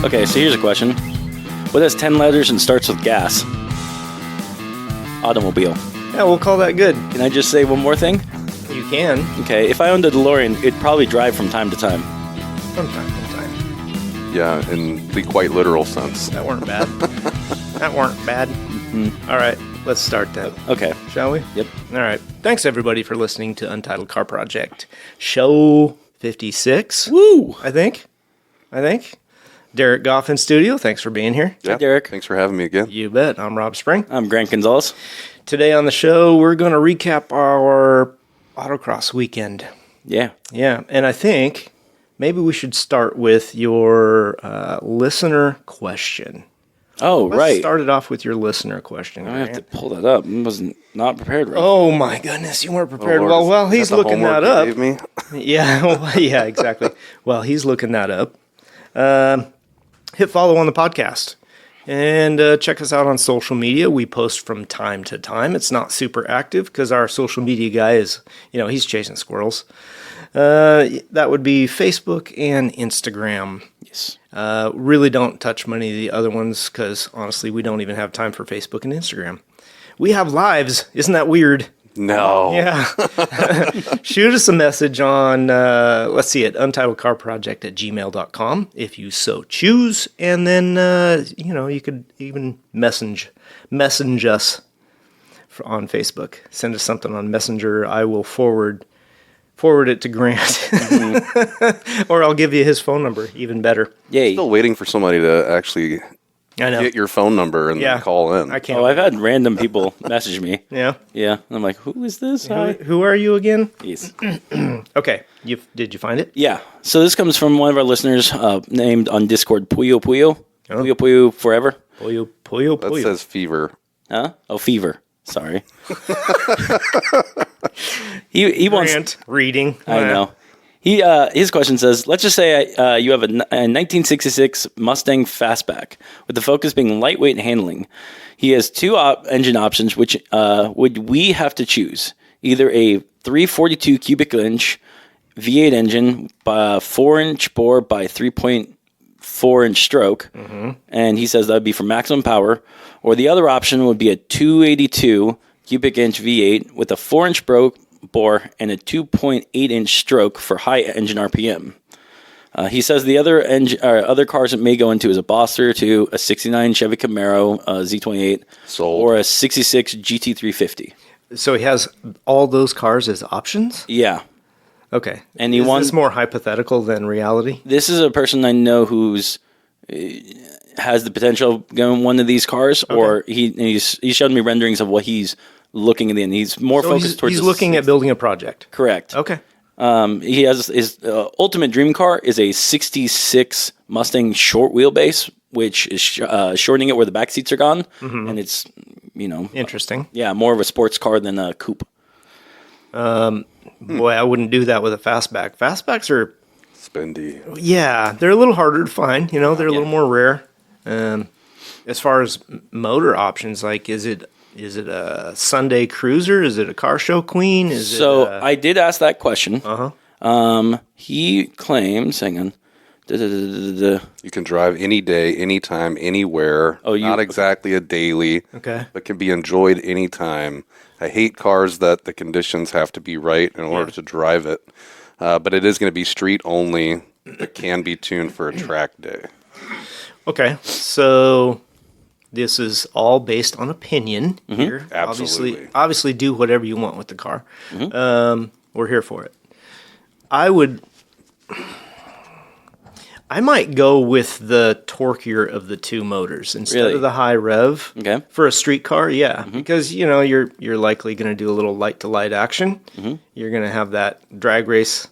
Okay, so here's a question. What has 10 letters and starts with gas? Automobile. Yeah, we'll call that good. Can I just say one more thing? You can. Okay, if I owned a DeLorean, it'd probably drive from time to time. From time to time. Yeah, in the quite literal sense. That weren't bad. That weren't bad. Mm-hmm. All right, let's start then. Okay. Shall we? Yep. All right. Thanks, everybody, for listening to Untitled Car Project. Show 56. Woo! I think. Derek Goff in studio. Thanks for being here. Yeah, Hi, Derek. Thanks for having me again. You bet. I'm Rob Spring. I'm Grant Gonzalez. Today on the show, we're going to recap our Autocross weekend. Yeah. Yeah, and I think maybe we should start with your listener question. Oh, Let's right. start it off with your listener question. I have to Grant. pull that up. I wasn't not prepared. Right? Oh my goodness, you weren't prepared. Lord, well, while is he's that the looking homework that you up, gave me? yeah, exactly. While he's looking that up, hit follow on the podcast and check us out on social media. We post from time to time. It's not super active because our social media guy is, he's chasing squirrels. That would be Facebook and Instagram. Yes. Really don't touch many of the other ones because honestly, we don't even have time for Facebook and Instagram. We have lives. Isn't that weird? No. Yeah. Shoot us a message on, let's see it, untitledcarproject@gmail.com if you so choose. And then, you could even message us on Facebook. Send us something on Messenger. I will forward it to Grant. Mm-hmm. Or I'll give you his phone number. Even better. Yay. Still waiting for somebody to actually I know. get your phone number and then call in. I can't. Oh, I've had random people message me. Yeah. Yeah. I'm like, who is this? Hi. Who are you again? Yes. Okay. Did you find it? Yeah. So this comes from one of our listeners named on Discord, Puyo Puyo. Oh. Puyo Puyo Forever. Puyo. That says fever. Huh? Oh, Fever. Sorry. he wants... Grant reading. I know. His question says, let's just say you have a 1966 Mustang Fastback, with the focus being lightweight handling. He has two engine options, which would we have to choose? Either a 342 cubic inch V8 engine by 4-inch bore by 3.4-inch stroke, and he says that would be for maximum power, or the other option would be a 282 cubic inch V8 with a 4-inch bore and a 2.8-inch stroke for high engine RPM. He says the other cars it may go into is a Boster 2, a 69 Chevy Camaro Z28, Sold. or a 66 GT350. So he has all those cars as options? Yeah. Okay. And he Is wants this more hypothetical than reality? This is a person I know who's has the potential of going one of these cars, or he's showed me renderings of what he's looking at, and he's more focused towards. He's looking at building a project. Correct. Okay. He has his ultimate dream car is a '66 Mustang short wheelbase, which is shortening it where the back seats are gone, and it's Interesting. more of a sports car than a coupe. Boy, I wouldn't do that with a fastback. Fastbacks are, Spendy. they're a little harder to find. They're a little more rare. As far as motor options, like is it a Sunday cruiser? Is it a car show queen? I did ask that question. He claims, hang on. You can drive any day, anytime, anywhere. Not exactly a daily, but can be enjoyed anytime. I hate cars that the conditions have to be right in order to drive it. But it is going to be street only. It can be tuned for a track day. Okay, so this is all based on opinion here. Absolutely. Obviously, do whatever you want with the car. We're here for it. I might go with the torquier of the two motors instead of the high rev. Okay. For a street car, because you're likely going to do a little light to light action. You're going to have that drag race,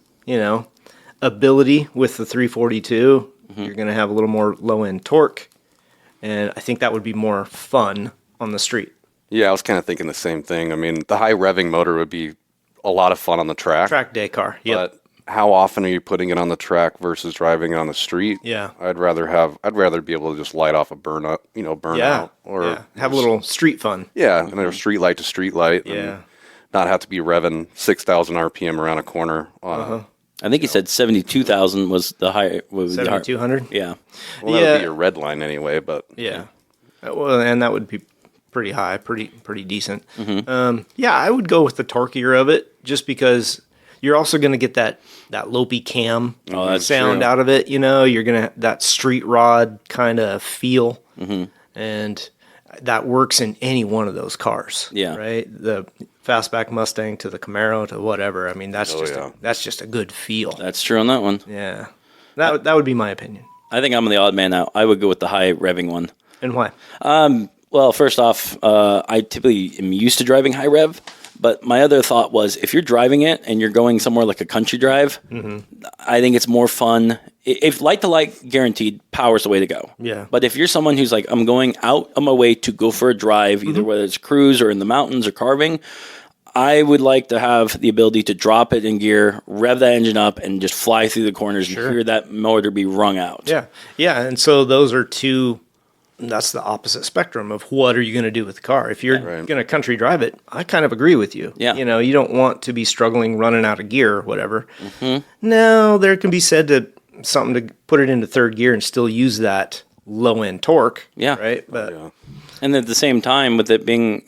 ability with the 342. You're going to have a little more low end torque, and I think that would be more fun on the street. Yeah, I was kind of thinking the same thing. I mean, the high revving motor would be a lot of fun on the track. Track day car. Yep. But how often are you putting it on the track versus driving it on the street? Yeah. I'd rather be able to just light off a burnout, or have a little street fun. Yeah, and there's street light to street light. Yeah. And not have to be revving 6,000 RPM around a corner. I think he said 72,000 was the high. 7,200. Yeah. Well, that would be your red line anyway, but yeah. Well, and that would be pretty high, pretty decent. Mm-hmm. Yeah, I would go with the torquier of it, just because you're also going to get that lopey cam sound out of it. You know, you're going to that street rod kind of feel, and that works in any one of those cars. Yeah. Right. The fastback Mustang to the Camaro to whatever. I mean, that's just a good feel. That's true on that one. Yeah. That would be my opinion. I think I'm the odd man out. I would go with the high revving one. And why? Well, first off, I typically am used to driving high rev, but my other thought was if you're driving it and you're going somewhere like a country drive, I think it's more fun. If light to light guaranteed, power's the way to go. Yeah. But if you're someone who's like, I'm going out of my way to go for a drive, either whether it's cruise or in the mountains or carving, I would like to have the ability to drop it in gear, rev that engine up, and just fly through the corners and hear that motor be wrung out. Yeah. Yeah. And so those are two. That's the opposite spectrum of what are you going to do with the car. If you're going to country drive it, I kind of agree with you. Yeah. You know, you don't want to be struggling running out of gear or whatever. No, there can be said to something to put it into third gear and still use that low end torque. Yeah. Right. But and at the same time, with it being,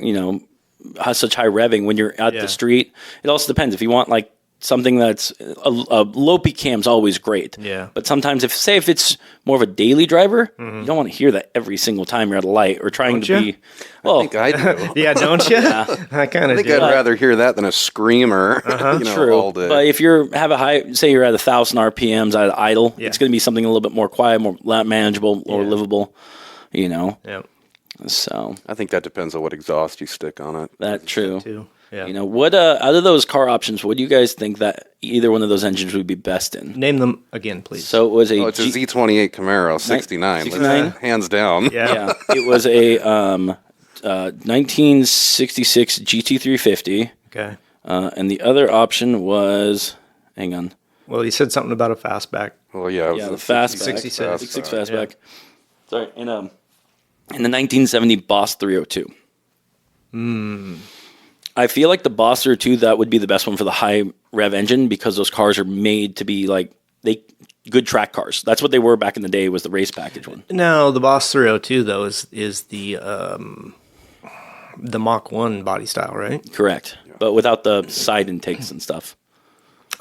such high revving when you're at the street, it also depends. If you want like something that's a lopey cam's always great. Yeah. But sometimes if it's more of a daily driver, you don't want to hear that every single time you're at a light or trying to be. Well, I think I do. yeah, don't you? I kind of think do. I'd rather hear that than a screamer. True. All day. But if have a high, say you're at 1,000 RPMs at idle, it's going to be something a little bit more quiet, more manageable, or livable. Yeah. So I think that depends on what exhaust you stick on it. That's true. Too. Yeah. What out of those car options, what do you guys think that either one of those engines would be best in? Name them again, please. So it was it's a Z28 Camaro, 69. 69? Hands down. Yeah. It was a 1966 GT350. Okay. And the other option was, hang on. Well, you said something about a fastback. Well, yeah. It was the fastback. 66 fastback. Sorry. In the 1970 Boss 302. I feel like the Boss 302, that would be the best one for the high rev engine because those cars are made to be like good track cars. That's what they were back in the day, was the race package one. No, the Boss 302 though is the Mach 1 body style, right? Correct. Yeah. But without the side intakes and stuff.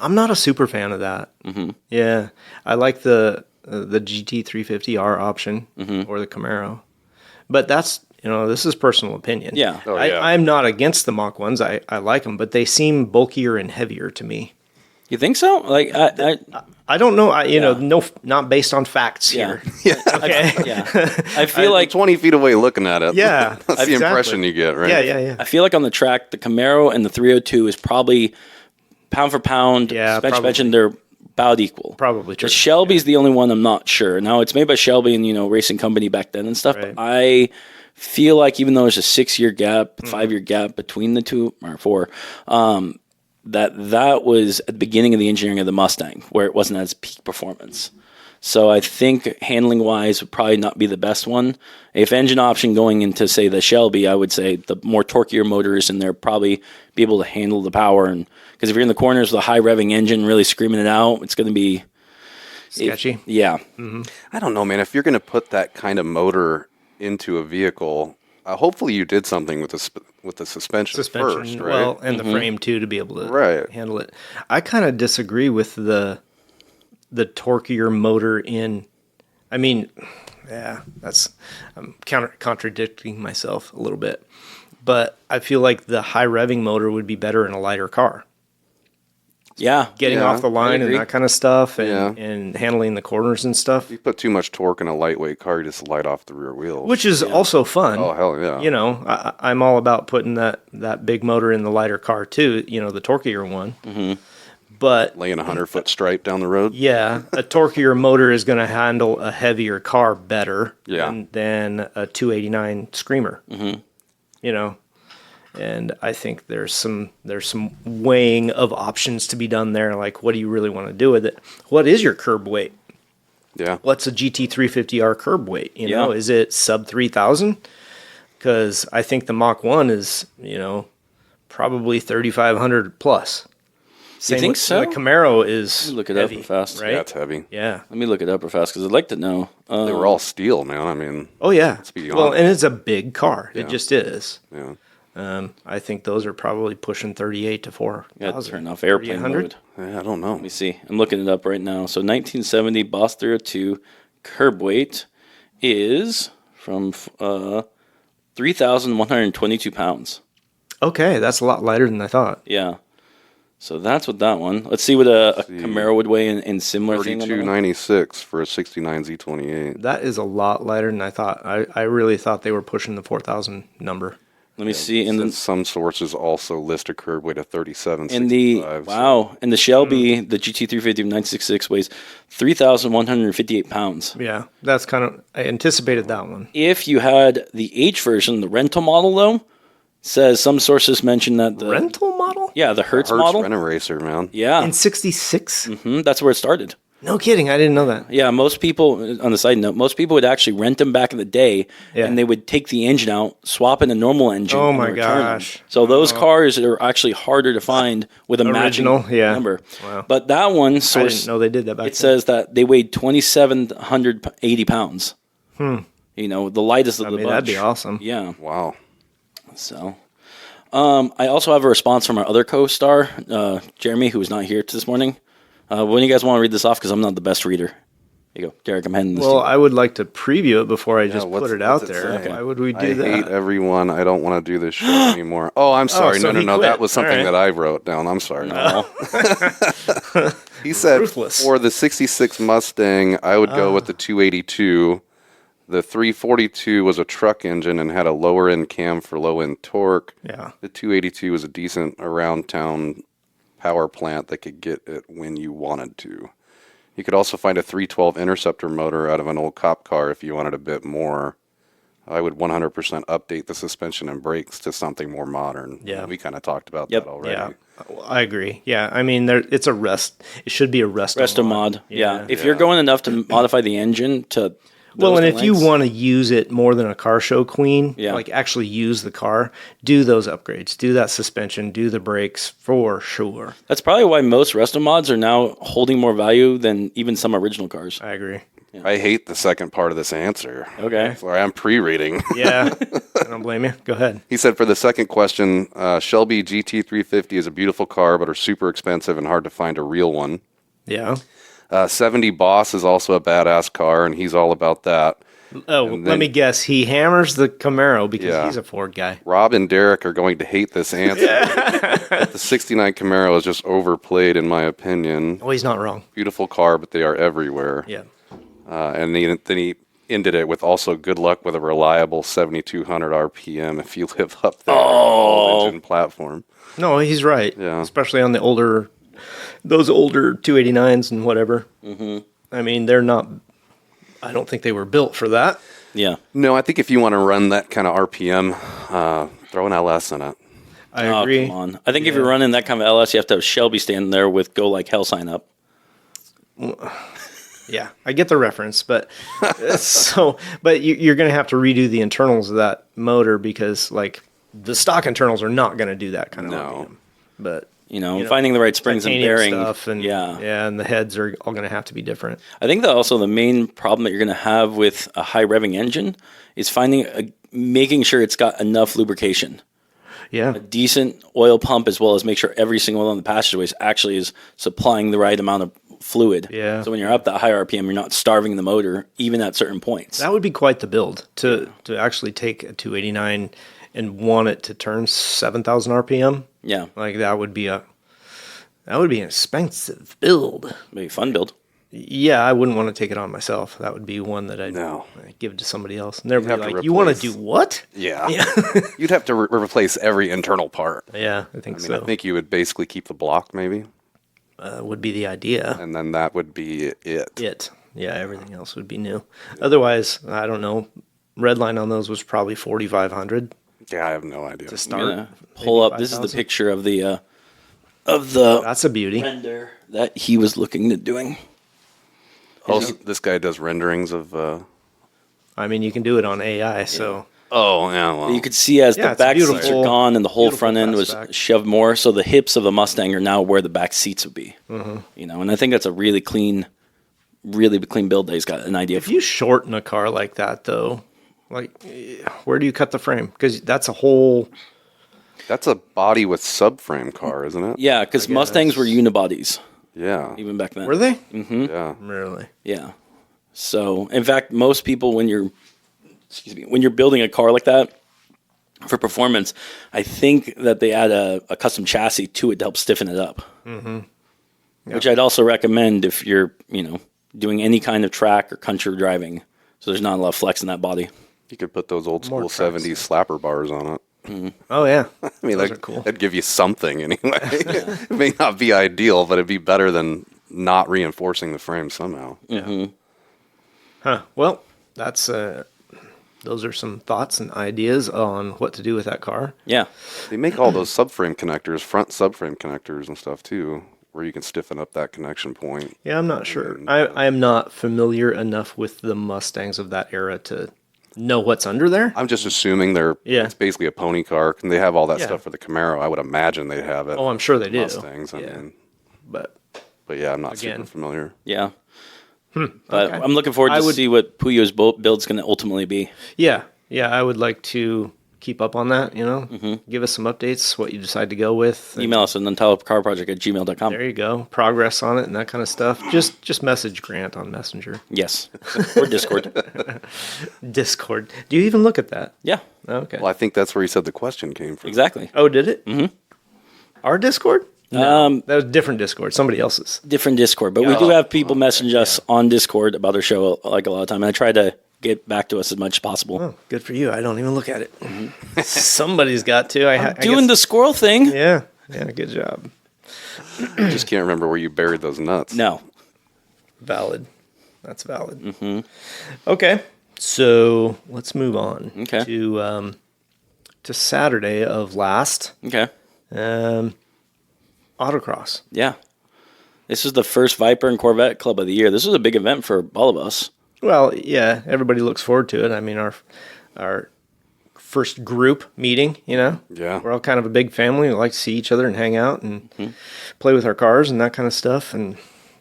I'm not a super fan of that. Yeah, I like the GT350R option or the Camaro, but that's this is personal opinion. Yeah. I'm not against the Mach 1s. I like them, but they seem bulkier and heavier to me. You think so? Like I don't know. Not based on facts here. Yeah. Okay. I feel like 20 feet away looking at it. Yeah. That's the impression you get, right? Yeah. I feel like on the track, the Camaro and the 302 is probably pound for pound, suspension, they're about equal. Probably true. The Shelby's the only one I'm not sure. Now, it's made by Shelby and, racing company back then and stuff, but I feel like even though there's a 6-year gap, 5-year gap between the two, or 4, that was at the beginning of the engineering of the Mustang, where it wasn't at its peak performance. So I think handling-wise would probably not be the best one. If engine option going into, say, the Shelby, I would say the more torquier motors in there probably be able to handle the power. And because if you're in the corners with a high-revving engine really screaming it out, it's going to be sketchy. Yeah. I don't know, man. If you're going to put that kind of motor into a vehicle, hopefully you did something with the suspension first, right? Well, and the frame too, to be able to handle it. I kind of disagree with the torquier motor in. I mean, I'm contradicting myself a little bit, but I feel like the high revving motor would be better in a lighter car. Yeah. Getting off the line and that kind of stuff and handling the corners and stuff. If you put too much torque in a lightweight car, you just light off the rear wheels. Which is also fun. Oh, hell yeah. I'm all about putting that big motor in the lighter car too, the torquier one. But laying 100-foot stripe down the road. Yeah. A torquier motor is going to handle a heavier car better than a 289 Screamer. And I think there's some weighing of options to be done there. Like, what do you really want to do with it? What is your curb weight? Yeah. What's a GT350R curb weight? Is it sub 3,000? Because I think the Mach 1 is, probably 3,500 plus. Same you think with, so? The Camaro is Look it heavy, up real fast. right? Yeah, it's heavy. Yeah. Let me look it up real fast because I'd like to know. They were all steel, man. I mean, Oh yeah. let's be Well, honest. and it's a big car. Yeah. It just is. Yeah. I think those are probably pushing 38 to 4,000. Yeah, turn off airplane 3,800? mode. Yeah, I don't know. Let me see. I'm looking it up right now. So 1970 Boss 302 curb weight is from 3,122 pounds. Okay, that's a lot lighter than I thought. Yeah. So that's what that one. Let's see what a Camaro would weigh in similar thing. 3296 for a 69 Z28. That is a lot lighter than I thought. I really thought they were pushing the 4,000 number. Let me see. And then Some sources also list a curb weight of 37. and the and the Shelby, the GT350 of 966 weighs 3,158 pounds. Yeah, that's kind of, I anticipated that one. If you had the H version, the rental model though, says some sources mention that the Rental model? yeah, the Hertz Hertz model. Rent-A-Racer, man. Yeah. In 66? That's where it started. No kidding, I didn't know that. Yeah, most people, on the side note, most people would actually rent them back in the day, and they would take the engine out, swap in a normal engine. Oh and my return them. gosh. So those cars are actually harder to find with a Original, matching yeah. number. Wow. But that one I source, didn't know they did that back it then. says that they weighed 2,780 pounds. You know, the lightest of the bunch. That'd be awesome. Yeah. Wow. So, I also have a response from our other co-star, Jeremy, who is not here this morning. When you guys want to read this off, because I'm not the best reader. Here you go, Derek. I'm handing this to Well, you. I would like to preview it before I just put it out what's it there. say? Why would we I do that? hate everyone. I don't want to do this show anymore. Oh, I'm sorry. so no. he quit. That was something All right. that I wrote down. I'm sorry. No. He said Ruthless. for the 66 Mustang, I would go with the 282. The 342 was a truck engine and had a lower end cam for low end torque. Yeah. The 282 was a decent around town power plant that could get it when you wanted to. You could also find a 312 Interceptor motor out of an old cop car if you wanted a bit more. I would 100% update the suspension and brakes to something more modern. Yeah. We kind of talked about Yep. that already. Yeah, I agree. Yeah, I mean, it's a rest. It should be a resto mod. Yeah. If you're going enough to modify the engine to Well, and those if you lengths, want to use it more than a car show queen, Yeah. like actually use the car, do those upgrades, do that suspension, do the brakes for sure. that's probably why most resto mods are now holding more value than even some original cars. I agree. I hate the second part of this answer. Okay. Sorry, I'm pre-reading. Yeah, I don't blame you. Go ahead. He said for the second question, Shelby GT350 is a beautiful car, but are super expensive and hard to find a real one. Yeah. 70 Boss is also a badass car, and he's all about that. Oh, And let then- me guess. He hammers the Camaro because Yeah. he's a Ford guy. Rob and Derek are going to hate this answer. But the 69 Camaro is just overplayed, in my opinion. Oh, he's not wrong. Beautiful car, but they are everywhere. Yeah. And then he ended it with also good luck with a reliable 7,200 RPM if you live up there on the engine platform. No, he's right. Yeah. Especially on those older 289s and whatever. Mm-hmm. I mean, they're not. I don't think they were built for that. Yeah. No, I think if you want to run that kind of RPM, throw an LS in it. I agree. Come on. I think if you're running that kind of LS, you have to have Shelby standing there with "Go Like Hell" sign up. Yeah, I get the reference, but but you're going to have to redo the internals of that motor because like the stock internals are not going to do that kind of RPM. But finding the right springs and titanium bearing stuff and and the heads are all going to have to be different. I think that also the main problem that you're going to have with a high revving engine is making sure it's got enough lubrication. Yeah. A decent oil pump, as well as make sure every single one of the passageways actually is supplying the right amount of fluid. Yeah. So when you're up that high RPM, you're not starving the motor, even at certain points. That would be quite the build to actually take a 289 and want it to turn 7,000 RPM. Yeah. Like that would be an expensive build. Maybe fun build. Yeah, I wouldn't want to take it on myself. That would be one that I'd give it to somebody else. And they'd be like, "You want to do what?" Yeah. You'd have to replace every internal part. Yeah, I think so. I think you would basically keep the block, maybe. Would be the idea. And then that would be it. Yeah, everything else would be new. Otherwise, I don't know. Redline on those was probably 4,500 Yeah, I have no idea. to I'm start. gonna pull up. This is the picture of the That's a beauty. render that he was looking at doing. Also, this guy does renderings of. I mean, you can do it on AI, so Oh, yeah. Well, You could see as the it's back seats beautiful. are gone and the whole front end was fastback. shoved more, so the hips of the Mustang are now where the back seats would be. You know, and I think that's a really clean build that he's got an idea If for. you shorten a car like that, though, like where do you cut the frame? Because that's a whole. that's a body with subframe car, isn't it? Yeah, because Mustangs were unibodies Yeah. even back then. Were they? Yeah. Really? Yeah. So, in fact, most people when you're building a car like that for performance, I think that they add a custom chassis to it to help stiffen it up. Which I'd also recommend if you're, doing any kind of track or country driving. So there's not a lot of flex in that body. You could put those old school More tracks. 70s slapper bars on it. Oh yeah. I mean, Those are cool. that'd give you something anyway. It may not be ideal, but it'd be better than not reinforcing the frame somehow. Huh. Well, that's those are some thoughts and ideas on what to do with that car. Yeah. They make all those subframe connectors, front subframe connectors and stuff too, where you can stiffen up that connection point. Yeah, I'm not sure. I am not familiar enough with the Mustangs of that era to know what's under there. I'm just assuming it's basically a pony car. And they have all that stuff for the Camaro. I would imagine they'd have it. Oh, I'm sure they do. Mustangs, I mean. But Yeah, I'm not Again. super familiar. Yeah. But Okay. I'm looking forward to see what Puyo's build's going to ultimately be. yeah, I would like to keep up on that, Give us some updates, what you decide to go with. Email us at untitledcarproject@gmail.com. There you go. Progress on it and that kind of stuff. Just message Grant on Messenger. Yes. Or Discord. Discord. Do you even look at that? Yeah. Okay. Well, I think that's where he said the question came from. Exactly. Oh, did it? Mm-hmm. Our Discord? No, that was a different Discord. Somebody else's. different Discord, but we do have people message us on Discord about our show like a lot of time, and I try to get back to us as much as possible. Oh, good for you. I don't even look at it. Somebody's got to. I Doing the squirrel thing. Yeah, good job. I just can't remember where you buried those nuts. No. Valid. That's valid. Okay, so let's move on to Saturday of last. Okay. Autocross. Yeah. This was the first Viper and Corvette Club of the year. This was a big event for all of us. Well, yeah, everybody looks forward to it. I mean, our first group meeting, Yeah. we're all kind of a big family. We like to see each other and hang out and play with our cars and that kind of stuff. And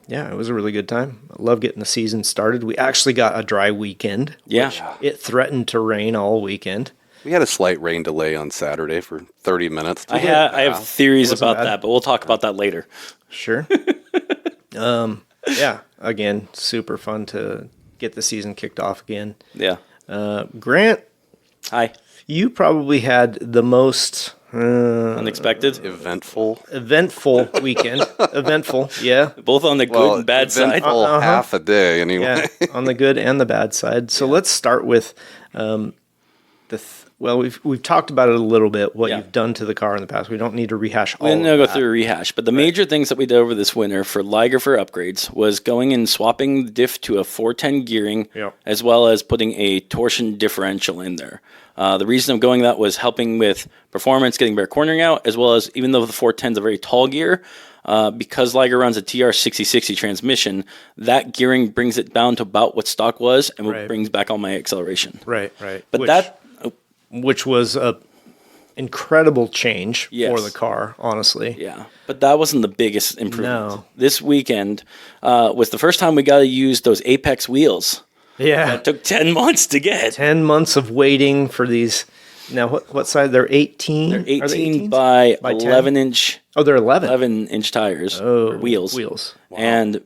yeah, it was a really good time. I love getting the season started. We actually got a dry weekend. Yeah. It threatened to rain all weekend. We had a slight rain delay on Saturday for 30 minutes. I have theories Wasn't about bad. that, but we'll talk about that later. Sure. Yeah, again, super fun to get the season kicked off again. Yeah. Grant, Hi. you probably had the most Unexpected. Eventful. eventful weekend. Eventful, yeah. Both on the good and bad side. eventful half a day anyway. Yeah, on the good and the bad side. So let's start with we've talked about it a little bit, what you've done to the car in the past. We don't need to rehash all We of didn't go that. through a rehash, but the major things that we did over this winter for Liger for upgrades was going and swapping the diff to a 410 gearing, as well as putting a torsion differential in there. The reason of going that was helping with performance, getting better cornering out, as well as even though the 410 is a very tall gear, because Liger runs a TR6060 transmission, that gearing brings it down to about what stock was, and brings back all my acceleration. Right. But which was a incredible change Yes. for the car, honestly. Yeah, but that wasn't the biggest improvement. No. This weekend was the first time we got to use those Apex wheels. Yeah. It took 10 months to get. 10 months of waiting for these. Now, what side? They're 18? They're Are they 18 18s? by 10? 11-inch Oh, they're 11. 11-inch tires, or wheels. Wow. And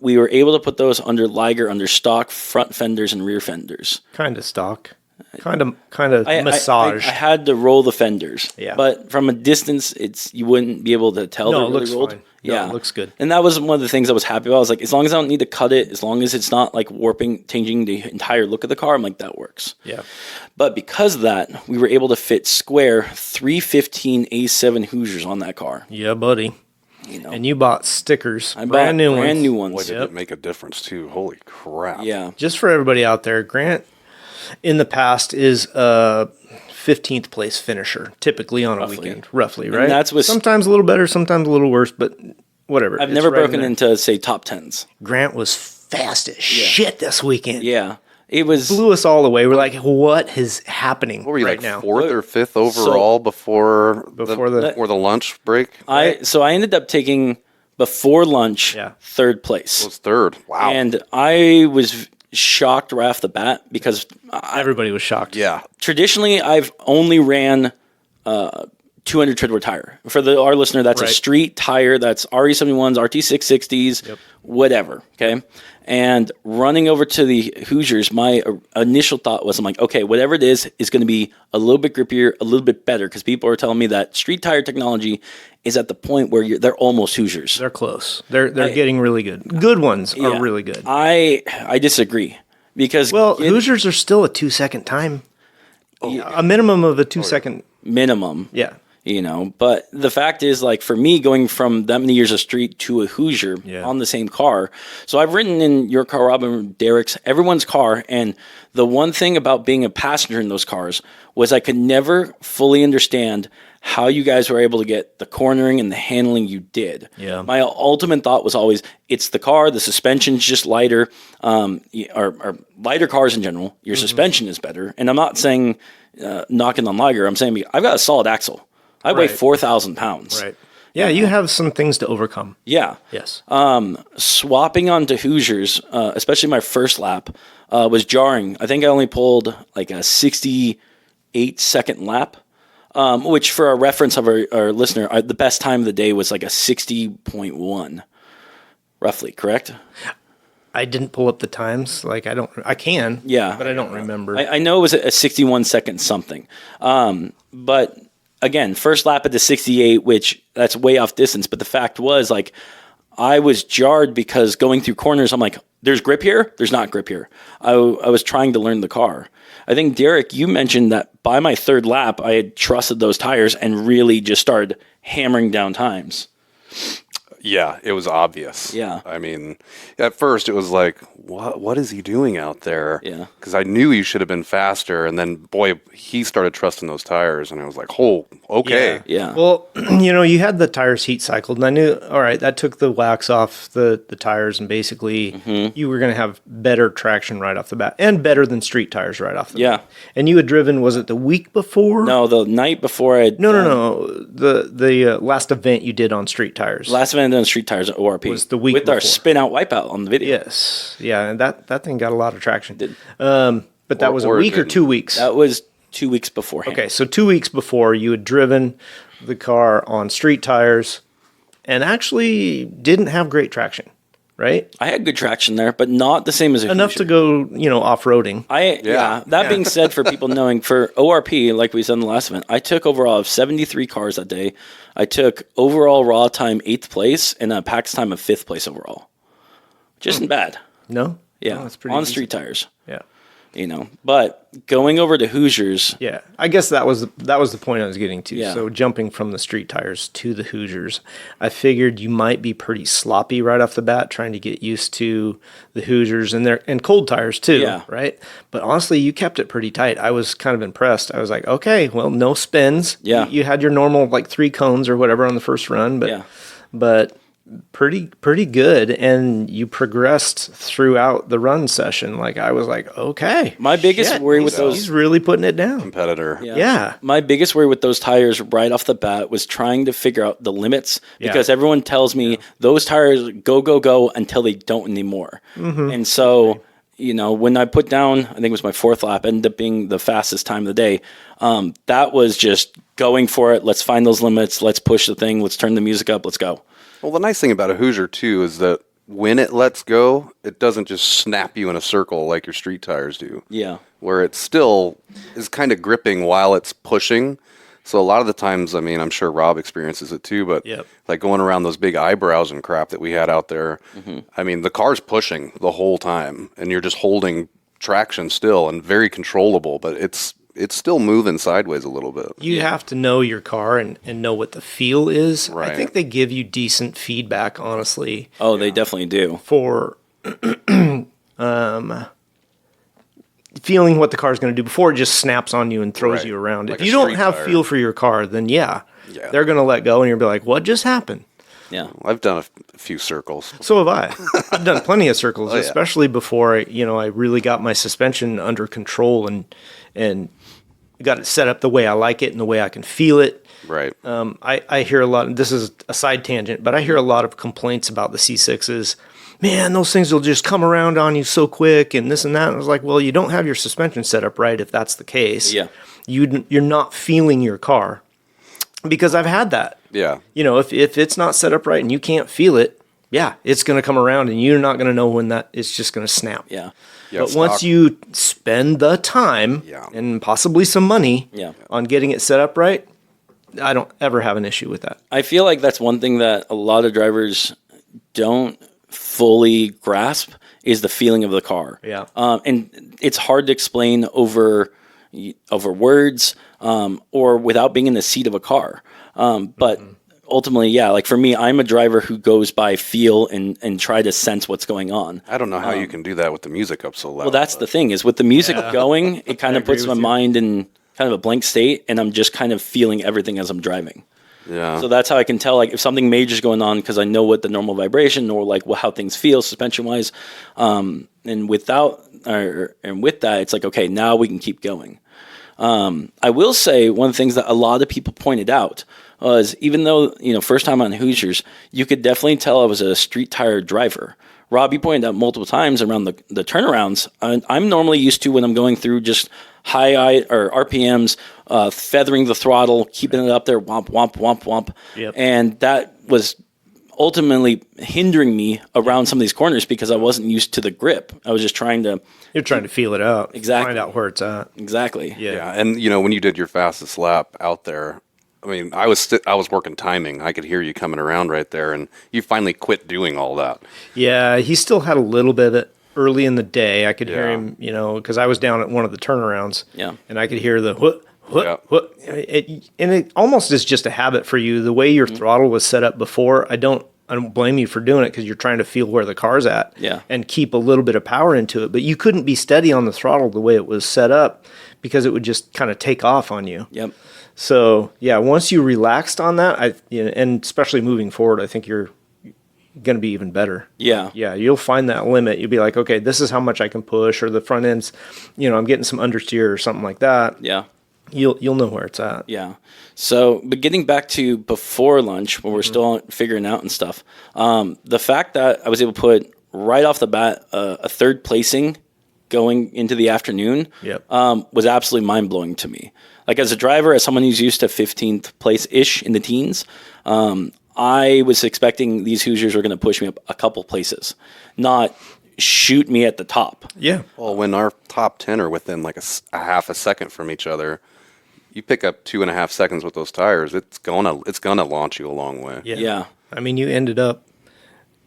we were able to put those under Liger, under stock front fenders and rear fenders. Kind of stock. Kind of massaged. I had to roll the fenders. Yeah. But from a distance, you wouldn't be able to tell No, they're it really looks rolled. fine. No, Yeah, it looks good. And that was one of the things I was happy about. I was like, as long as I don't need to cut it, as long as it's not like warping, changing the entire look of the car, I'm like, that works. Yeah. But because of that, we were able to fit square 315 A7 Hoosiers on that car. Yeah, buddy. And you bought stickers. I brand bought new ones. Boy, did it make a difference too. Holy crap. Yeah. Just for everybody out there, Grant in the past is a 15th place finisher, typically on a weekend. Roughly, right? that's with- sometimes a little better, sometimes a little worse, but whatever. I've It's never right in broken there. into, say, top 10s. Grant was fast as shit this weekend. Yeah. blew us all away. We're like, what is happening what were you, right like now? Fourth or fifth overall before the lunch break? I ended up taking before lunch third place. It was third. Wow. And I was shocked right off the bat because everybody was shocked. Yeah. Traditionally, I've only ran 200 treadwear tire. For our listener, that's a street tire. That's RE71s, RT660s, whatever. Okay. And running over to the Hoosiers, my initial thought was, I'm like, okay, whatever it is going to be a little bit grippier, a little bit better, because people are telling me that street tire technology is at the point where they're almost Hoosiers. They're close. They're getting really good. Good ones are really good. I disagree because Hoosiers are still a 2-second time. A minimum of a 2-second minimum. Yeah. But the fact is, like, for me, going from that many years of street to a Hoosier on the same car. So I've ridden in your car, Robin, Derek's, everyone's car. And the one thing about being a passenger in those cars was I could never fully understand how you guys were able to get the cornering and the handling you did. Yeah. My ultimate thought was always, it's the car, the suspension's just lighter, or lighter cars in general. Your suspension is better. And I'm not saying knocking on Liger. I'm saying I've got a solid axle. I weigh 4,000 pounds. Right. Yeah, you have some things to overcome. Yeah. Yes. Swapping onto Hoosiers, especially my first lap, was jarring. I think I only pulled like a 68-second lap, which for a reference of our listener, the best time of the day was like a 60.1, roughly, correct? I didn't pull up the times. Like, I can. Yeah. But I don't remember. I know it was a 61-second something. But again, first lap at the 68, which that's way off distance. But the fact was, like, I was jarred because going through corners, I'm like, there's grip here. There's not grip here. I was trying to learn the car. I think, Derek, you mentioned that by my third lap, I had trusted those tires and really just started hammering down times. Yeah, it was obvious. Yeah. I mean, at first it was like, what is he doing out there? Yeah. Because I knew he should have been faster. And then, boy, he started trusting those tires. And I was like, oh, okay. Yeah. Well, you had the tires heat cycled. And I knew, all right, that took the wax off the tires. And basically, you were going to have better traction right off the bat. And better than street tires right off the bat. And you had driven, was it the week before? No, the night before I... No. The last event you did on street tires. Last event on street tires at ORP. Was the week with before. Our spin-out wipeout on the video. Yes. Yeah, and that thing got a lot of traction. But that was a week or 2 weeks? That was 2 weeks beforehand. Okay, so 2 weeks before, you had driven the car on street tires and actually didn't have great traction, right? I had good traction there, but not the same as a enough Hoosier. to go, off-roading. That being said, for people knowing, for ORP, like we said in the last event, I took overall of 73 cars that day. I took overall raw time 8th place and a PAX time of 5th place overall. Just isn't bad. No? Yeah, No, that's pretty on decent. street tires. Yeah. But going over to Hoosiers. Yeah, I guess that was the point I was getting to. Yeah. So jumping from the street tires to the Hoosiers, I figured you might be pretty sloppy right off the bat, trying to get used to the Hoosiers and cold tires too, right? But honestly, you kept it pretty tight. I was kind of impressed. I was like, okay, well, no spins. Yeah, you had your normal like 3 cones or whatever on the first run, but pretty good, and you progressed throughout the run session. Like, I was like, okay. My biggest worry with those... He's really putting it down. Competitor. Yeah. My biggest worry with those tires right off the bat was trying to figure out the limits, because everyone tells me those tires go until they don't anymore. And so, when I put down, I think it was my 4th lap, ended up being the fastest time of the day. That was just going for it. Let's find those limits. Let's push the thing. Let's turn the music up. Let's go. Well, the nice thing about a Hoosier, too, is that when it lets go, it doesn't just snap you in a circle like your street tires do. Yeah. Where it still is kind of gripping while it's pushing. So a lot of the times, I mean, I'm sure Rob experiences it too, but like going around those big eyebrows and crap that we had out there, I mean, the car's pushing the whole time, and you're just holding traction still and very controllable, but it's still moving sideways a little bit. You have to know your car and know what the feel is. Right. I think they give you decent feedback, honestly. Oh, they definitely do. For feeling what the car's going to do before it just snaps on you and throws you around. Like if you don't have feel for your car, then they're going to let go, and you'll be like, what just happened? Yeah. I've done a few circles. So have I. I've done plenty of circles, especially before I really got my suspension under control and got it set up the way I like it and the way I can feel it. Right. I hear a lot, this is a side tangent, but I hear a lot of complaints about the C6s. Man, those things will just come around on you so quick and this and that. And I was like, well, you don't have your suspension set up right if that's the case. Yeah. You're not feeling your car. Because I've had that. Yeah. If it's not set up right and you can't feel it, it's going to come around and you're not going to know when it's just going to snap. Yeah. But once you spend the time and possibly some money on getting it set up right, I don't ever have an issue with that. I feel like that's one thing that a lot of drivers don't fully grasp is the feeling of the car. Yeah. And it's hard to explain over words or without being in the seat of a car. But ultimately, like for me, I'm a driver who goes by feel and try to sense what's going on. I don't know how you can do that with the music up so loud. Well, that's the thing is with the music going, it kind of puts my mind in kind of a blank state and I'm just kind of feeling everything as I'm driving. Yeah. So that's how I can tell like if something major is going on because I know what the normal vibration or like how things feel suspension wise. And with that, it's like, okay, now we can keep going. I will say one of the things that a lot of people pointed out was even though, first time on Hoosiers, you could definitely tell I was a street tire driver. Rob, you pointed out multiple times around the turnarounds. I'm normally used to when I'm going through just high or RPMs, feathering the throttle, keeping it up there, womp, womp, womp, womp. Yep. And that was ultimately hindering me around some of these corners because I wasn't used to the grip. I was just trying to... You're trying to feel it out. Exactly. Find out where it's at. Exactly. Yeah. And, when you did your fastest lap out there, I mean, I was working timing. I could hear you coming around right there, and you finally quit doing all that. Yeah, he still had a little bit of it early in the day. I could hear him, because I was down at one of the turnarounds. Yeah. And I could hear the what. And it almost is just a habit for you. The way your throttle was set up before, I don't blame you for doing it because you're trying to feel where the car's at and keep a little bit of power into it. But you couldn't be steady on the throttle the way it was set up because it would just kind of take off on you. Yep. So, once you relaxed on that, and especially moving forward, I think you're going to be even better. Yeah. Yeah, you'll find that limit. You'll be like, okay, this is how much I can push, or the front end's, I'm getting some understeer or something like that. Yeah. You'll know where it's at. Yeah. So, but getting back to before lunch, when we're still figuring out and stuff, the fact that I was able to put right off the bat a third placing going into the afternoon was absolutely mind-blowing to me. Like as a driver, as someone who's used to 15th place-ish in the teens, I was expecting these Hoosiers were going to push me up a couple places, not shoot me at the top. Yeah. Well, when our top 10 are within like a half a second from each other, you pick up 2.5 seconds with those tires, it's gonna launch you a long way. Yeah. I mean, you ended up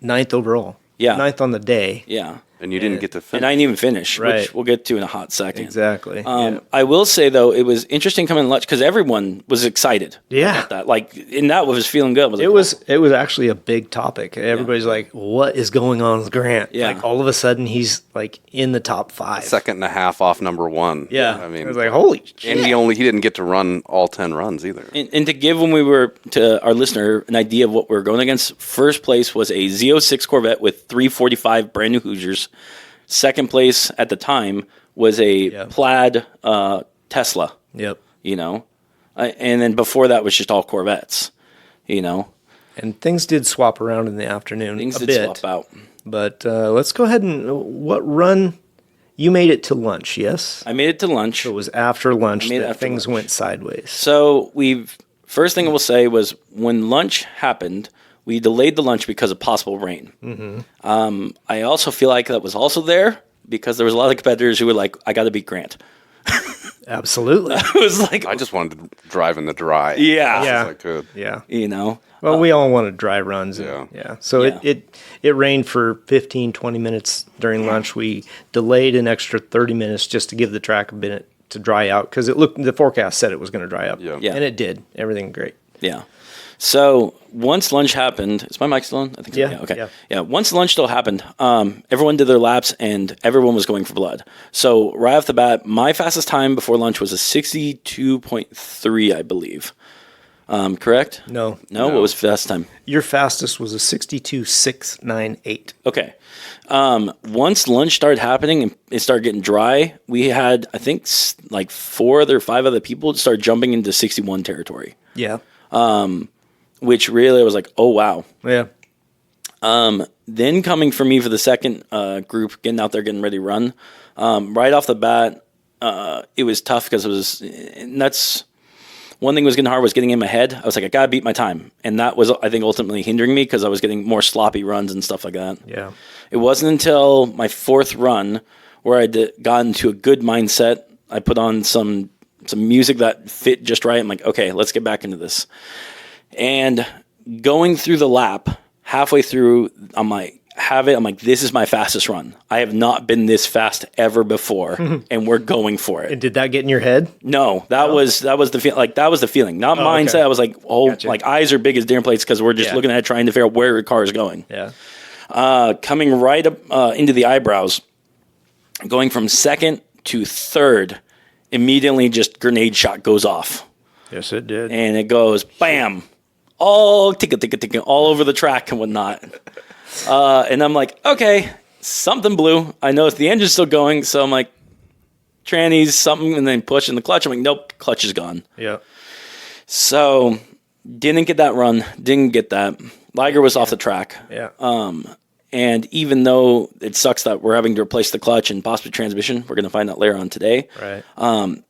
9th overall. Yeah. 9th on the day. Yeah. And you didn't get to finish. And I didn't even finish, Right. which we'll get to in a hot second. Exactly. I will say, though, it was interesting coming lunch because everyone was excited about that. Like, and that was feeling good. It was actually a big topic. Everybody's like, what is going on with Grant? Yeah. Like, all of a sudden, he's, like, in the top 5. Second and a half off number 1. Yeah. I mean, it was like, holy shit. And he didn't get to run all 10 runs either. And to give to our listener an idea of what we were going against, first place was a Z06 Corvette with 345 brand new Hoosiers. Second place at the time was a plaid Tesla. Yep. And then before that was just all Corvettes. And things did swap around in the afternoon. Things a did bit, swap out. But let's go ahead and what run? You made it to lunch, yes? I made it to lunch. It was after lunch made it that after things lunch. went sideways. So first thing I will say was when lunch happened, we delayed the lunch because of possible rain. Mm-hmm. I also feel like that was also there because there was a lot of competitors who were like, I got to beat Grant. Absolutely. It was like, I just wanted to drive in the dry. Yeah. As Yeah. much as I could. Yeah. Well, we all wanted dry runs. So it rained for 15, 20 minutes during lunch. We delayed an extra 30 minutes just to give the track a minute to dry out because the forecast said it was going to dry up. Yeah. And it did. Everything great. Yeah. So once lunch happened, is my mic still on? I think so. Yeah. Okay. Yeah. Once lunch still happened, everyone did their laps and everyone was going for blood. So right off the bat, my fastest time before lunch was a 62.3, I believe. Correct? No. What was fast time? Your fastest was a 62.698. Okay. Once lunch started happening and it started getting dry, we had, I think, like 5 other people start jumping into 61 territory. Yeah. Which really I was like, oh, wow. Yeah. Then coming for me for the second group, getting out there, getting ready to run, right off the bat, it was tough because that's one thing was getting hard was getting in my head. I was like, I got to beat my time. And that was, I think, ultimately hindering me because I was getting more sloppy runs and stuff like that. Yeah. It wasn't until my fourth run where I got into a good mindset. I put on some music that fit just right. I'm like, okay, let's get back into this. And going through the lap, halfway through, I'm like, this is my fastest run. I have not been this fast ever before, and we're going for it. And did that get in your head? No, that was the feeling, not mindset. Okay. I was like, gotcha. Like eyes are big as dinner plates because we're just looking at it, trying to figure out where your car is going. Yeah. Coming right up into the eyebrows, going from second to third, immediately just grenade shot goes off. Yes, it did. And it goes bam, all ticka, all over the track and whatnot. And I'm like, okay, something blew. I know the engine's still going, so I'm like, trannies, something, and then pushing the clutch. I'm like, nope, clutch is gone. Yeah. So didn't get that run. Didn't get that. Liger was off the track. Yeah. And even though it sucks that we're having to replace the clutch and possibly transmission, we're going to find out later on today. Right.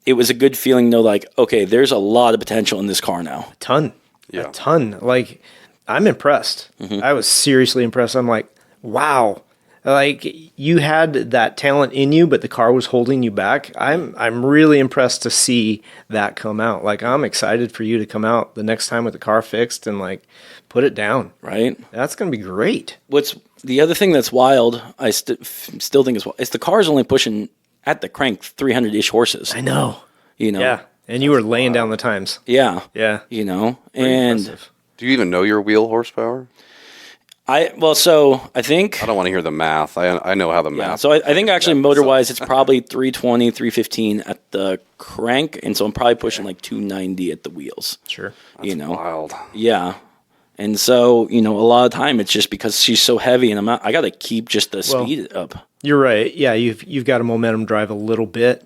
It was a good feeling, though, like, okay, there's a lot of potential in this car now. A ton. Yeah. A ton. Like, I'm impressed. Mm-hmm. I was seriously impressed. I'm like, wow. Like, you had that talent in you, but the car was holding you back. I'm really impressed to see that come out. Like, I'm excited for you to come out the next time with the car fixed and, like, put it down. Right. That's going to be great. What's the other thing that's wild, I still think is the car's only pushing at the crank 300-ish horses. I know. You know? Yeah. And you were laying down the times. Yeah. Yeah. You know? Pretty and impressive. Do you even know your wheel horsepower? So I think... I don't want to hear the math. I know how the math... So I think actually motor-wise, it's probably 320, 315 at the crank, and so I'm probably pushing like 290 at the wheels. Sure. That's wild. Yeah. And so, a lot of time it's just because she's so heavy, and I got to keep just the speed up. You're right. Yeah, you've got a momentum drive a little bit,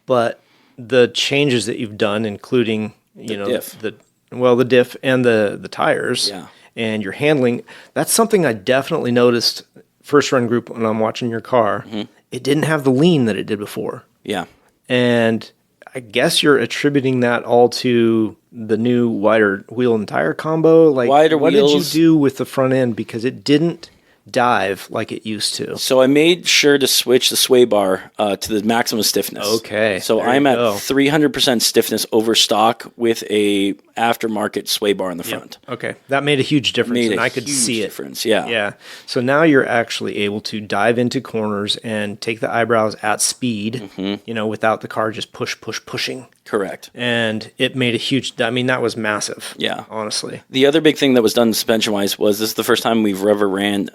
but the changes that you've done, including, diff. the diff and the tires... Yeah. And your handling, that's something I definitely noticed first run group when I'm watching your car. Mm-hmm. It didn't have the lean that it did before. Yeah. And I guess you're attributing that all to the new wider wheel and tire combo. Like, wider what wheels. did you do with the front end? Because it didn't dive like it used to. So I made sure to switch the sway bar to the maximum stiffness. Okay. So I'm at 300% stiffness over stock with a aftermarket sway bar in the front. Okay. That made a huge difference, and I could see it. Difference. Yeah. Yeah. So now you're actually able to dive into corners and take the eyebrows at speed, without the car just pushing. Correct. And it made a huge, that was massive. Yeah. Honestly. The other big thing that was done suspension-wise was this is the first time we've ever ran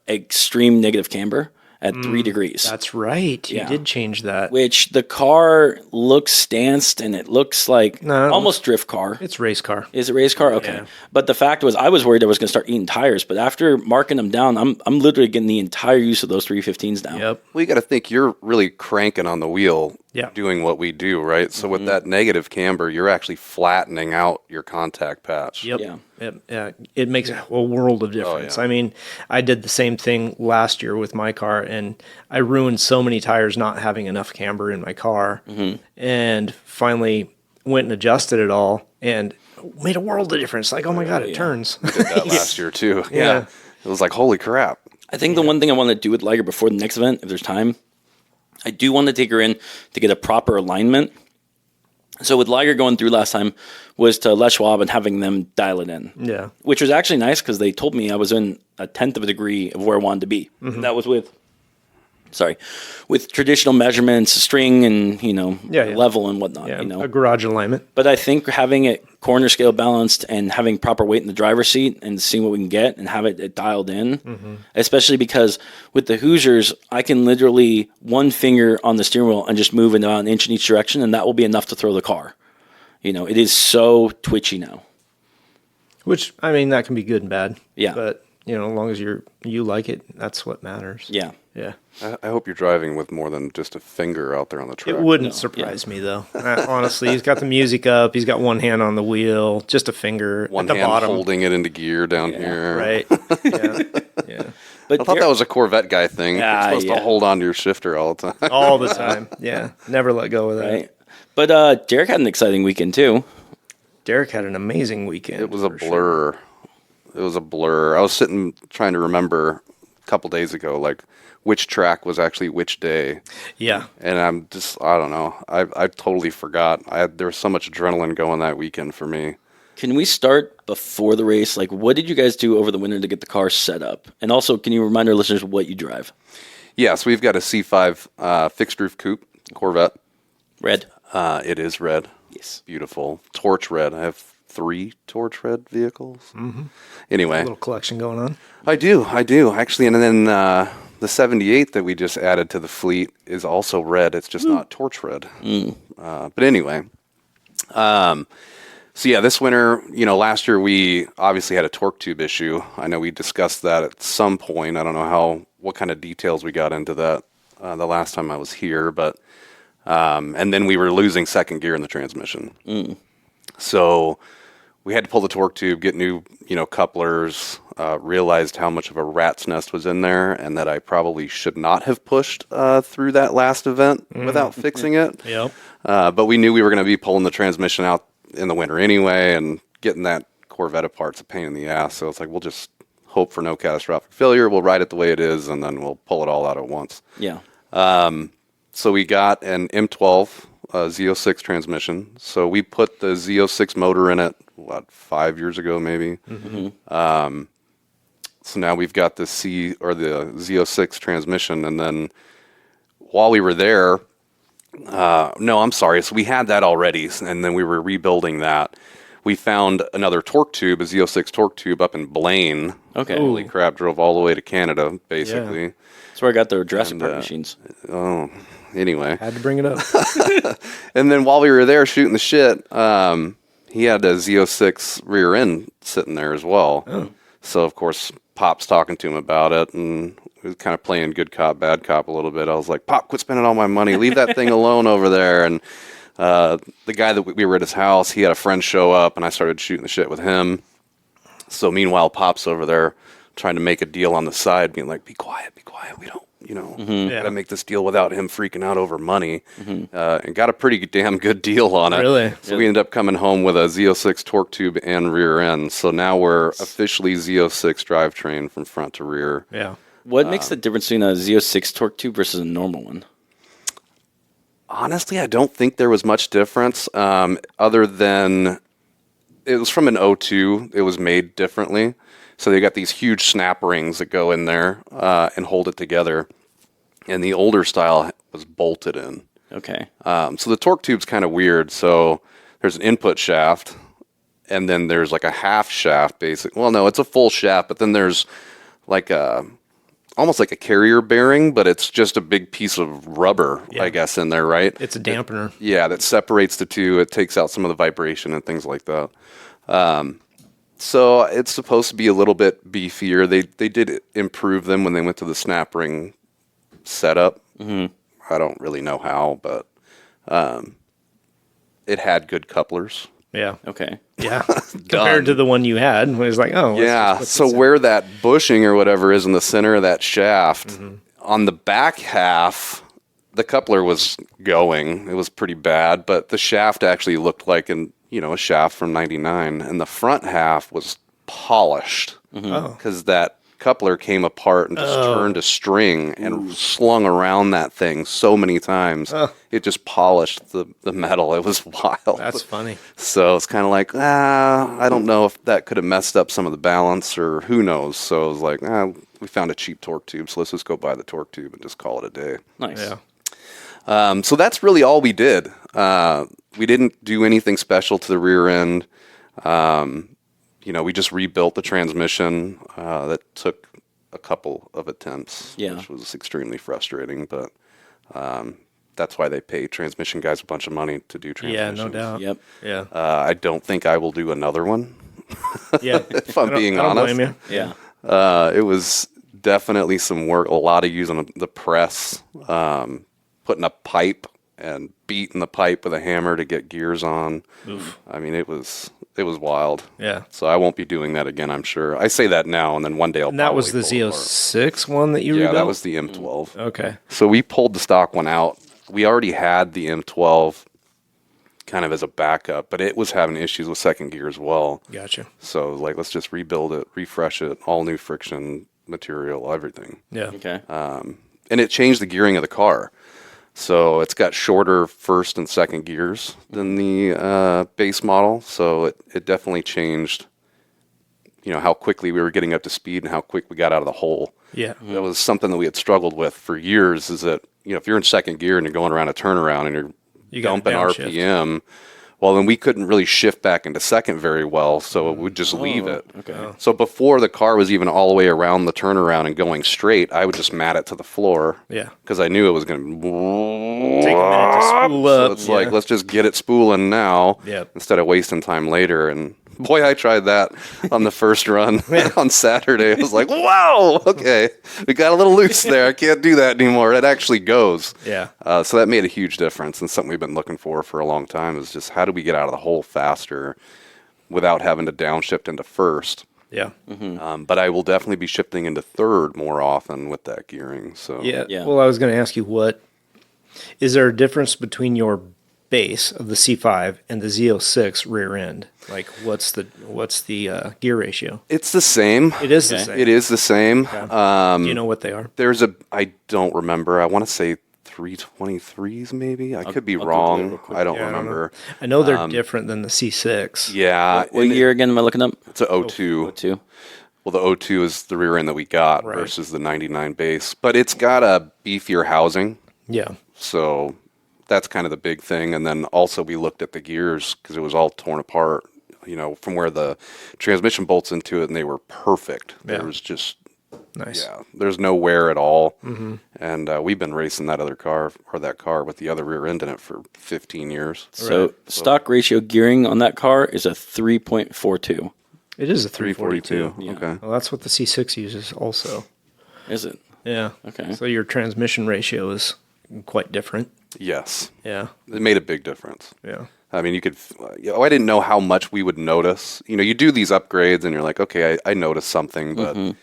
extreme negative camber at 3 degrees. That's right. You did change that. Which the car looks stanced and it looks like almost drift car. It's race car. Is it race car? Okay. Yeah. But the fact was I was worried I was going to start eating tires, but after marking them down, I'm literally getting the entire use of those 315s now. Yep. Well, you got to think you're really cranking on the wheel doing what we do, right? So with that negative camber, you're actually flattening out your contact patch. Yep. Yeah. It makes a world of difference. Oh, yeah. I mean, I did the same thing last year with my car, and I ruined so many tires not having enough camber in my car, and finally went and adjusted it all, and made a world of difference. Like, oh my God, it turns. We did that last year too. Yeah. It was like, holy crap. I think the one thing I want to do with Liger before the next event, if there's time, I do want to take her in to get a proper alignment. So with Liger going through last time was to Les Schwab and having them dial it in. Yeah. Which was actually nice because they told me I was in 1/10 of a degree of where I wanted to be. Mm-hmm. That was with traditional measurements, string and, level and whatnot. Yeah, a garage alignment. But I think having it corner scale balanced and having proper weight in the driver's seat and seeing what we can get and have it dialed in, especially because with the Hoosiers, I can literally one finger on the steering wheel and just move it an inch in each direction, and that will be enough to throw the car. It is so twitchy now. Which, I mean, that can be good and bad. Yeah. But, as long as you like it, that's what matters. Yeah. Yeah. I hope you're driving with more than just a finger out there on the track. It wouldn't surprise me, though. Honestly, he's got the music up. He's got one hand on the wheel, just a finger one at the hand bottom. holding it into gear down here. Right. Yeah. But I thought that was a Corvette guy thing. You're supposed to yeah. hold on to your shifter all the time. All the time. Yeah. Never let go of that. Right. But Derek had an exciting weekend, too. Derek had an amazing weekend. It was a blur. It was a blur. I was sitting trying to remember a couple days ago, like, which track was actually which day. Yeah. And I don't know. I totally forgot. There was so much adrenaline going that weekend for me. Can we start before the race? Like, what did you guys do over the winter to get the car set up? And also, can you remind our listeners what you drive? Yes, we've got a C5 fixed roof coupe Corvette. Red. It is red. Yes. Beautiful. Torch red. I have 3 torch red vehicles. Mm-hmm. Anyway. A little collection going on. I do. Actually, and then the 78 that we just added to the fleet is also red. It's just not torch red. But anyway. So yeah, this winter, last year we obviously had a torque tube issue. I know we discussed that at some point. I don't know what kind of details we got into that the last time I was here, but and then we were losing second gear in the transmission. So we had to pull the torque tube, get new, couplers, realized how much of a rat's nest was in there and that I probably should not have pushed through that last event without fixing it. Yep. But we knew we were going to be pulling the transmission out in the winter anyway, and getting that Corvette apart's a pain in the ass. So it's like, we'll just hope for no catastrophic failure. We'll ride it the way it is, and then we'll pull it all out at once. Yeah. So we got an M12 Z06 transmission. So we put the Z06 motor in it, 5 years ago maybe. Mm-hmm. So now we've got the Z06 transmission, and then while we were there, no, I'm sorry. So we had that already, and then we were rebuilding that. We found another torque tube, a Z06 torque tube up in Blaine. Okay. Holy crap, drove all the way to Canada, basically. Yeah. That's where I got the Jurassic Park machines. Oh, anyway. Had to bring it up. And then while we were there shooting the shit, he had a Z06 rear end sitting there as well. Oh. So, of course, Pop's talking to him about it, and we was kind of playing good cop, bad cop a little bit. I was like, Pop, quit spending all my money. Leave that thing alone over there. And the guy that we were at his house, he had a friend show up, and I started shooting the shit with him. So meanwhile, Pop's over there trying to make a deal on the side, being like, be quiet. We don't, got to make this deal without him freaking out over money. And got a pretty damn good deal on it. Really? So we ended up coming home with a Z06 torque tube and rear end. So now we're officially Z06 drivetrain from front to rear. Yeah. What makes the difference between a Z06 torque tube versus a normal one? Honestly, I don't think there was much difference, other than it was from an O2. It was made differently. So they got these huge snap rings that go in there and hold it together. And the older style was bolted in. Okay. So the torque tube's kind of weird. So there's an input shaft, and then there's like a half shaft, basically. Well, no, it's a full shaft, but then there's like almost like a carrier bearing, but it's just a big piece of rubber, I guess, in there, right? It's a dampener. That separates the two. It takes out some of the vibration and things like that. So it's supposed to be a little bit beefier. They did improve them when they went to the snap ring setup. Mm-hmm. I don't really know how, but it had good couplers. Yeah. Okay. Yeah. Compared to the one you had, it was like, oh. Yeah. So where that bushing or whatever is in the center of that shaft, on the back half, the coupler was going. It was pretty bad, but the shaft actually looked like a shaft from 99. And the front half was polished because that coupler came apart and just turned to string and slung around that thing so many times. It just polished the metal. It was wild. That's funny. So it's kind of like, I don't know if that could have messed up some of the balance or who knows. So it was like, we found a cheap torque tube, so let's just go buy the torque tube and just call it a day. Nice. Yeah. So that's really all we did. We didn't do anything special to the rear end. We just rebuilt the transmission. That took a couple of attempts, which was extremely frustrating. But that's why they pay transmission guys a bunch of money to do transmissions. Yeah, no doubt. Yep. Yeah. I don't think I will do another one Yeah. If I'm being I don't honest. blame you. Yeah. It was definitely some work, a lot of using the press, putting a pipe and beating the pipe with a hammer to get gears on. Oof. I mean, it was wild. Yeah. So I won't be doing that again, I'm sure. I say that now, and then one day I'll And that was the probably pull it apart. Z06 one that you Yeah, rebuilt? that was the M12. Okay. So we pulled the stock one out. We already had the M12 kind of as a backup, but it was having issues with second gear as well. Gotcha. So like, let's just rebuild it, refresh it, all new friction material, everything. Yeah. Okay. And it changed the gearing of the car. So it's got shorter first and second gears than the base model. So it definitely changed, how quickly we were getting up to speed and how quick we got out of the hole. Yeah. That was something that we had struggled with for years, is that, if you're in second gear and you're going around a turnaround and you're got dumping downshift. RPM, well, then we couldn't really shift back into second very well, so we'd just leave it. Okay. So before the car was even all the way around the turnaround and going straight, I would just mat it to the floor. Yeah. Because I knew it was going to Take a minute to spool up. So it's like, let's just get it spooling now Yep. instead of wasting time later. And boy, I tried that on the first run on Saturday. I was like, wow, okay, we got a little loose there. I can't do that anymore. It actually goes. Yeah. So that made a huge difference, and something we've been looking for a long time is just how do we get out of the hole faster without having to downshift into first. Yeah. But I will definitely be shifting into third more often with that gearing. So Yeah. Yeah. Well, I was going to ask you, is there a difference between your base of the C5 and the Z06 rear end? Like, what's the gear ratio? it's the same. It is the Okay. same. It is the same. Do you know what they are? I don't remember. I want to say 323s maybe. I could be I'll Google it wrong. real quick. I don't Yeah, I don't know. remember. I know they're different than the C6. Yeah. What and year again am I looking up? It's a 02. 02. Well, the 02 is the rear end that we got Right. versus the 99 base. But it's got a beefier housing. Yeah. So that's kind of the big thing. And then also we looked at the gears because it was all torn apart, from where the transmission bolts into it, and they were perfect. Yeah. There was just, Nice. there's no wear at all. Mm-hmm. And we've been racing that car with the other rear end in it for 15 years. So stock ratio gearing on that car is a 3.42. It is a 342. Yeah. Okay. Well, that's what the C6 uses also. Is it? Yeah. Okay. So your transmission ratio is quite different. Yes. Yeah. It made a big difference. Yeah. I mean, I didn't know how much we would notice. You do these upgrades and you're like, okay, I noticed something, but,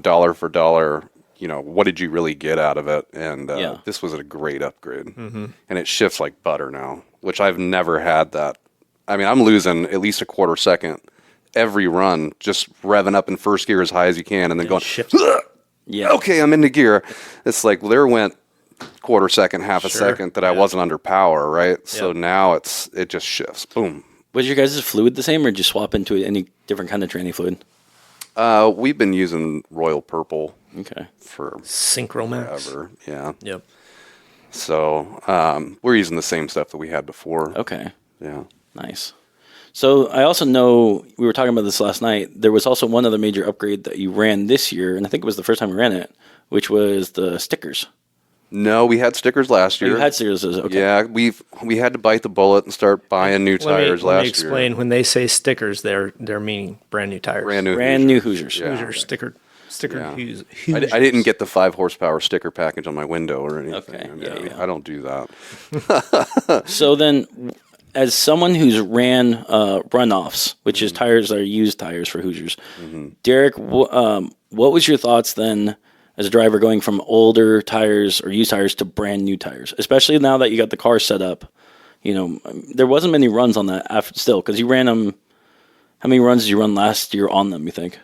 dollar for dollar, what did you really get out of it? And this was a great upgrade. Mm-hmm. And it shifts like butter now, which I've never had that. I mean, I'm losing at least a quarter second every run, just revving up in first gear as high as you can and then going, Yeah. okay, I'm into gear. It's like there went quarter second, half a second that I wasn't under power, right? So now it just shifts. Boom. Was your guys' fluid the same, or did you swap into any different kind of tranny fluid? We've been using Royal Purple Okay. for Synchromax. forever. Yeah. Yep. So we're using the same stuff that we had before. Okay. Yeah. Nice. So I also know, we were talking about this last night, there was also one other major upgrade that you ran this year, and I think it was the first time we ran it, which was the stickers. No, we had stickers last year. You had stickers, okay. Yeah, we had to bite the bullet and start buying new tires Let me last explain. year. When they say stickers, they're meaning brand new tires. Brand new Hoosiers. Yeah. Hoosier sticker Yeah. Hoosiers. I didn't get the 5 horsepower sticker package on my window or anything. Okay, I mean, yeah. I don't do that. So then, as someone who's ran runoffs, which is tires that are used tires for Hoosiers, Derek, what was your thoughts then as a driver going from older tires or used tires to brand new tires, especially now that you got the car set up? There wasn't many runs on that still, because you ran them. How many runs did you run last year on them, you think?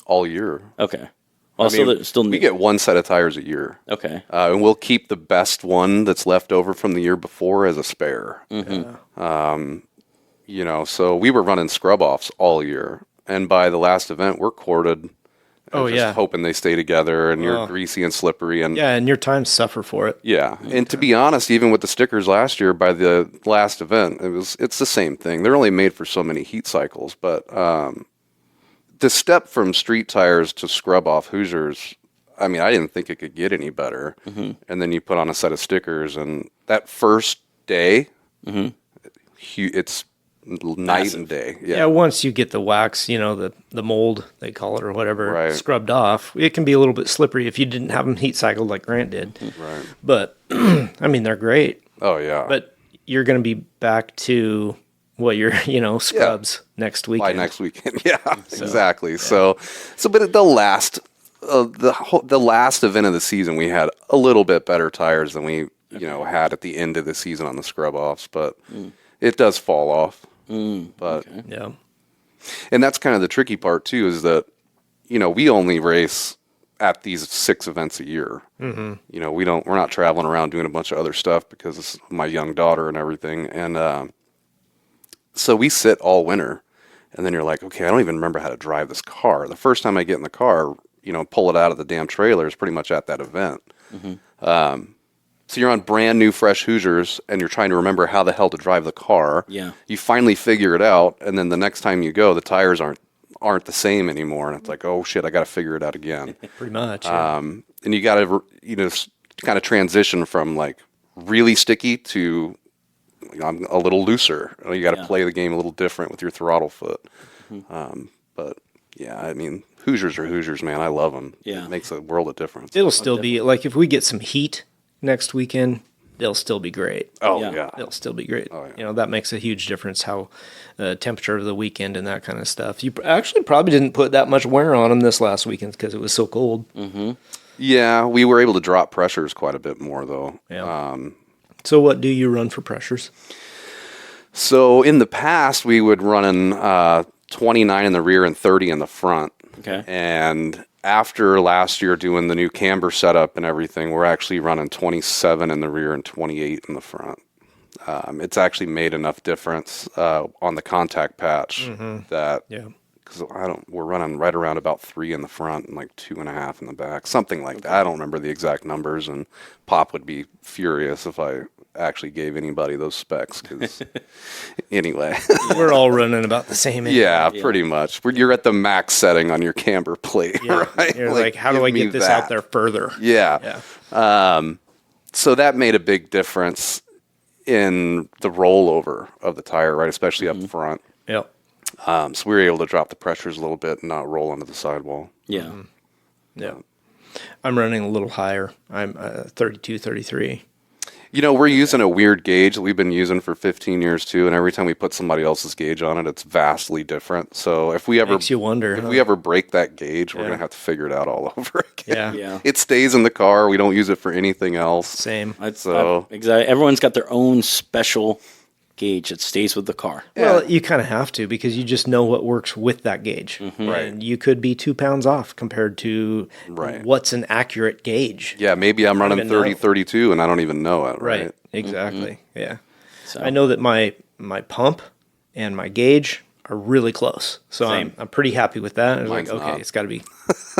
All year. Okay. Also, still new. We get one set of tires a year. Okay. And we'll keep the best one that's left over from the year before as a spare. So we were running scrub offs all year. And by the last event, we're corded. Hoping they stay together, and you're greasy and slippery. And and your times suffer for it. yeah. And to be honest, even with the stickers last year, by the last event, it's the same thing. They're only made for so many heat cycles, but the step from street tires to scrub off Hoosiers, I mean, I didn't think it could get any better. Mm-hmm. And then you put on a set of stickers, and that first day, it's night and day. Yeah, once you get the wax, the mold, they call it, or whatever, scrubbed off, it can be a little bit slippery if you didn't have them heat cycled like Grant did. Right. But, they're great. Oh, yeah. But you're going to be back to what your, scrubs next weekend. By next weekend, yeah, exactly. Yeah. So, but the last event of the season, we had a little bit better tires than we, had at the end of the season on the scrub offs, but it does fall off. But yeah, and that's kind of the tricky part too, is that we only race at these 6 events a year. Mm-hmm. We're not traveling around doing a bunch of other stuff because it's my young daughter and everything, and so we sit all winter, and then you're like, okay, I don't even remember how to drive this car. The first time I get in the car, pull it out of the damn trailer is pretty much at that event. Mm-hmm. So you're on brand new, fresh Hoosiers, and you're trying to remember how the hell to drive the car. Yeah. You finally figure it out, and then the next time you go, the tires aren't the same anymore, and it's like, oh shit, I got to figure it out again. Pretty much. Yeah. And you got to kind of transition from like really sticky to a little looser. You got to play the game a little different with your throttle foot. Mm-hmm. But yeah, I mean, Hoosiers are Hoosiers, man. I love them. Yeah. It makes a world of difference. It'll still be like if we get some heat next weekend, they'll still be great. Oh yeah, they'll still be great. Oh, yeah. That makes a huge difference. How temperature of the weekend and that kind of stuff. You actually probably didn't put that much wear on them this last weekend because it was so cold. Mm-hmm. Yeah, we were able to drop pressures quite a bit more though. Yeah. So what do you run for pressures? So in the past, we would run in 29 in the rear and 30 in the front. Okay. And after last year doing the new camber setup and everything, we're actually running 27 in the rear and 28 in the front. It's actually made enough difference on the contact patch that because we're running right around about 3 in the front and like 2.5 in the back, something like that. I don't remember the exact numbers, and Pop would be furious if I actually gave anybody those specs. Cause anyway, we're all running about the same. Yeah, pretty much. You're at the max setting on your camber plate, right? You're like, how do I get this out there further? Yeah. So that made a big difference in the rollover of the tire, right? Especially up front. Yep. So we were able to drop the pressures a little bit and not roll onto the sidewall. Yeah. Mm-hmm. Yeah. I'm running a little higher. I'm 32, 33. We're using a weird gauge that we've been using for 15 years too, and every time we put somebody else's gauge on it, it's vastly different. So if we ever makes you wonder, if we ever break that gauge, we're gonna have to figure it out all over again. Yeah. It stays in the car. We don't use it for anything else. Same. Exactly. Everyone's got their own special gauge that stays with the car. Well, you kind of have to because you just know what works with that gauge. Mm-hmm. Right. And you could be 2 pounds off compared to what's an accurate gauge. Yeah, maybe I'm running 30, 32 and I don't even know it, right? Exactly. Mm-hmm. Yeah. So. I know that my pump and my gauge are really close. So I'm pretty happy with that. I was Mine's like, okay, not. it's got to be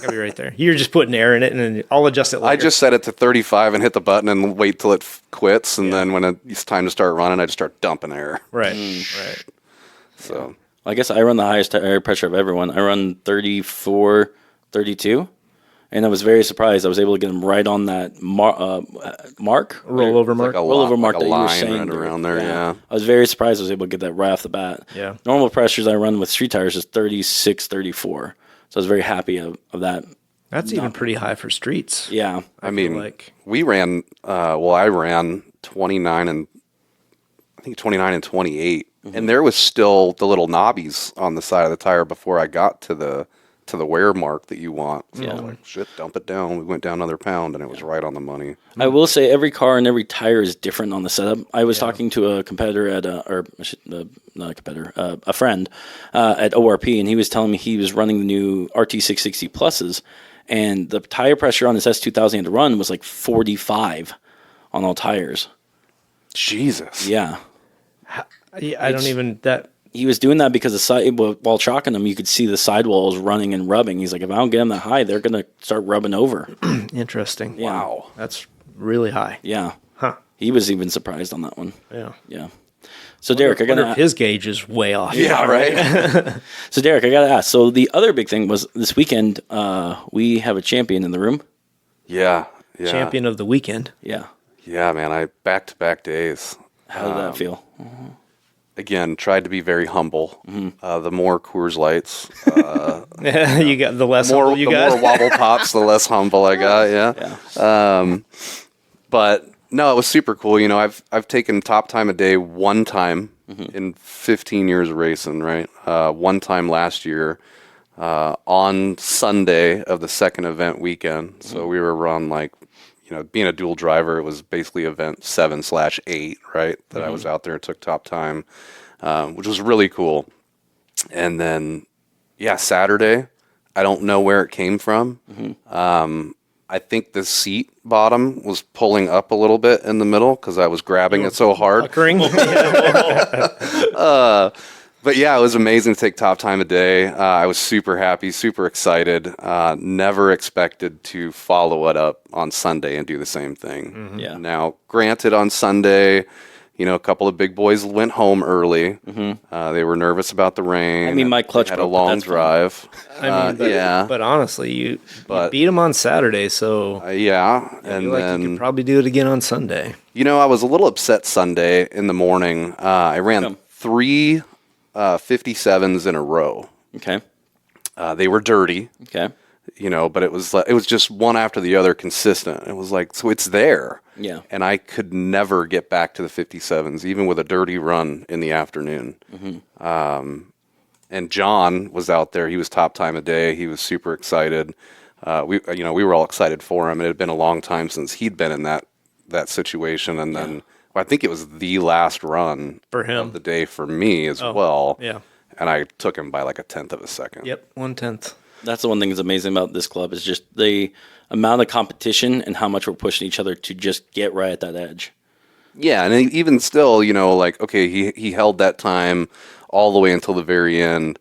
right there. You're just putting air in it, and then I'll adjust it later. I just set it to 35 and hit the button and wait till it quits, and then when it's time to start running, I just start dumping air. Right. Right. So Well, I guess I run the highest tire pressure of everyone. I run 34, 32, and I was very surprised. I was able to get them right on that mark. Rollover mark. Rollover mark like that you were saying. right around there, yeah. I was very surprised I was able to get that right off the bat. Yeah. Normal pressures I run with street tires is 36, 34. So I was very happy of that. That's even pretty high for streets. Yeah. I mean, like. we ran. I ran 29 and 28, and there was still the little knobbies on the side of the tire before I got to the wear mark that you want. So I was like, shit, dump it down. We went down another pound, and it was right on the money. I will say every car and every tire is different on the setup. I was talking to a competitor not a competitor, a friend at ORP, and he was telling me he was running the new RT660 Pluses, and the tire pressure on his S2000 he had to run was like 45 on all tires. Jesus. Yeah. I don't even that. He was doing that because while chalking them, you could see the sidewalls running and rubbing. He's like, if I don't get them that high, they're going to start rubbing over. Interesting. Yeah. Wow. That's really high. Yeah. Huh. He was even surprised on that one. Yeah. Yeah. So, Derek, I got to his gauge is way off. Yeah, right. So, Derek, I got to ask. So, the other big thing was this weekend, we have a champion in the room. Yeah. Champion of the weekend. Yeah. Yeah, man. I back-to-back days. How did that feel? again, tried to be very humble. The more Coors Lights, you got the less humble you got. The more Wobble Pops, the less humble I got. Yeah. But no, it was super cool. You know, I've taken top time a day one time in 15 years of racing. Right, one time last year on Sunday of the second event weekend. So we were around like. You know, being a dual driver, it was basically event 7/8, right? That I was out there and took top time, which was really cool. And then, Saturday, I don't know where it came from. I think the seat bottom was pulling up a little bit in the middle because I was grabbing it so hard. But yeah, it was amazing to take top time a day. I was super happy, super excited. Never expected to follow it up on Sunday and do the same thing. Yeah. Now, granted, on Sunday, you know, a couple of big boys went home early. They were nervous about the rain. I mean, my clutch had a long drive. But honestly, you beat them on Saturday, so and you then could probably do it again on Sunday. You know, I was a little upset Sunday in the morning. I ran 3 57s in a row. Okay. They were dirty. Okay. You know, but it was just one after the other consistent. It was like, so it's there. Yeah. And I could never get back to the 57s, even with a dirty run in the afternoon. And John was out there. He was top time a day. He was super excited. We were all excited for him. It had been a long time since he'd been in that situation. And then I think it was the last run for him of the day for me as well. Yeah. And I took him by like a 1/10 of a second. Yep, 1/10. That's the one thing that's amazing about this club is just the amount of competition and how much we're pushing each other to just get right at that edge. Yeah, and even still, you know, like, okay, he held that time all the way until the very end.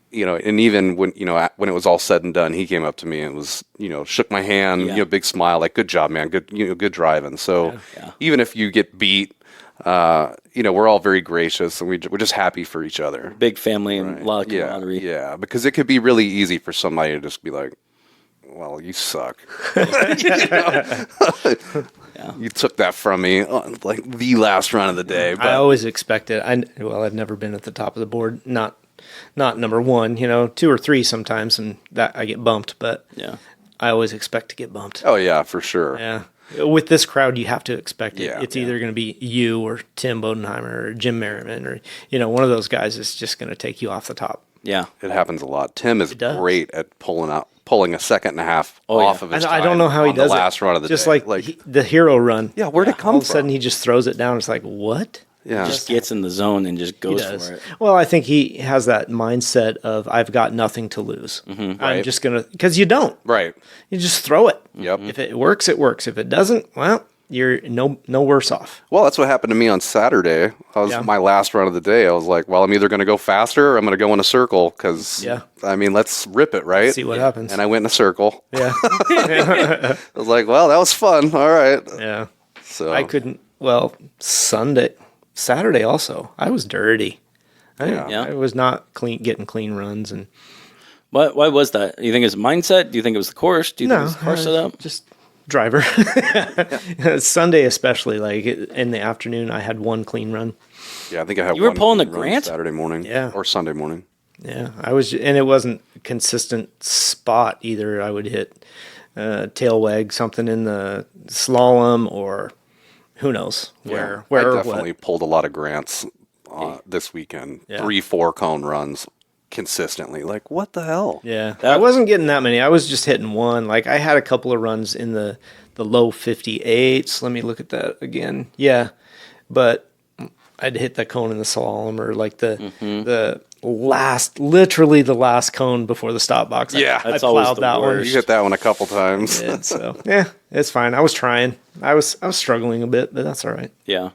You know, and even when it was all said and done, he came up to me and was, you know, shook my hand, you know, big smile, like, good job, man, good driving. So even if you get beat, you know, we're all very gracious and we're just happy for each other. Big family and a lot of camaraderie. Yeah, because it could be really easy for somebody to just be like, well, you suck. You took that from me on like the last run of the day. But I always expected. I've never been at the top of the board. Not number one. You know, 2 or 3 sometimes, and that I get bumped. But I always expect to get bumped. Oh yeah, for sure. Yeah. With this crowd, you have to expect it. It's either going to be you or Tim Bodenheimer or Jim Merriman or, you know, one of those guys is just going to take you off the top. Yeah. It happens a lot. Tim is great at pulling a 1.5 seconds off of his time. I don't know how he does the last run of the just day. like the hero run. Yeah, where'd it come from? All of a sudden, he just throws it down. It's like, what? Yeah. Just gets in the zone and just goes for it. Well, I think he has that mindset of, I've got nothing to lose. I'm just going to, because you don't. Right. You just throw it. Yep. If it works, it works. If it doesn't, well, you're no worse off. Well, that's what happened to me on Saturday. My last run of the day. I was like, well, I'm either going to go faster or I'm going to go in a circle because, I mean, let's rip it, right? See what happens. And I went in a circle. Yeah. I was like, well, that was fun. All right. Yeah. So I couldn't, Saturday also, I was dirty. I was not getting clean runs. And why was that? Do you think it's mindset? Do you think it was the course? Do you think it was the car setup? Just driver. Sunday especially, like in the afternoon, I had 1 clean run. Yeah, I think I had. You were pulling the Grant Saturday morning, or Sunday morning. Yeah, I was, and it wasn't a consistent spot either. I would hit tail wag something in the slalom, or who knows where. I definitely pulled a lot of Grants this weekend. 3-4 cone runs consistently. Like, what the hell? Yeah, I wasn't getting that many. I was just hitting 1. Like, I had a couple of runs in the low 58s. Let me look at that again. Yeah, but I'd hit the cone in the slalom, or like the literally the last cone before the stop box. I plowed that one. You hit that one a couple times. So yeah, it's fine. I was trying. I was struggling a bit, but that's all right. Yeah.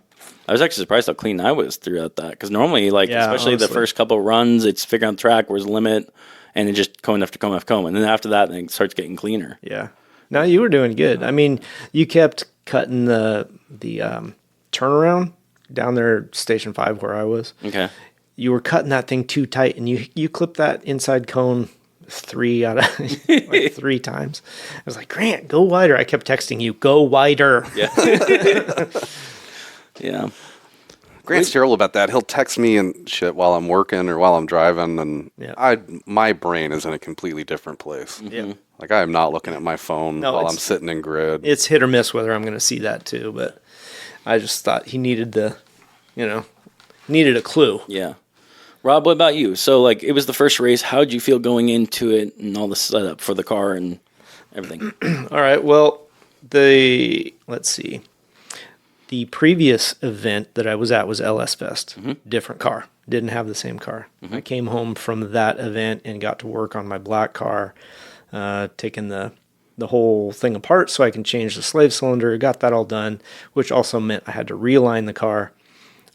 I was actually surprised how clean I was throughout that, because normally, especially the first couple of runs, it's figuring out the track, where's the limit, and it just cone after cone after cone, and then after that, it starts getting cleaner. Yeah. No, you were doing good. I mean, you kept cutting the turnaround down there, Station 5 where I was. Okay. You were cutting that thing too tight, and you clipped that inside cone 3 out of 3 times. I was like, Grant, go wider. I kept texting you, go wider. Yeah. Yeah. Grant's terrible about that. He'll text me and shit while I'm working or while I'm driving, and my brain is in a completely different place. Yeah. Like, I am not looking at my phone while I'm sitting in grid. It's hit or miss whether I'm going to see that too, but I just thought he needed needed a clue. Yeah. Rob, what about you? So, like, it was the first race. How did you feel going into it and all the setup for the car and everything? All right. Well, let's see. The previous event that I was at was LS Fest. Different car. Didn't have the same car. I came home from that event and got to work on my black car, taking the whole thing apart so I can change the slave cylinder. Got that all done, which also meant I had to realign the car.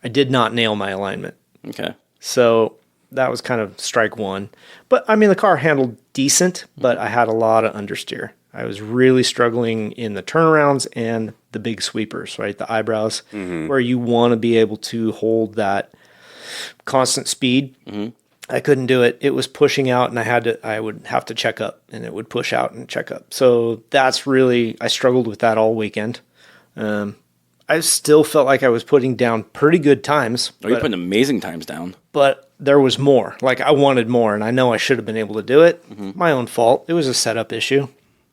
I did not nail my alignment. Okay. So that was kind of strike one. But, I mean, the car handled decent, but I had a lot of understeer. I was really struggling in the turnarounds and the big sweepers, right? The eyebrows, where you want to be able to hold that constant speed. I couldn't do it. It was pushing out, and I would have to check up, and it would push out and check up. So I struggled with that all weekend. I still felt like I was putting down pretty good times. Oh, you're putting amazing times down. But there was more. Like, I wanted more, and I know I should have been able to do it. My own fault. It was a setup issue,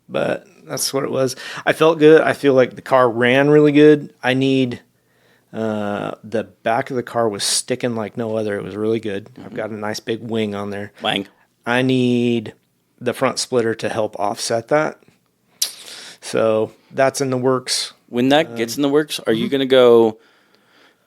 but that's what it was. I felt good. I feel like the car ran really good. I need the back of the car was sticking like no other. It was really good. I've got a nice big wing on there. Wang. I need the front splitter to help offset that. So that's in the works. When that gets in the works, are you going to go?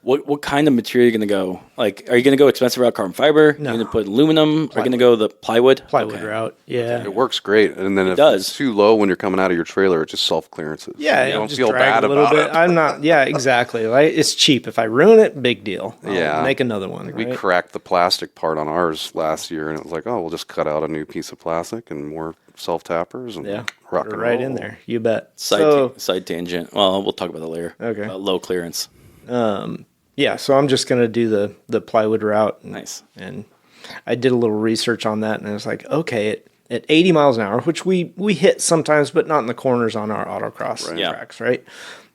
What kind of material are you going to go? Like, are you going to go expensive route carbon fiber? No. Are you going to put aluminum? Are you going to go the plywood? Plywood route, yeah. It works great, and then if does. it's too low when you're coming out of your trailer, it just self-clearances. Yeah, you don't just feel drag bad a little about bit. it. I'm not. Yeah, exactly. Like, it's cheap. If I ruin it, big deal. I'll make another one. We right? cracked the plastic part on ours last year, and it was like, oh, we'll just cut out a new piece of plastic and more self-tappers and rock and right roll. in there. You bet. Side tangent. Well, we'll talk about that later. Okay. About low clearance. Yeah, so I'm just gonna do the plywood route. Nice. And I did a little research on that, and I was like, okay, at 80 miles an hour, which we hit sometimes, but not in the corners on our autocross tracks, right?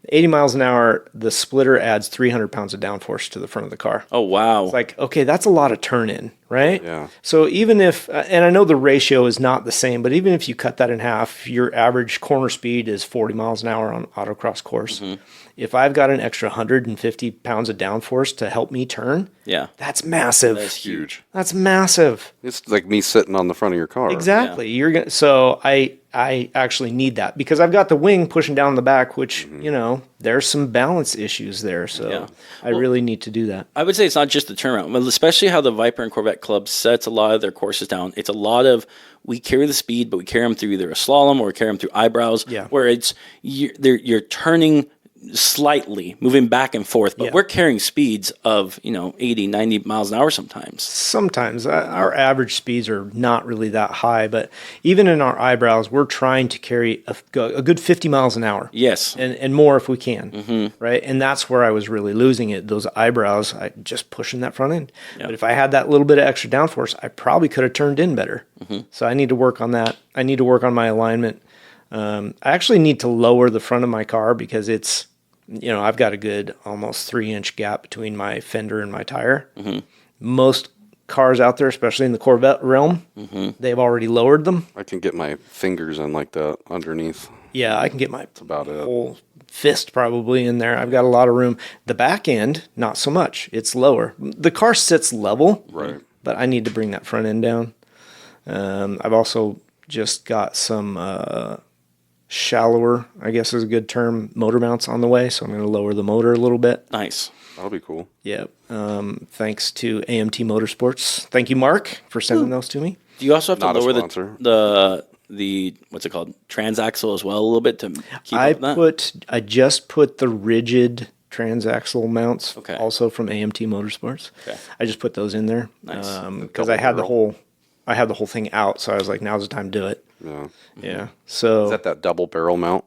80 miles an hour, the splitter adds 300 pounds of downforce to the front of the car. Oh, wow. It's like, okay, that's a lot of turn in, right? Yeah. So even if, and I know the ratio is not the same, but even if you cut that in half, your average corner speed is 40 miles an hour on autocross course. If I've got an extra 150 pounds of downforce to help me turn, that's massive. That's huge. That's massive. It's like me sitting on the front of your car. Exactly. So I actually need that because I've got the wing pushing down the back, which, there's some balance issues there. So I really need to do that. I would say it's not just the turnaround, but especially how the Viper and Corvette Club sets a lot of their courses down. It's a lot of, we carry the speed, but we carry them through either a slalom or we carry them through eyebrows, where it's, you're turning slightly, moving back and forth, but we're carrying speeds of 80, 90 miles an hour sometimes. Our average speeds are not really that high, but even in our eyebrows, we're trying to carry a good 50 miles an hour. Yes, and more if we can, right? And that's where I was really losing it. Those eyebrows, I just pushing that front end. But if I had that little bit of extra downforce, I probably could have turned in better. So I need to work on that. I need to work on my alignment. I actually need to lower the front of my car because it's, I've got a good almost 3-inch gap between my fender and my tire. Most cars out there, especially in the Corvette realm, they've already lowered them. I can get my fingers in like that underneath. Yeah, I can get my That's about it. whole fist probably in there. I've got a lot of room. The back end, not so much. It's lower. The car sits level, right? But I need to bring that front end down. I've also just got some shallower, I guess is a good term, motor mounts on the way. So I'm going to lower the motor a little bit. Nice. That'll be cool. Yeah. Thanks to AMT Motorsports. Thank you, Mark, for sending those to me. Do you also have to Not a lower sponsor. the what's it called, transaxle as well a little bit to keep up with that? I just put the rigid transaxle mounts, Okay. also from AMT Motorsports. Okay. I just put those in there Nice. because I had the whole thing out, so I was like, now's the time to do it. Yeah. Yeah. So Is that double barrel mount?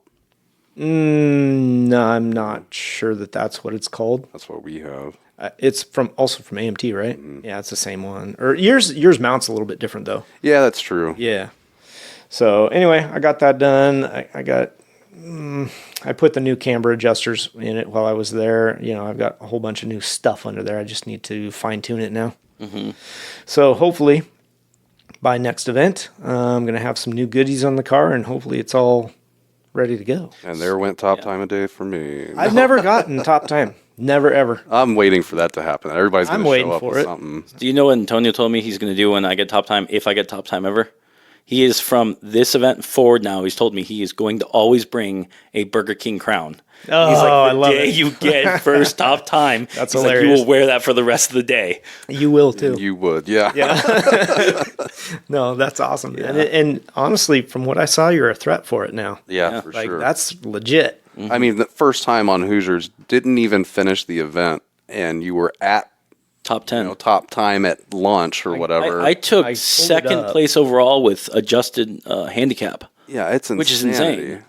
no, I'm not sure that's what it's called. That's what we have. It's also from AMT, right? Yeah, it's the same one. Or yours mount's a little bit different though. Yeah, that's true. Yeah. So anyway, I got that done. I got I put the new camber adjusters in it while I was there. I've got a whole bunch of new stuff under there. I just need to fine tune it now. Mm-hmm. So hopefully by next event, I'm going to have some new goodies on the car, and hopefully it's all ready to go. And there went top time a day for me. I've never gotten top time. Never, ever. I'm waiting for that to happen. Everybody's going to show up with something. Do you know what Antonio told me he's going to do when I get top time, if I get top time ever? He is from this event forward now. He's told me he is going to always bring a Burger King crown. Oh, he's like, I love day it. you get first top time, That's he's hilarious. like, you will wear that for the rest of the day. You will too. You would, yeah. No, that's awesome. Yeah. And honestly, from what I saw, you're a threat for it now. Yeah, for sure. That's legit. Mm-hmm. I mean, the first time on Hoosiers, didn't even finish the event, and you were at top 10. Top time at launch or whatever. I took second place overall with adjusted handicap. Yeah, it's insanity. Which is insane.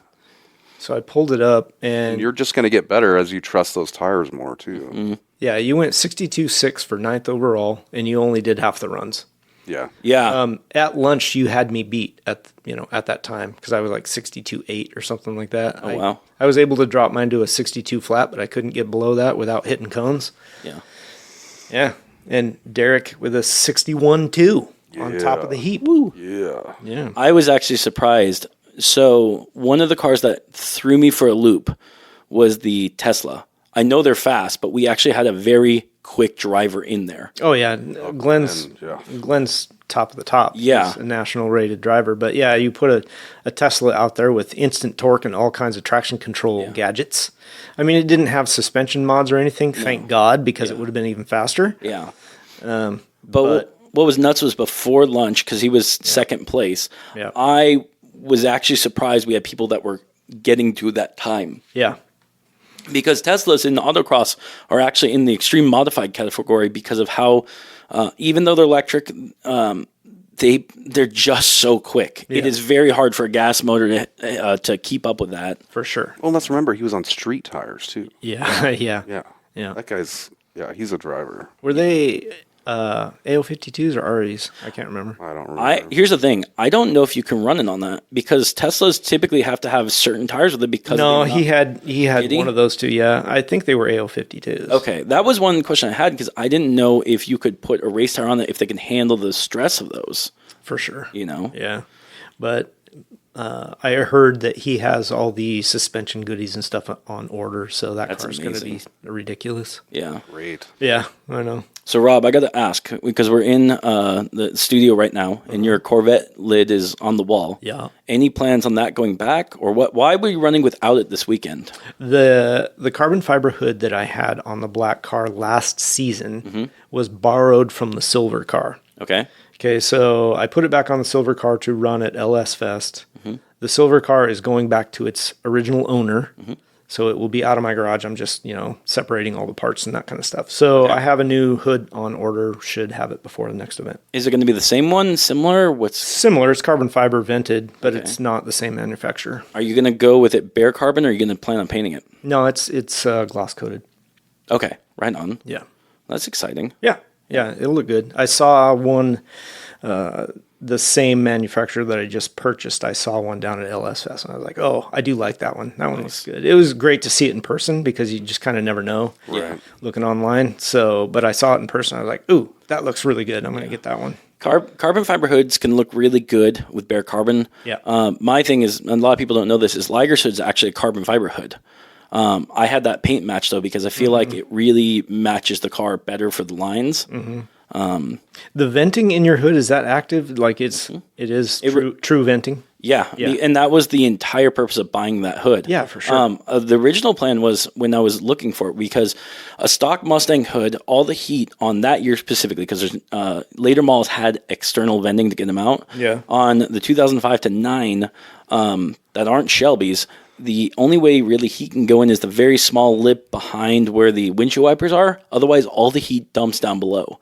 So I pulled it up, and you're just going to get better as you trust those tires more, too. Mm-hmm. Yeah, you went 62.6 for 9th overall, and you only did half the runs. Yeah. Yeah. At lunch, you had me beat at that time because I was like 62.8 or something like that. Oh, wow. I was able to drop mine to a 62 flat, but I couldn't get below that without hitting cones. Yeah. Yeah. And Derek with a 61.2 on top of the heap. Woo. Yeah. Yeah. I was actually surprised. So one of the cars that threw me for a loop was the Tesla. I know they're fast, but we actually had a very quick driver in there. Oh, yeah. Glenn's top of the top. Yeah. He's a national rated driver. But, yeah, you put a Tesla out there with instant torque and all kinds of traction control gadgets. I mean, it didn't have suspension mods or anything, thank God, because it would have been even faster. Yeah. But what was nuts was before lunch, because he was second place, I was actually surprised we had people that were getting to that time. Yeah. Because Teslas in the Autocross are actually in the extreme modified category because of how, even though they're electric, they're just so quick. Yeah. It is very hard for a gas motor to keep up with that. For sure. Well, let's remember he was on street tires too. Yeah, yeah. That guy's, he's a driver. Were they AO52s or REs? I can't remember. I don't remember. Here's the thing. I don't know if you can run it on that because Teslas typically have to have certain tires with it because he had one of those too. Yeah, I think they were AO52s. Okay, that was one question I had because I didn't know if you could put a race tire on it if they can handle the stress of those. For sure. Yeah, but I heard that he has all the suspension goodies and stuff on order, so that car's going to be ridiculous. Yeah, great. Yeah, I know. So, Rob, I got to ask, because we're in the studio right now, and your Corvette lid is on the wall. Yeah. Any plans on that going back, or what? Why were you running without it this weekend? The carbon fiber hood that I had on the black car last season was borrowed from the silver car. Okay, so I put it back on the silver car to run at LS Fest. The silver car is going back to its original owner. So it will be out of my garage. I'm just, separating all the parts and that kind of stuff. So I have a new hood on order. Should have it before the next event. Is it going to be the same one? Similar? What's similar? It's carbon fiber vented, but it's not the same manufacturer. Are you going to go with it bare carbon, or are you going to plan on painting it? No, it's gloss coated. Okay, right on. Yeah, that's exciting. Yeah, it'll look good. I saw one. The same manufacturer that I just purchased, I saw one down at LS Fest, and I was like, oh, I do like that one. That one looks good. It was great to see it in person because you just kind of never know looking online. So, but I saw it in person. I was like, ooh, that looks really good. I'm going to get that one. Carbon fiber hoods can look really good with bare carbon. Yeah. My thing is, and a lot of people don't know this, is Liger's hood is actually a carbon fiber hood. I had that paint match, though, because I feel like it really matches the car better for the lines. The venting in your hood, is that active? Like it is true venting? Yeah, and that was the entire purpose of buying that hood. Yeah, for sure. The original plan was when I was looking for it, because a stock Mustang hood, all the heat on that year specifically, because there's later models had external venting to get them out. Yeah. On the 2005 to 9 that aren't Shelby's, the only way really heat can go in is the very small lip behind where the windshield wipers are. Otherwise, all the heat dumps down below.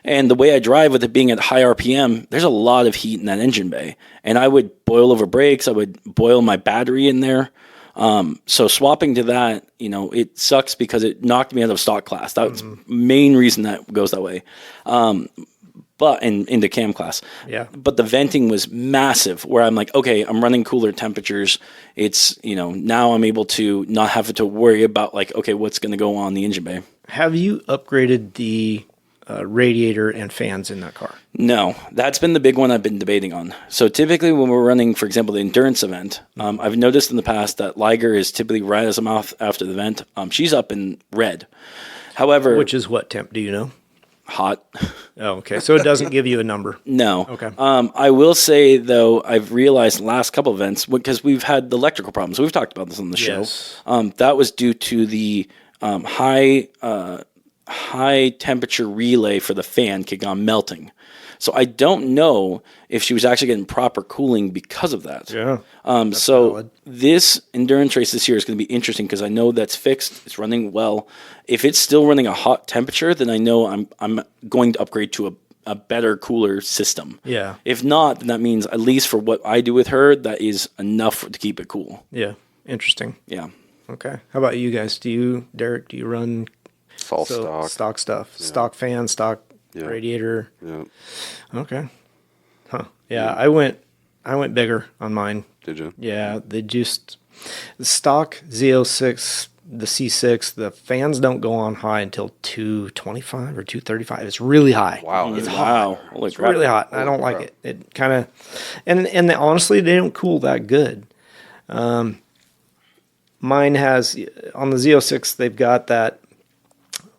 And the way I drive with it being at high RPM, there's a lot of heat in that engine bay. And I would boil over brakes. I would boil my battery in there. So swapping to that, it sucks because it knocked me out of stock class. That's the main reason that goes that way. But but into cam class. Yeah. But the venting was massive where I'm like, okay, I'm running cooler temperatures. It's, now I'm able to not have to worry about like, okay, what's going to go on the engine bay. Have you upgraded the radiator and fans in that car? No, that's been the big one I've been debating on. So typically when we're running, for example, the endurance event, I've noticed in the past that Liger is typically right as I'm off after the event. She's up in red. However, which is what temp? Do you know? Hot. Oh, okay. So it doesn't give you a number. No. Okay. I will say though, I've realized the last couple of events because we've had the electrical problems. We've talked about this on the show. Yes. That was due to the high temperature relay for the fan kick on melting. So I don't know if she was actually getting proper cooling because of that. Yeah. So valid. this endurance race this year is going to be interesting because I know that's fixed. It's running well. If it's still running a hot temperature, then I know I'm going to upgrade to a better, cooler system. Yeah. If not, then that means at least for what I do with her, that is enough to keep it cool. Yeah. Interesting. Yeah. Okay. How about you guys? Derek, do you run All stock. Stock stuff? Yeah. Stock fan, stock radiator? Yeah. Okay. Huh. Yeah, I went bigger on mine. Did you? Yeah, the stock Z06, the C6, the fans don't go on high until 225 or 235. It's really high. Wow. It's Wow. hot. It's really hot. I don't like it. It kind of, and honestly, they don't cool that good. Mine has, on the Z06, they've got that,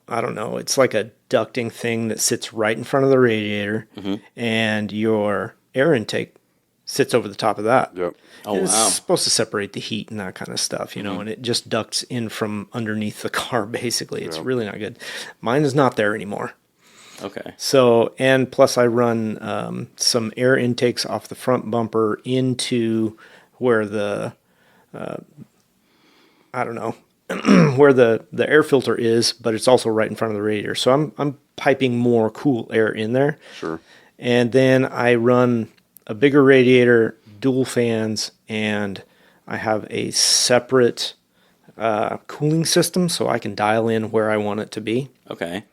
I don't know, it's like a ducting thing that sits right in front of the radiator, and your air intake sits over the top of that. Yep. Oh, It's wow. supposed to separate the heat and that kind of stuff, and it just ducts in from underneath the car, basically. It's really not good. Mine is not there anymore. Okay. So, and plus I run some air intakes off the front bumper into where the, I don't know, where the air filter is, but it's also right in front of the radiator. So I'm piping more cool air in there. Sure. And then I run a bigger radiator, dual fans, and I have a separate cooling system so I can dial in where I want it to be. Okay.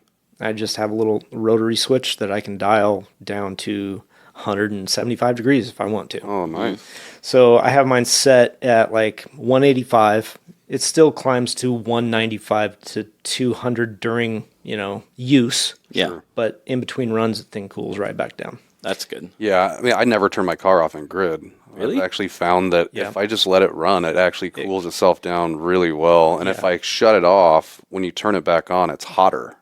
I just have a little rotary switch that I can dial down to 175 degrees if I want to. Oh, nice. So I have mine set at like 185. It still climbs to 195 to 200 during, use. Yeah. Sure. But in between runs, the thing cools right back down. That's good. Yeah, I mean, I never turn my car off in grid. Really? I've actually found that if I just let it run, it actually cools itself down really well. And if I shut it off, when you turn it back on, it's hotter.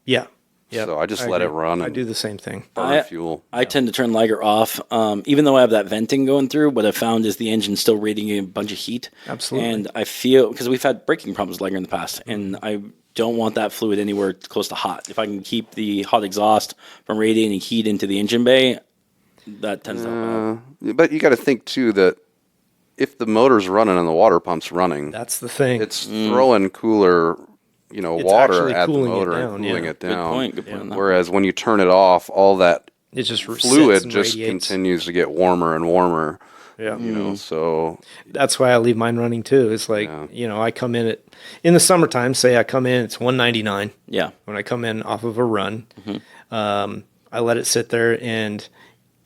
Yeah. Yep. So I just let it run. I And do the same thing. burn fuel. I tend to turn Liger off. Even though I have that venting going through, what I've found is the engine still radiating a bunch of heat. Absolutely. And I feel, because we've had braking problems with Liger in the past, and I don't want that fluid anywhere close to hot. If I can keep the hot exhaust from radiating heat into the engine bay, that tends to help out. But you got to think, too, that if the motor's running and the water pump's running, That's the thing. it's throwing cooler, water actually at the cooling it motor down, and cooling yeah. it down. Good point. on that. Whereas when you turn it off, all that It just fluid sits and just radiates. continues to get warmer and warmer. Yeah. So That's why I leave mine running too. It's like, I come in in the summertime, say I come in, it's 199. Yeah. When I come in off of a run, I let it sit there and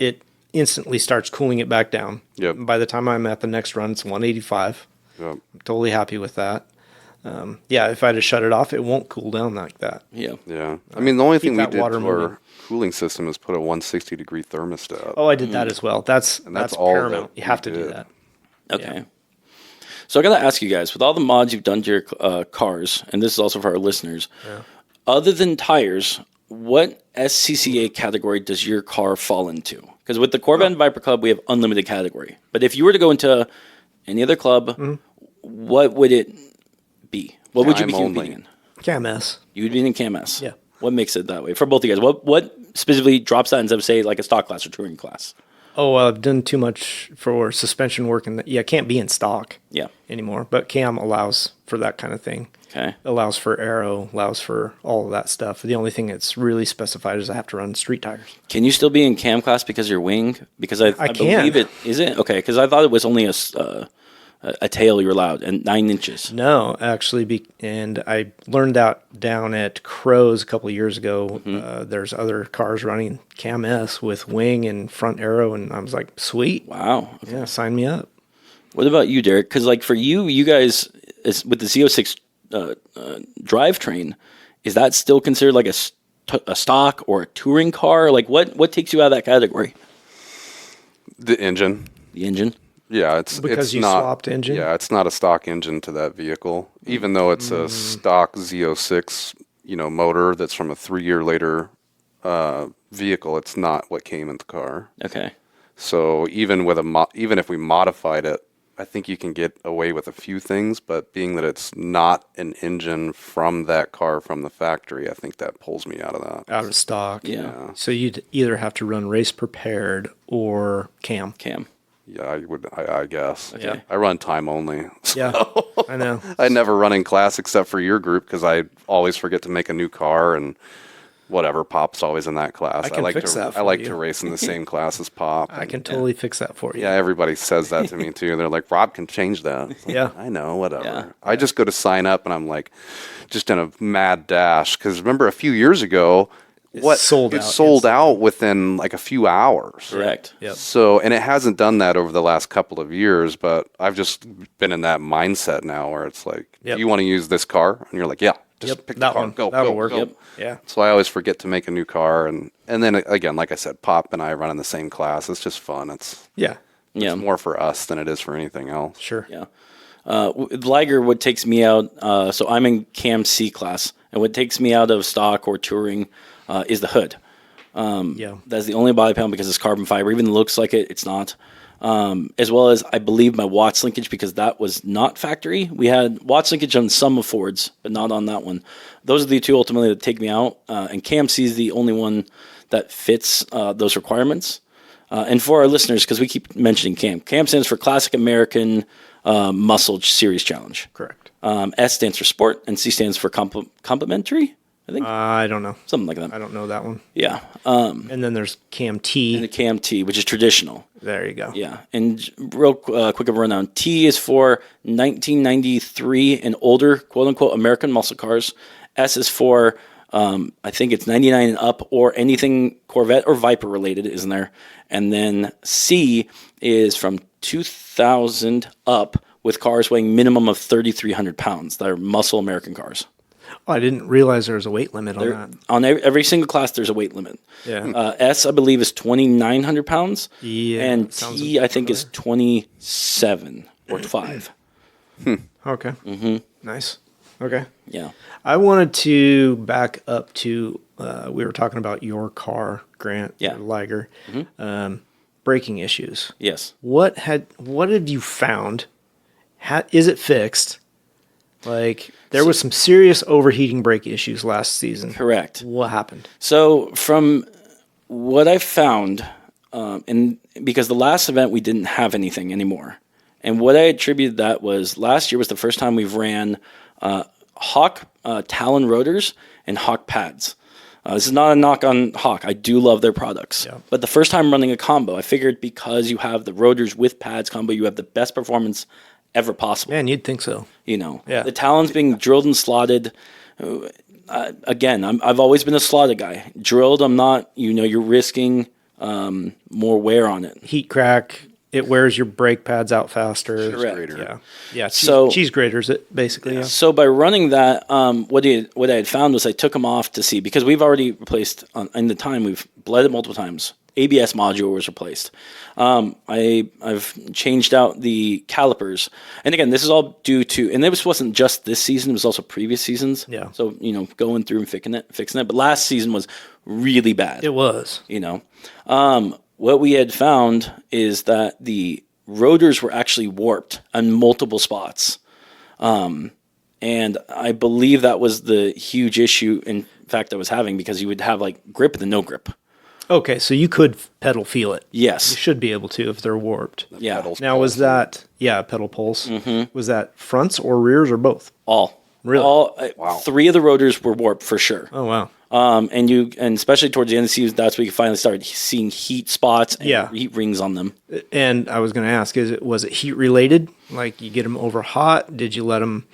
it instantly starts cooling it back down. Yep. By the time I'm at the next run, it's 185. Yep. I'm totally happy with that. If I just shut it off, it won't cool down like that. Yeah. Yeah. I mean, the only thing we that did to water our moving. cooling system is put a 160-degree thermostat. Oh, I did that as well. That's all paramount. that You have we to do did. that. Okay. So I got to ask you guys, with all the mods you've done to your cars, and this is also for our listeners, other than tires, what SCCA category does your car fall into? Because with the Corvette and Viper Club, we have unlimited category. But if you were to go into any other club, what would it be? What would you be Time only. competing in? Cam S. You would be in Cam S. Yeah. What makes it that way for both of you guys? What specifically drops that instead of say like a stock class or touring class? Oh, I've done too much for suspension work, and I can't be in stock Yeah. anymore. But Cam allows for that kind of thing. Okay. Allows for aero, allows for all of that stuff. The only thing that's really specified is I have to run street tires. Can you still be in Cam class because you're wing? Because I can. believe it is it okay. Because I thought it was only a a tail you're allowed, and 9 inches. No, actually, and I learned that down at Crow's a couple of years ago. There's other cars running Cam S with wing and front arrow, and I was like, sweet. Wow. Okay. Yeah, sign me up. What about you, Derek? Because like for you guys, with the Z06 drivetrain, is that still considered like a stock or a touring car? Like what takes you out of that category? The engine. The engine? Yeah, because you not, swapped engine. Yeah, it's not a stock engine to that vehicle, even though it's a stock Z06, motor that's from a 3-year later vehicle. It's not what came in the car. Okay. So even if we modified it, I think you can get away with a few things, but being that it's not an engine from that car from the factory, I think that pulls me out of that. Out of stock. Yeah. So you'd either have to run race prepared or cam. Yeah, I would. I guess. Okay. I run time only. Yeah, I know. I never run in class except for your group because I always forget to make a new car and whatever. Pop's always in that class. I like to race in the same class as Pop. I can totally fix that for you. Yeah, everybody says that to me too. They're like, Rob can change that. Yeah, I know. Whatever. Yeah. I just go to sign up and I'm like, just in a mad dash because remember a few years ago. It sold out within like a few hours. Correct. Yep. So, and it hasn't done that over the last couple of years, but I've just been in that mindset now where it's like, do you want to use this car? And you're like, yeah, just pick the car. That'll work. Go. Yep. Yeah. So I always forget to make a new car. And then again, like I said, Pop and I run in the same class. It's just fun. It's more for us than it is for anything else. Sure. Yeah. Liger, what takes me out, so I'm in Cam C class, and what takes me out of stock or touring is the hood. That's the only body panel because it's carbon fiber. Even looks like it's not. As well as I believe my Watts linkage because that was not factory. We had Watts linkage on some of Ford's, but not on that one. Those are the two ultimately that take me out. And Cam C is the only one that fits those requirements. And for our listeners, because we keep mentioning CAM stands for Classic American Muscle Series Challenge. Correct. S stands for Sport, and C stands for Complementary. I think. I don't know. Something like that. I don't know that one. Yeah. And then there's Cam T. And the Cam T, which is traditional. There you go. Yeah. And real quick of a rundown. T is for 1993 and older, quote unquote, American muscle cars. S is for, I think it's 99 and up or anything Corvette or Viper related is in there. And then C is from 2000 up with cars weighing minimum of 3,300 pounds. They're muscle American cars. Oh, I didn't realize there was a weight limit on that. On every single class, there's a weight limit. Yeah. S, I believe, is 2,900 pounds. Yeah. And T, I think, is 27 or 5. Okay. Mm-hmm. Nice. Okay. Yeah. I wanted to back up to, we were talking about your car, Grant, Yeah. Liger, braking issues. Yes. What have you found? Is it fixed? Like, there was some serious overheating brake issues last season. Correct. What happened? So from what I found, and because the last event we didn't have anything anymore, and what I attributed that was last year was the first time we've ran Hawk Talon rotors and Hawk pads. This is not a knock on Hawk. I do love their products. Yeah. But the first time running a combo, I figured because you have the rotors with pads combo, you have the best performance ever possible. Man, you'd think so. The Talons being drilled and slotted. Again, I've always been a slotted guy. Drilled, I'm not. You're risking more wear on it. Heat crack. It wears your brake pads out faster. Correct. Yeah. Cheese graters it basically. Yeah. So by running that, what I had found was I took them off to see because we've already replaced in the time we've bled it multiple times. ABS module was replaced. I've changed out the calipers, and again, this is all due to, and this wasn't just this season; it was also previous seasons. Yeah. So going through and fixing it, but last season was really bad. It was. What we had found is that the rotors were actually warped on multiple spots, and I believe that was the huge issue. In fact, I was having because you would have like grip and then no grip. Okay, so you could pedal feel it. Yes. You should be able to if they're warped. Yeah. Now, was that, pedal pulse. Mm-hmm. Was that fronts or rears or both? All. Really? All. Wow. 3 of the rotors were warped for sure. Oh, wow. And especially towards the end of the season, that's where you finally started seeing heat spots and heat rings on them. And I was going to ask, was it heat related? Like you get them over hot? Did you let them?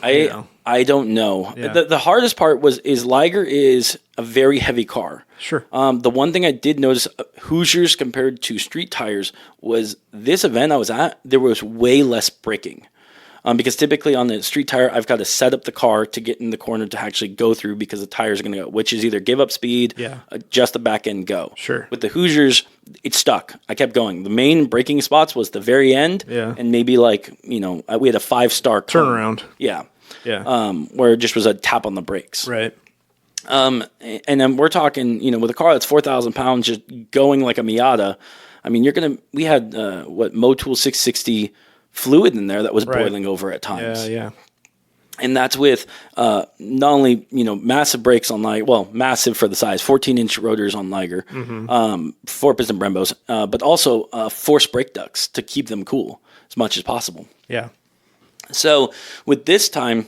I don't know. Yeah. The hardest part is Liger is a very heavy car. Sure. The one thing I did notice, Hoosiers compared to street tires, was this event I was at, there was way less braking. Because typically on the street tire, I've got to set up the car to get in the corner to actually go through because the tires are going to go, which is either give up speed, adjust the back end, go. Sure. With the Hoosiers, it stuck. I kept going. The main braking spots was the very end, and maybe we had a 5-star turnaround. Yeah. Yeah. Where it just was a tap on the brakes. Right. And then we're talking, with a car that's 4,000 pounds, just going like a Miata. I mean, we had Motul 660 fluid in there that was boiling over at times. Yeah. And that's with not only, massive brakes on Liger, well, massive for the size, 14-inch rotors on Liger, 4-piston Brembos, but also forced brake ducts to keep them cool as much as possible. Yeah. So with this time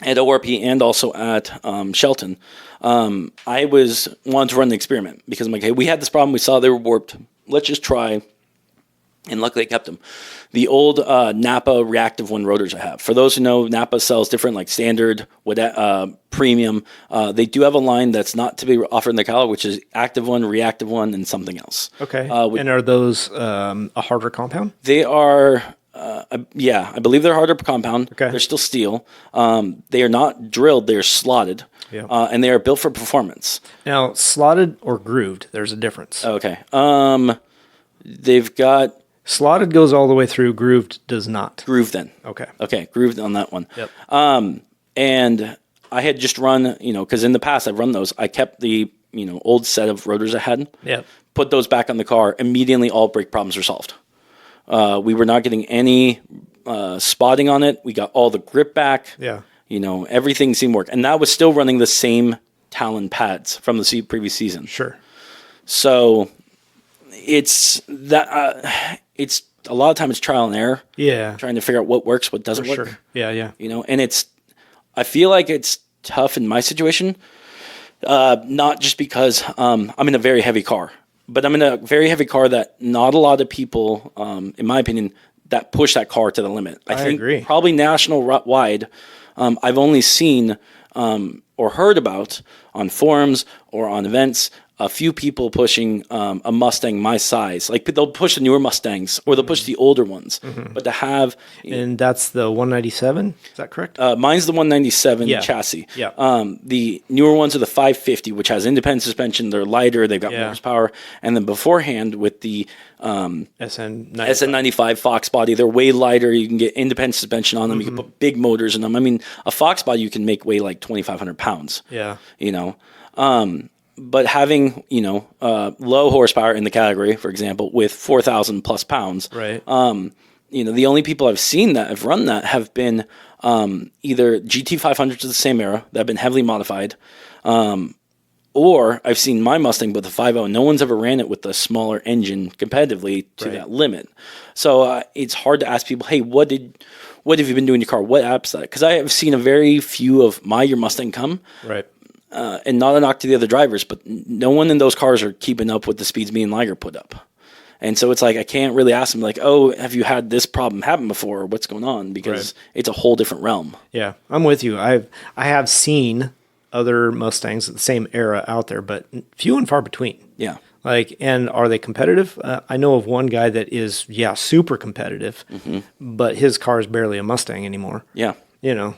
at ORP and also at Shelton, I wanted to run the experiment because I'm like, hey, we had this problem. We saw they were warped. Let's just try. And luckily I kept them. The old Napa Reactive 1 rotors I have. For those who know, Napa sells different like standard, premium. They do have a line that's not to be offered in the Cala, which is Active 1, Reactive 1, and something else. Okay. And are those a harder compound? They are... I believe they're harder compound. Okay. They're still steel. They are not drilled. They are slotted. Yeah. And they are built for performance. Now, slotted or grooved, there's a difference. Okay. They've got... Slotted goes all the way through. Grooved does not. Grooved then. Okay. Grooved on that one. Yep. And I had just run, because in the past I've run those. I kept the, old set of rotors I had. Yep. Put those back on the car. Immediately all brake problems were solved. We were not getting any spotting on it. We got all the grip back. Yeah. Everything seemed to work. And that was still running the same Talon pads from the previous season. Sure. So it's that it's a lot of time it's trial and error. Yeah. Trying to figure out what works, what doesn't work. Sure. Yeah. And I feel like it's tough in my situation, not just because I'm in a very heavy car. But I'm in a very heavy car that not a lot of people, in my opinion, that push that car to the limit. I think agree. Probably national wide, I've only seen or heard about on forums or on events a few people pushing a Mustang my size. Like they'll push the newer Mustangs or they'll push the older ones. But to have... And that's the 197? Is that correct? Mine's the 197 chassis. Yeah. The newer ones are the 550, which has independent suspension. They're lighter. They've got more horsepower. And then beforehand with the SN95 Fox body, they're way lighter. You can get independent suspension on them. You can put big motors in them. I mean, a Fox body you can make weigh like 2,500 pounds. Yeah. But having, low horsepower in the category, for example, with 4,000 plus pounds, right. The only people I've seen that have run that have been either GT500s of the same era that have been heavily modified, or I've seen my Mustang with the 5.0. No one's ever ran it with the smaller engine competitively to that limit. So it's hard to ask people, hey, what have you been doing in your car? What app's that? Because I have seen a very few of your Mustang come. Right. And not a knock to the other drivers, but no one in those cars are keeping up with the speeds me and Liger put up. And so it's like I can't really ask them like, oh, have you had this problem happen before? Or what's going on? Because it's a whole different realm. Yeah, I'm with you. I have seen other Mustangs of the same era out there, but few and far between. Yeah. And are they competitive? I know of one guy that is, super competitive, but his car is barely a Mustang anymore. Yeah.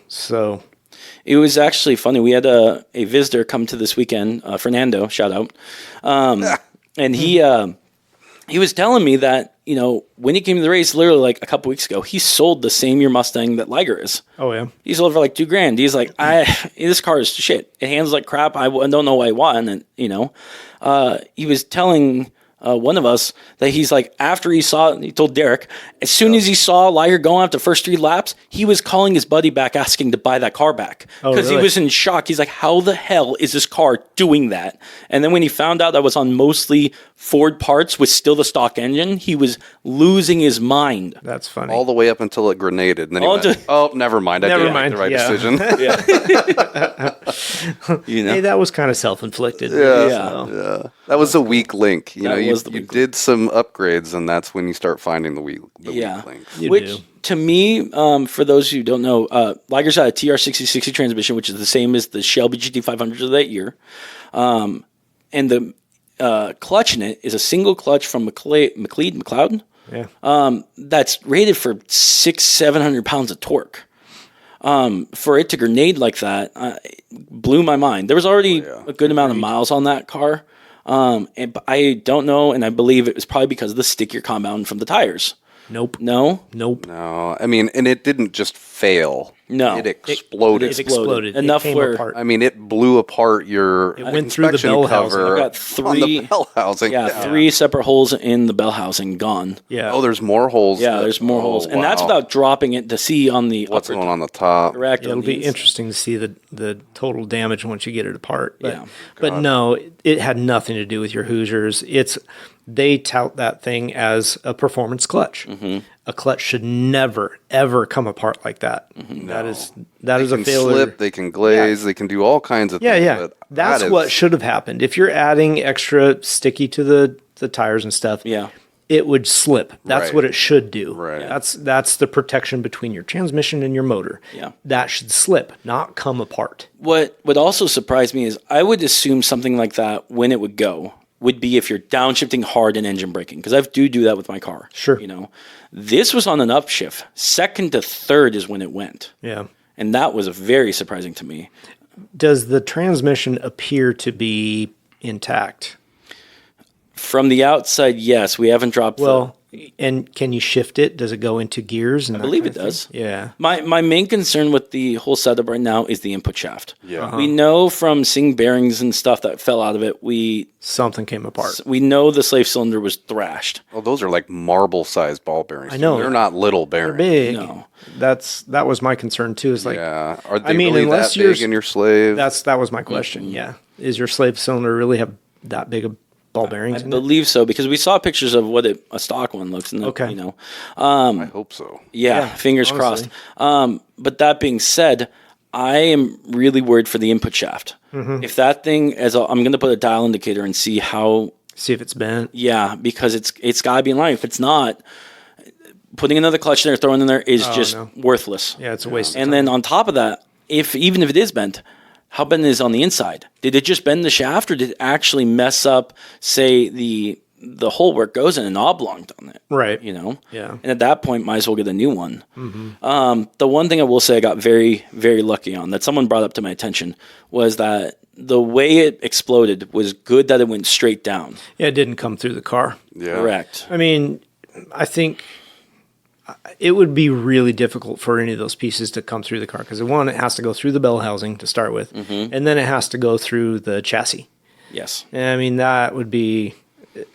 So... It was actually funny. We had a visitor come to this weekend, Fernando, shout out. And he was telling me that, when he came to the race, literally like a couple weeks ago, he sold the same year Mustang that Liger is. Oh, yeah. He sold it for like $2,000. He's like, this car is shit. It handles like crap. I don't know why I want it, He was telling one of us, that he's like, after he told Derek, as soon as he saw Liger going after the first 3 laps, he was calling his buddy back, asking to buy that car back. Because he was in shock. He's like, how the hell is this car doing that? And then when he found out that was on mostly Ford parts with still the stock engine, he was losing his mind. That's funny. All the way up until it grenaded. And then he went, oh, never mind. I didn't make the right decision. Hey, that was kind of self-inflicted. Yeah. That was a weak link. You did some upgrades, and that's when you start finding the weak links. Which, to me, for those who don't know, Liger's had a TR6060 transmission, which is the same as the Shelby GT500 of that year. And the clutch in it is a single clutch from McLeod. Yeah. That's rated for 600-700 pounds of torque. For it to grenade like that, blew my mind. There was already a good amount of miles on that car. And I don't know, and I believe it was probably because of the stickier compound from the tires. Nope. No? Nope. No. I mean, and it didn't just fail. No. It exploded. It exploded. Enough it came where apart. I mean, it blew apart your It went through the bell housing. cover I got 3 on the bell housing. Yeah, 3 separate holes in the bell housing gone. Yeah. Oh, there's more holes. Yeah, there's more holes. And that's without dropping it to see on the what's going on the top. Correct. It'll be interesting to see the total damage once you get it apart. But, Yeah. but no, it had nothing to do with your Hoosiers. They tout that thing as a performance clutch. Mm-hmm. A clutch should never, ever come apart like that. Mm-hmm. That is a failure. They can slip, they can glaze, they can do all kinds of things. Yeah. That's what should have happened. If you're adding extra sticky to the tires and stuff, it would slip. That's what it should do. Right. That's the protection between your transmission and your motor. Yeah. That should slip, not come apart. What would also surprise me is I would assume something like that, when it would go, would be if you're downshifting hard and engine braking, because I do that with my car. Sure. This was on an upshift. 2nd to 3rd is when it went. Yeah. And that was very surprising to me. Does the transmission appear to be intact? From the outside, yes. We haven't dropped and can you shift it? Does it go into gears? And I believe it does. Yeah. My main concern with the whole setup right now is the input shaft. Yeah. We know from seeing bearings and stuff that fell out of it, something came apart. We know the slave cylinder was thrashed. Well, those are like marble-sized ball bearings. I know. They're not little bearings. They're big. No. That was my concern too. Is like, are they really that big in your slave? That was my question. Mm-hmm. Yeah. Is your slave cylinder really have that big of ball bearings? I believe so, because we saw pictures of what a stock one looks like. Okay. I hope so. Yeah, fingers honestly. crossed. But that being said, I am really worried for the input shaft. Mm-hmm. If that thing, I'm going to put a dial indicator and see if it's bent. Yeah, because it's got to be in line. If it's not, putting another clutch there, throwing in there is worthless. Yeah, it's a waste. And then on top of that, even if it is bent, how bent is it on the inside? Did it just bend the shaft, or did it actually mess up, say, the hole where it goes in an oblong on it? Right. Yeah. And at that point, might as well get a new one. Mm-hmm. The one thing I will say I got very, very lucky on, that someone brought up to my attention, was that the way it exploded was good, that it went straight down. Yeah, it didn't come through the car. Yeah. Correct. I mean, I think it would be really difficult for any of those pieces to come through the car, because it has to go through the bell housing to start with, and then it has to go through the chassis. Yes. And I mean,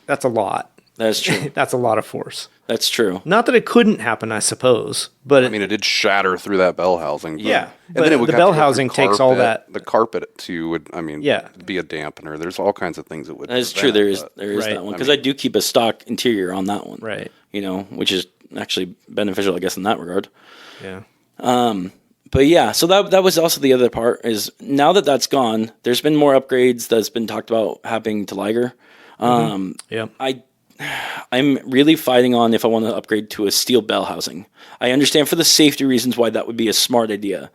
that's a lot. That's true. That's a lot of force. That's true. Not that it couldn't happen, I suppose, but I mean, it did shatter through that bell housing. Yeah, and but then it would the have bell to go housing through takes all carpet. that. The carpet too would, Yeah. be a dampener. There's all kinds of things that would. That's true. There is Right. that one, because I do keep a stock interior on that one. Right. Which is actually beneficial, I guess, in that regard. Yeah. But yeah, so that was also the other part, is now that that's gone, there's been more upgrades that's been talked about happening to Liger. Yeah. I'm really fighting on if I want to upgrade to a steel bell housing. I understand for the safety reasons why that would be a smart idea.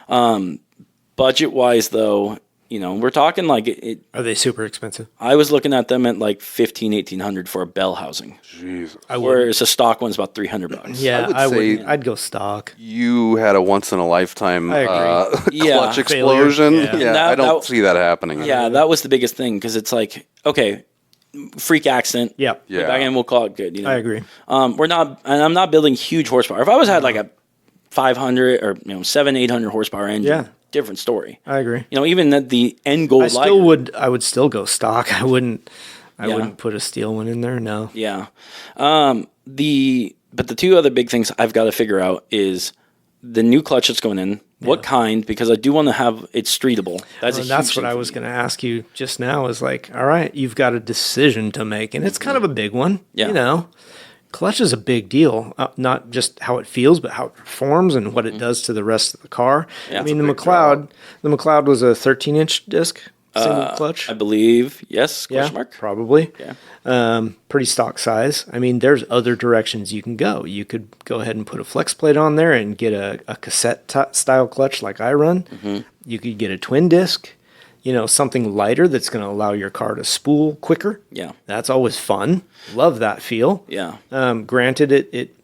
Budget wise, though, we're talking like it. Are they super expensive? I was looking at them at like $1,500-$1,800 for a bell housing. Jeez. Whereas a stock one's about $300. Yeah, I would say I'd go stock. You had a once in a lifetime I agree. clutch explosion. Failure. Yeah, I don't see that happening. Yeah, that was the biggest thing, because it's like, okay, freak accident. Yeah. Yeah. Back end, we'll call it good. I agree. I'm not building huge horsepower. If I had like a 500 or 700-800 horsepower engine, different story. I agree. Even at the end goal, I would still go stock. I wouldn't. I wouldn't put a steel one in there. No. Yeah. But the two other big things I've got to figure out is the new clutch that's going in. Yeah. What kind? Because I do want to have it streetable. That's what I was going to ask you just now. Is like, all right, you've got a decision to make, and it's kind of a big one. Yeah. You know, clutch is a big deal. Not just how it feels, but how it performs and what it does to the rest of the car. Yeah, I mean, the McLeod was a 13-inch disc. Single clutch? I believe, yes. Question mark? Probably. Yeah. Pretty stock size. I mean, there's other directions you can go. You could go ahead and put a flex plate on there and get a cassette style clutch like I run. Mm-hmm. You could get a twin disc, something lighter that's going to allow your car to spool quicker. Yeah. That's always fun. Love that feel. Yeah. Granted, it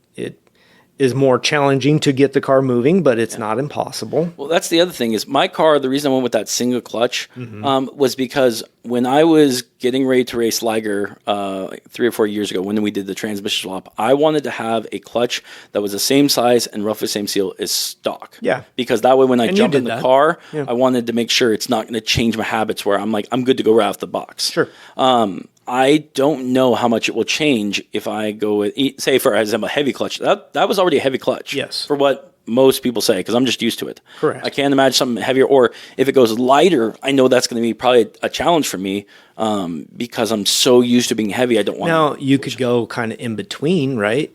is more challenging to get the car moving, but it's not impossible. Well, that's the other thing is my car, the reason I went with that single clutch was because when I was getting ready to race Liger 3 or 4 years ago, when we did the transmission swap, I wanted to have a clutch that was the same size and roughly the same seal as stock. Yeah. Because that way when I jump in the car, I wanted to make sure it's not going to change my habits where I'm like, I'm good to go right off the box. Sure. I don't know how much it will change if I go with, say, for example, a heavy clutch. That was already a heavy clutch. Yes. For what most people say, because I'm just used to it. Correct. I can't imagine something heavier. Or if it goes lighter, I know that's going to be probably a challenge for me because I'm so used to being heavy. I don't want. Now you could go kind of in between, right?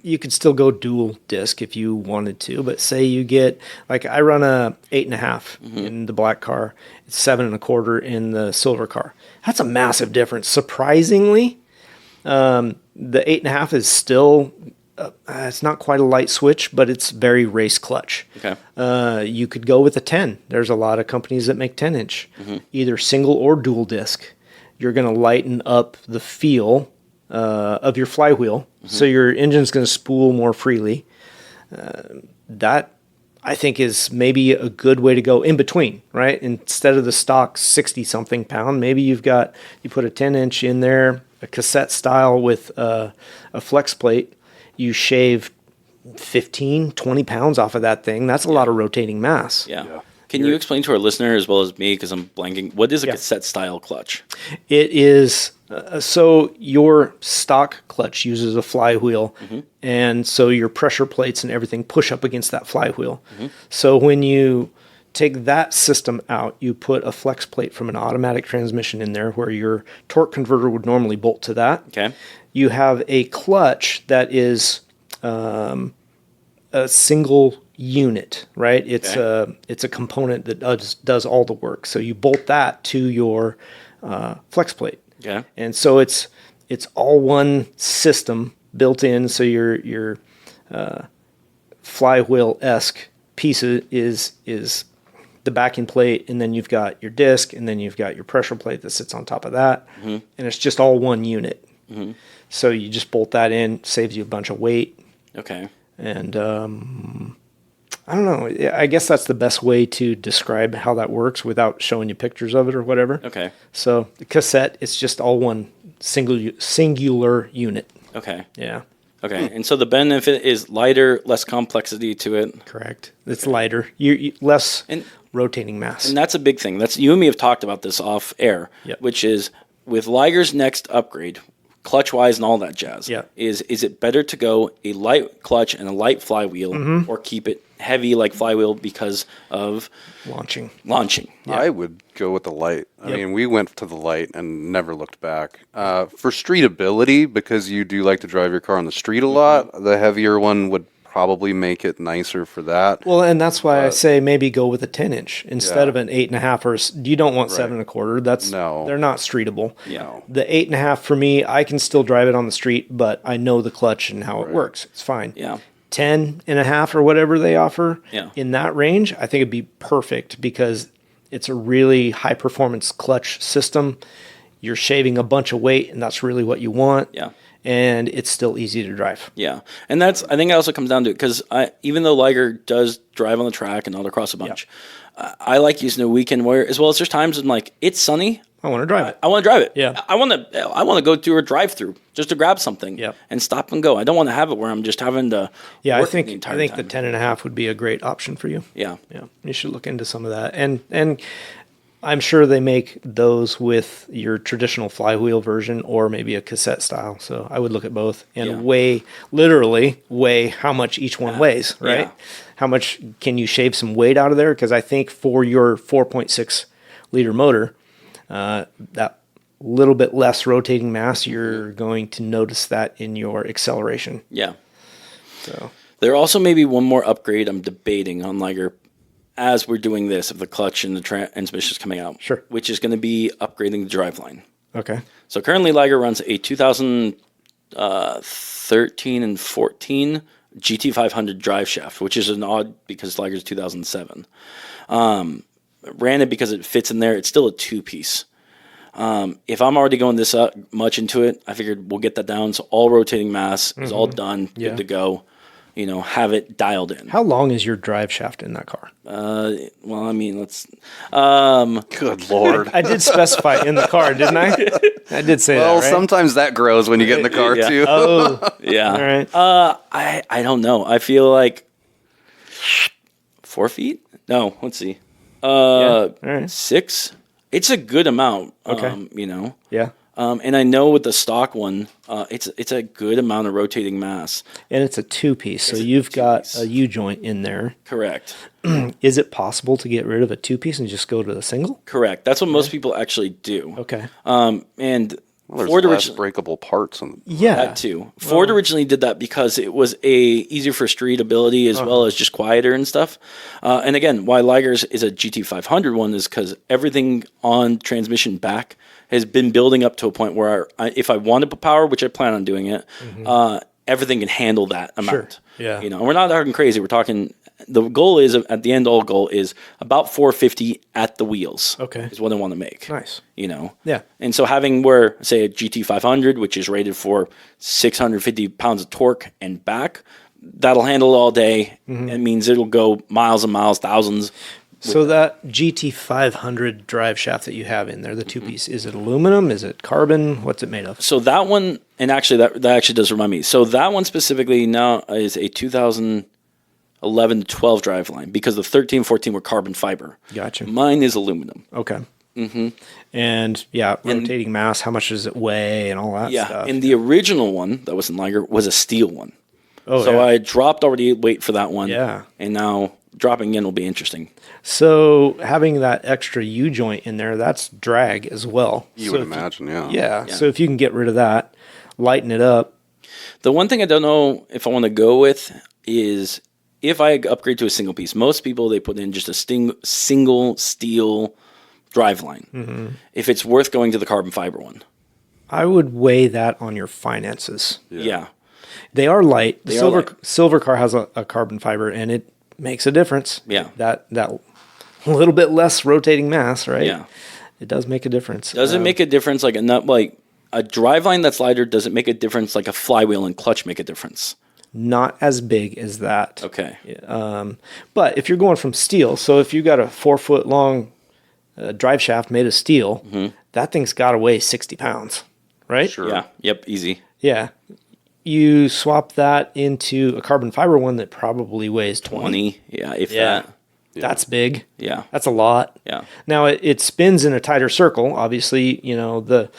You could still go dual disc if you wanted to, but say you get like I run a 8.5 in the black car, it's 7.25 in the silver car. That's a massive difference. Surprisingly, the 8.5 is still it's not quite a light switch, but it's very race clutch. Okay. You could go with a 10. There's a lot of companies that make 10-inch, either single or dual disc. You're going to lighten up the feel of your flywheel, so your engine's going to spool more freely. That I think is maybe a good way to go in between, right? Instead of the stock 60-something pound, maybe you put a 10-inch in there, a cassette style with a flex plate. You shave 15, 20 pounds off of that thing. That's a lot of rotating mass. Yeah. Can you explain to our listener as well as me, because I'm blanking, what is a cassette style clutch? It is, so your stock clutch uses a flywheel, and so your pressure plates and everything push up against that flywheel. So when you take that system out, you put a flex plate from an automatic transmission in there where your torque converter would normally bolt to that. Okay. You have a clutch that is a single unit, right? It's a component that does all the work. So you bolt that to your flex plate. Yeah. And so it's all one system built in. So your flywheel-esque piece is the backing plate, and then you've got your disc, and then you've got your pressure plate that sits on top of that, and it's just all one unit. So you just bolt that in, saves you a bunch of weight. Okay. And I don't know. I guess that's the best way to describe how that works without showing you pictures of it or whatever. Okay. So the cassette, it's just all one singular unit. Okay. Yeah. Okay. And so the benefit is lighter, less complexity to it. Correct. It's lighter. You less rotating mass. And that's a big thing. That's you and me have talked about this off air, which is with Liger's next upgrade, clutch-wise and all that jazz. Yeah. Is it better to go a light clutch and a light flywheel or keep it heavy like flywheel because of launching? Yeah. I would go with the light. I mean, we went to the light and never looked back. For streetability, because you do like to drive your car on the street a lot, the heavier one would probably make it nicer for that. Well, and that's why I say maybe go with a 10-inch instead of an 8.5, or you don't want 7.25. They're not streetable. Yeah. The 8.5 for me, I can still drive it on the street, but I know the clutch and how it works. It's fine. Yeah. 10.5 or whatever they offer in that range, I think it'd be perfect because it's a really high performance clutch system. You're shaving a bunch of weight, and that's really what you want. Yeah. And it's still easy to drive. Yeah. And I think it also comes down to it, because even though Liger does drive on the track and autocross a bunch, I like using a weekend wear, as well as there's times when it's sunny. I want to drive it. I want to drive it. Yeah. I want to go through a drive-through just to grab something and stop and go. I don't want to have it where I'm just having to I think the 10.5 would be a great option for you. Yeah. Yeah. You should look into some of that. And I'm sure they make those with your traditional flywheel version or maybe a cassette style. So I would look at both and literally weigh how much each one weighs, right? Yeah. How much can you shave some weight out of there? Because I think for your 4.6 liter motor, that little bit less rotating mass, you're going to notice that in your acceleration. Yeah. So there also may be one more upgrade I'm debating on Liger as we're doing this, if the clutch and the transmission is coming out. Sure. Which is going to be upgrading the driveline. Okay. So currently Liger runs a 2013 and 14 GT500 drive shaft, which is an odd because Liger's 2007. Ran it because it fits in there. It's still a two-piece. If I'm already going this much into it, I figured we'll get that down. So all rotating mass is all done, good to go. Have it dialed in. How long is your drive shaft in that car? Well, I mean, let's. Good Lord. I did specify in the car, didn't I? I did say that. Well, right? sometimes that grows when you get in the car too. Oh, yeah. All right. I don't know. I feel like 4 feet. No, let's see. All right. 6. It's a good amount. Okay. Yeah. And I know with the stock one, it's a good amount of rotating mass. And it's a two-piece, so you've got a U-joint in there. Correct. Is it possible to get rid of a two-piece and just go to the single? Correct. That's what most people actually do. Okay. And there's Ford less breakable parts. That too. Ford originally did that because it was easier for street ability as well as just quieter and stuff. And again, why Liger's is a GT500 one is because everything on transmission back has been building up to a point where if I want to put power, which I plan on doing it, everything can handle that amount. Sure. Yeah. And we're not talking crazy. We're talking. The goal is at the end. All goal is about 450 at the wheels. Okay. Is what I want to make. Nice. Yeah. And so having say a GT500, which is rated for 650 pounds of torque and back, that'll handle it all day. It means it'll go miles and miles, thousands. So that GT500 drive shaft that you have in there, the two-piece, is it aluminum? Is it carbon? What's it made of? So that one, and actually that actually does remind me. So that one specifically now is a 2011 to 12 driveline because the 13, 14 were carbon fiber. Gotcha. Mine is aluminum. Okay. And rotating mass, how much does it weigh and all that stuff? Yeah, and the original one that was in Liger was a steel one. Oh, so I dropped already weight for that one. Yeah. And now dropping in will be interesting. So having that extra U-joint in there, that's drag as well. You would imagine, yeah. Yeah. So if you can get rid of that, lighten it up. The one thing I don't know if I want to go with is if I upgrade to a single piece. Most people, they put in just a single steel driveline. If it's worth going to the carbon fiber one. I would weigh that on your finances. Yeah. They are light. The silver car has a carbon fiber, and it makes a difference. Yeah. That little bit less rotating mass, right? Yeah. It does make a difference. Does it make a difference like a driveline that's lighter? Does it make a difference like a flywheel and clutch make a difference? Not as big as that. Okay. But if you're going from steel, so if you got a 4 foot long drive shaft made of steel, that thing's got to weigh 60 pounds, right? Sure. Yeah. Yep. Easy. Yeah. You swap that into a carbon fiber one that probably weighs 20. Yeah. If that. That's big. Yeah. That's a lot. Yeah. Now it spins in a tighter circle. Obviously, the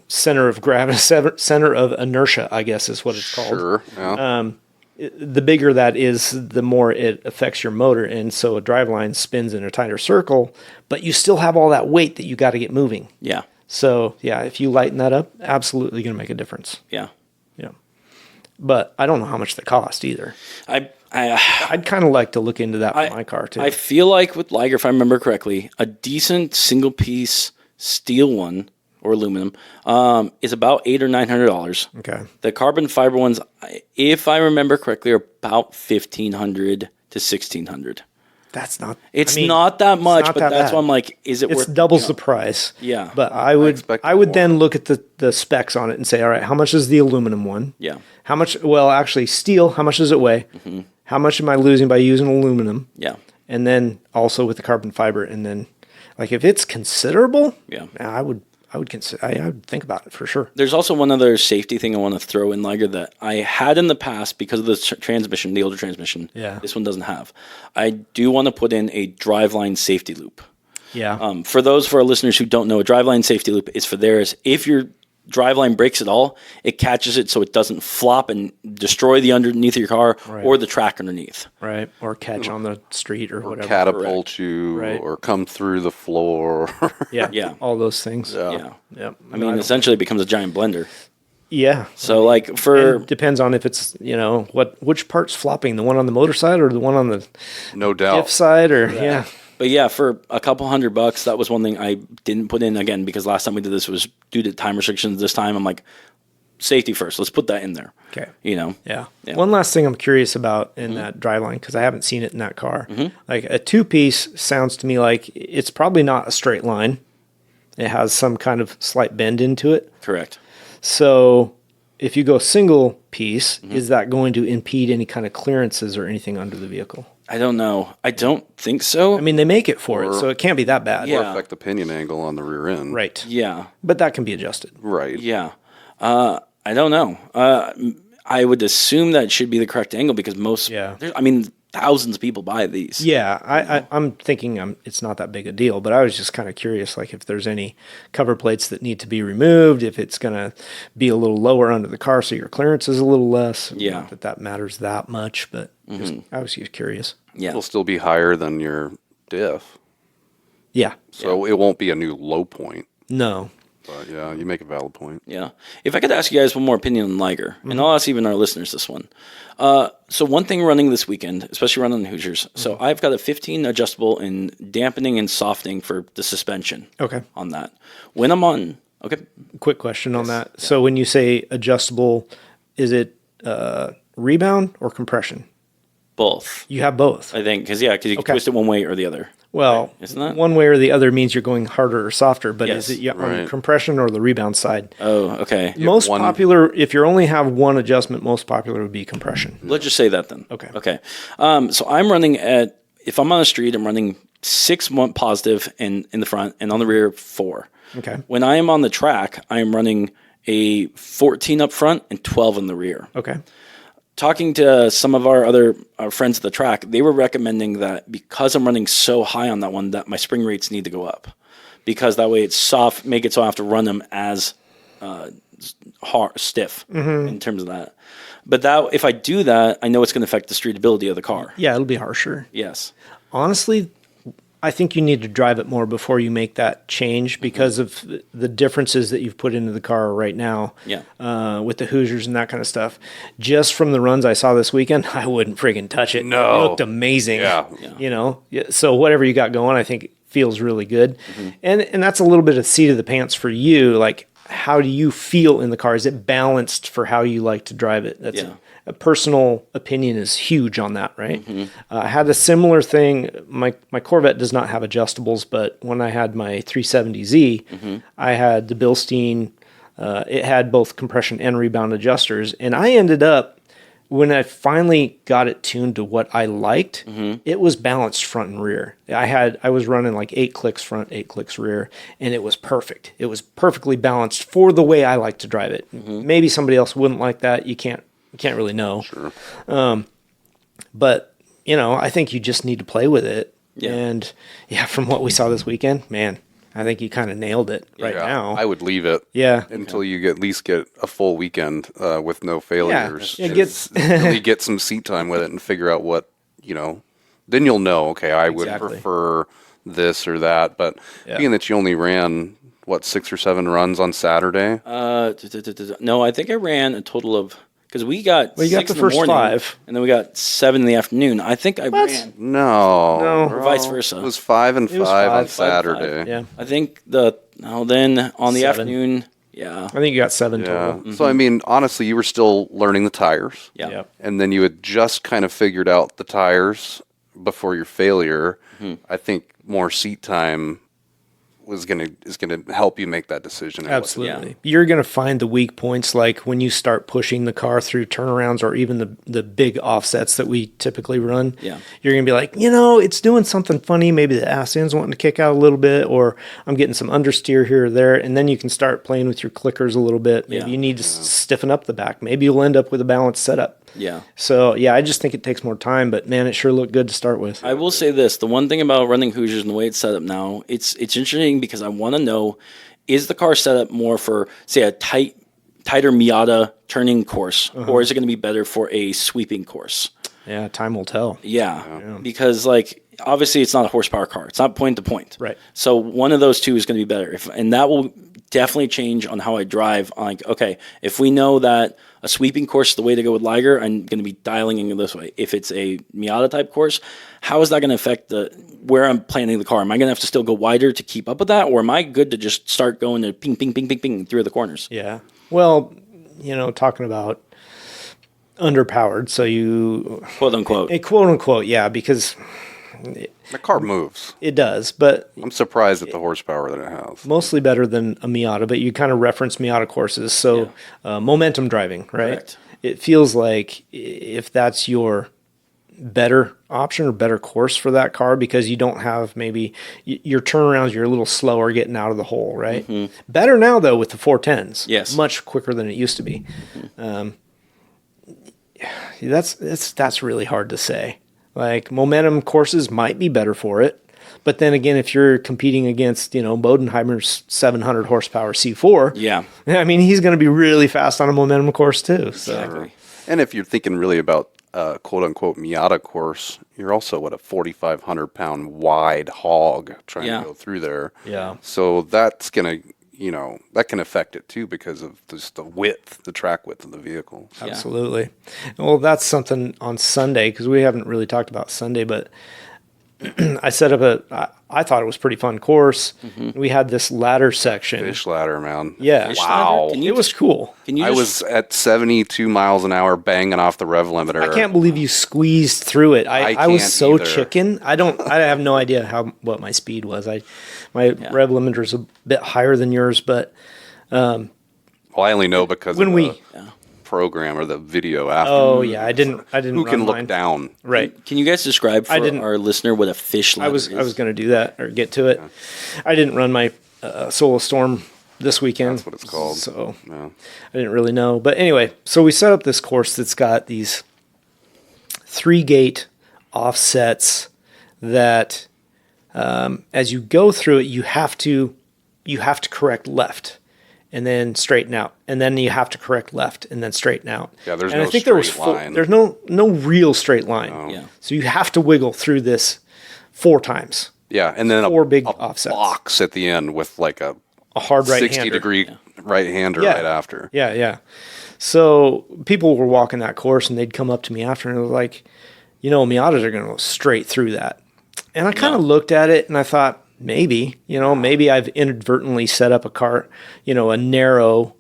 center of gravity, center of inertia, I guess is what it's called. Sure. Yeah. The bigger that is, the more it affects your motor. And so a driveline spins in a tighter circle, but you still have all that weight that you got to get moving. Yeah. So, if you lighten that up, absolutely going to make a difference. Yeah. Yeah. But I don't know how much they cost either. I'd kind of like to look into that for my car too. I feel like with Liger, if I remember correctly, a decent single piece steel one or aluminum is about $800 or $900. Okay. The carbon fiber ones, if I remember correctly, are about $1,500 to $1,600. That's not. It's not that much, but that's why I'm like, is it worth? It doubles the price. Yeah. But I would then look at the specs on it and say, all right, how much is the aluminum one? Yeah. How much? Well, actually, steel. How much does it weigh? How much am I losing by using aluminum? Yeah. And then also with the carbon fiber, and then if it's considerable, I would consider. I would think about it for sure. There's also one other safety thing I want to throw in Liger that I had in the past because of the transmission, the older transmission. Yeah. This one doesn't have. I do want to put in a driveline safety loop. Yeah. For those of our listeners who don't know, a driveline safety loop is for theirs. If your driveline breaks at all, it catches it so it doesn't flop and destroy the underneath of your car or the track underneath. Right. Or catch on the street or whatever. Catapult you or come through the floor. Yeah. All those things. Yeah. Yep. I mean, essentially it becomes a giant blender. Yeah. So like it depends on if it's, which part's flopping, the one on the motor side or the one on the no doubt diff side or But yeah, for a couple $100, that was one thing I didn't put in again because last time we did this was due to time restrictions. This time I'm like, safety first. Let's put that in there. Okay. Yeah. One last thing I'm curious about in that driveline because I haven't seen it in that car. Like a 2-piece sounds to me like it's probably not a straight line. It has some kind of slight bend into it. Correct. So if you go single piece, is that going to impede any kind of clearances or anything under the vehicle? I don't know. I don't think so. I mean, they make it for it, so it can't be that bad. Or affect the pinion angle on the rear end. Right. Yeah. But that can be adjusted. Right. Yeah. I don't know. I would assume that should be the correct angle because thousands of people buy these. Yeah, I'm thinking it's not that big a deal, but I was just kind of curious, like if there's any cover plates that need to be removed, if it's going to be a little lower under the car so your clearance is a little less. Yeah. Not that matters that much, but I was just curious. Yeah. It'll still be higher than your diff. Yeah. So it won't be a new low point. No. But yeah, you make a valid point. Yeah. If I could ask you guys one more opinion on Liger, and I'll ask even our listeners this one. So one thing running this weekend, especially running the Hoosiers, so I've got a 15 adjustable in dampening and softening for the suspension. Okay. On that. When I'm on, Quick question on that. Yeah. So when you say adjustable, is it rebound or compression? Both. You have both. I think, because you can twist it one way or the other. Well, isn't that? One way or the other means you're going harder or softer, but Yes. is it on the compression or the rebound side? Oh, okay. Most popular, if you only have one adjustment, most popular would be compression. Let's just say that then. Okay. So I'm running if I'm on the street, I'm running 6 positive in the front and on the rear 4. Okay. When I am on the track, I am running a 14 up front and 12 in the rear. Okay. Talking to some of our friends at the track, they were recommending that because I'm running so high on that one, that my spring rates need to go up, because that way it's soft, make it so I have to run them as stiff in terms of that. But that if I do that, I know it's going to affect the streetability of the car. Yeah, it'll be harsher. Yes. Honestly, I think you need to drive it more before you make that change because of the differences that you've put into the car right now. Yeah. With the Hoosiers and that kind of stuff. Just from the runs I saw this weekend, I wouldn't friggin' touch it. No. It looked amazing. Yeah. So whatever you got going, I think feels really good. And that's a little bit of seat of the pants for you. Like, how do you feel in the car? Is it balanced for how you like to drive it? That's a personal opinion is huge on that, right? I had a similar thing. My Corvette does not have adjustables, but when I had my 370Z, I had the Bilstein. It had both compression and rebound adjusters, and I ended up, when I finally got it tuned to what I liked, it was balanced front and rear. I was running like 8 clicks front, 8 clicks rear, and it was perfect. It was perfectly balanced for the way I like to drive it. Maybe somebody else wouldn't like that. You can't really know. Sure. But, I think you just need to play with it. Yeah. And from what we saw this weekend, man, I think you kind of nailed it now. I would leave it. Yeah. Until you at least get a full weekend with no failures. Yeah. Really get some seat time with it and figure out what, then you'll know, okay, I would prefer this or that. But being that you only ran, 6 or 7 runs on Saturday? No, I think I ran a total of, because we got you got the first morning, 5. and then we got 7 in the afternoon. I think I ran. No. Or vice versa. It was 5 and 5 on Saturday. 5. Yeah. I think then on the 7. afternoon, I think you got 7 total. So, I mean, honestly, you were still learning the tires. Yeah. Yep. And then you had just kind of figured out the tires before your failure. I think more seat time is going to help you make that decision. Absolutely. Yeah. You're going to find the weak points, like when you start pushing the car through turnarounds or even the big offsets that we typically run. Yeah. You're going to be like, it's doing something funny. Maybe the ass end's wanting to kick out a little bit, or I'm getting some understeer here or there. And then you can start playing with your clickers a little bit. Maybe you need to stiffen up the back. Maybe you'll end up with a balanced setup. Yeah. So, yeah, I just think it takes more time, but man, it sure looked good to start with. I will say this. The one thing about running Hoosiers and the way it's set up now, it's interesting because I want to know, is the car set up more for, say, a tighter Miata turning course, or is it going to be better for a sweeping course? Yeah, time will tell. Yeah. Because, like, obviously it's not a horsepower car. It's not point to point. Right. So one of those two is going to be better. And that will definitely change on how I drive. Like, okay, if we know that a sweeping course is the way to go with Liger, I'm going to be dialing in this way. If it's a Miata type course, how is that going to affect where I'm planning the car? Am I going to have to still go wider to keep up with that? Or am I good to just start going to ping, ping, ping, ping, ping through the corners? Yeah. Well, talking about underpowered, so you quote unquote, yeah, because the car moves. It does, but I'm surprised at the horsepower that it has. Mostly better than a Miata, but you kind of reference Miata courses, so momentum driving, right? Correct. It feels like if that's your better option or better course for that car, because you don't have maybe your turnarounds, you're a little slower getting out of the hole, right? Mm-hmm. Better now though with the 410s, yes, much quicker than it used to be. That's really hard to say. Like, momentum courses might be better for it. But then again, if you're competing against, Bodenheimer's 700 horsepower C4, I mean, he's going to be really fast on a momentum course too. Exactly. So. And if you're thinking really about quote unquote Miata course, you're also a 4,500 pound wide hog trying to go through there. Yeah. So that's going to, that can affect it too because of just the track width of the vehicle. So. Absolutely. Well, that's something on Sunday, because we haven't really talked about Sunday, but I set up I thought it was a pretty fun course. Mm-hmm. We had this ladder section. Fish ladder, man. Yeah. Wow. It was cool. I was at 72 miles an hour banging off the rev limiter. I can't believe you squeezed through it. I was so either. Chicken. I have no idea what my speed was. My rev limiter's a bit higher than yours, but well, I only know because of the program or the video after. Oh yeah, I didn't. Who can look down? Right. Can you guys describe for our listener what a fish ladder is? I was going to do that or get to it. Yeah. I didn't run my Solar Storm this weekend. That's what it's called. So I didn't really know. But anyway, so we set up this course that's got these 3-gate offsets that, as you go through it, you have to correct left. And then straighten out, and then you have to correct left, and then straighten out. Yeah, there's no straight line. There's no real straight line. No. Yeah. So you have to wiggle through this 4 times. Yeah, and then four big offsets. Box at the end with like a hard right 60-degree right-hander right after. Yeah. So people were walking that course, and they'd come up to me after, and it was like, Miatas are going to go straight through that. And I kind of looked at it, and I thought, maybe I've inadvertently set up a car, a narrow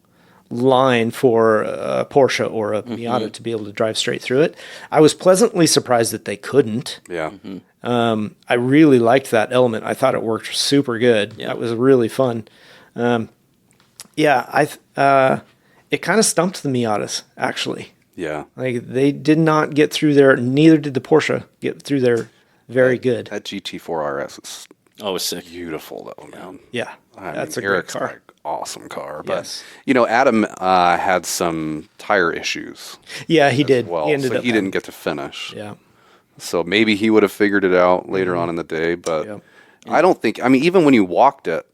line for a Porsche or a Miata to be able to drive straight through it. I was pleasantly surprised that they couldn't. Yeah. Mm-hmm. I really liked that element. I thought it worked super good. Yeah. That was really fun. It kind of stumped the Miatas, actually. Yeah. Like, they did not get through there. Neither did the Porsche get through there very good. That GT4 RS is it's sick. Beautiful, though, man. Yeah. That's a Eric's great car. Awesome car. But, Adam had some tire issues. Yeah, he did. Well, he didn't get to finish. Yeah. So maybe he would have figured it out later on in the day. But I don't think, even when you walked it,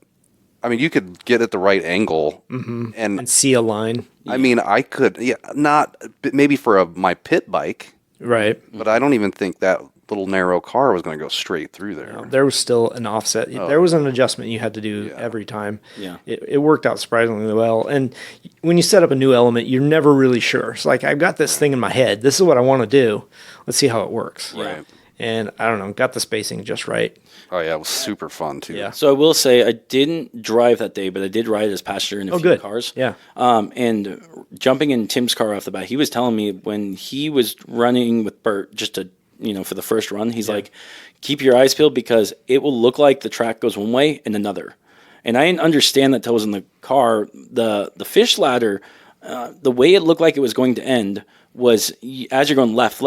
you could get at the right angle and see a line. I could, not maybe for my pit bike. Right. But I don't even think that little narrow car was going to go straight through there. No, there was still an offset. There was an adjustment you had to do every time. Yeah. It worked out surprisingly well. And when you set up a new element, you're never really sure. It's like, I've got this thing in my head. This is what I want to do. Let's see how it works. Right. And I don't know, got the spacing just right. Oh, yeah, it was super fun, too. Yeah. So I will say I didn't drive that day, but I did ride as passenger in a few cars. Yeah. And jumping in Tim's car off the bat, he was telling me when he was running with Bert just to, for the first run, he's like, keep your eyes peeled because it will look like the track goes one way and another. And I didn't understand that until I was in the car. The fish ladder, the way it looked like it was going to end was as you're going left,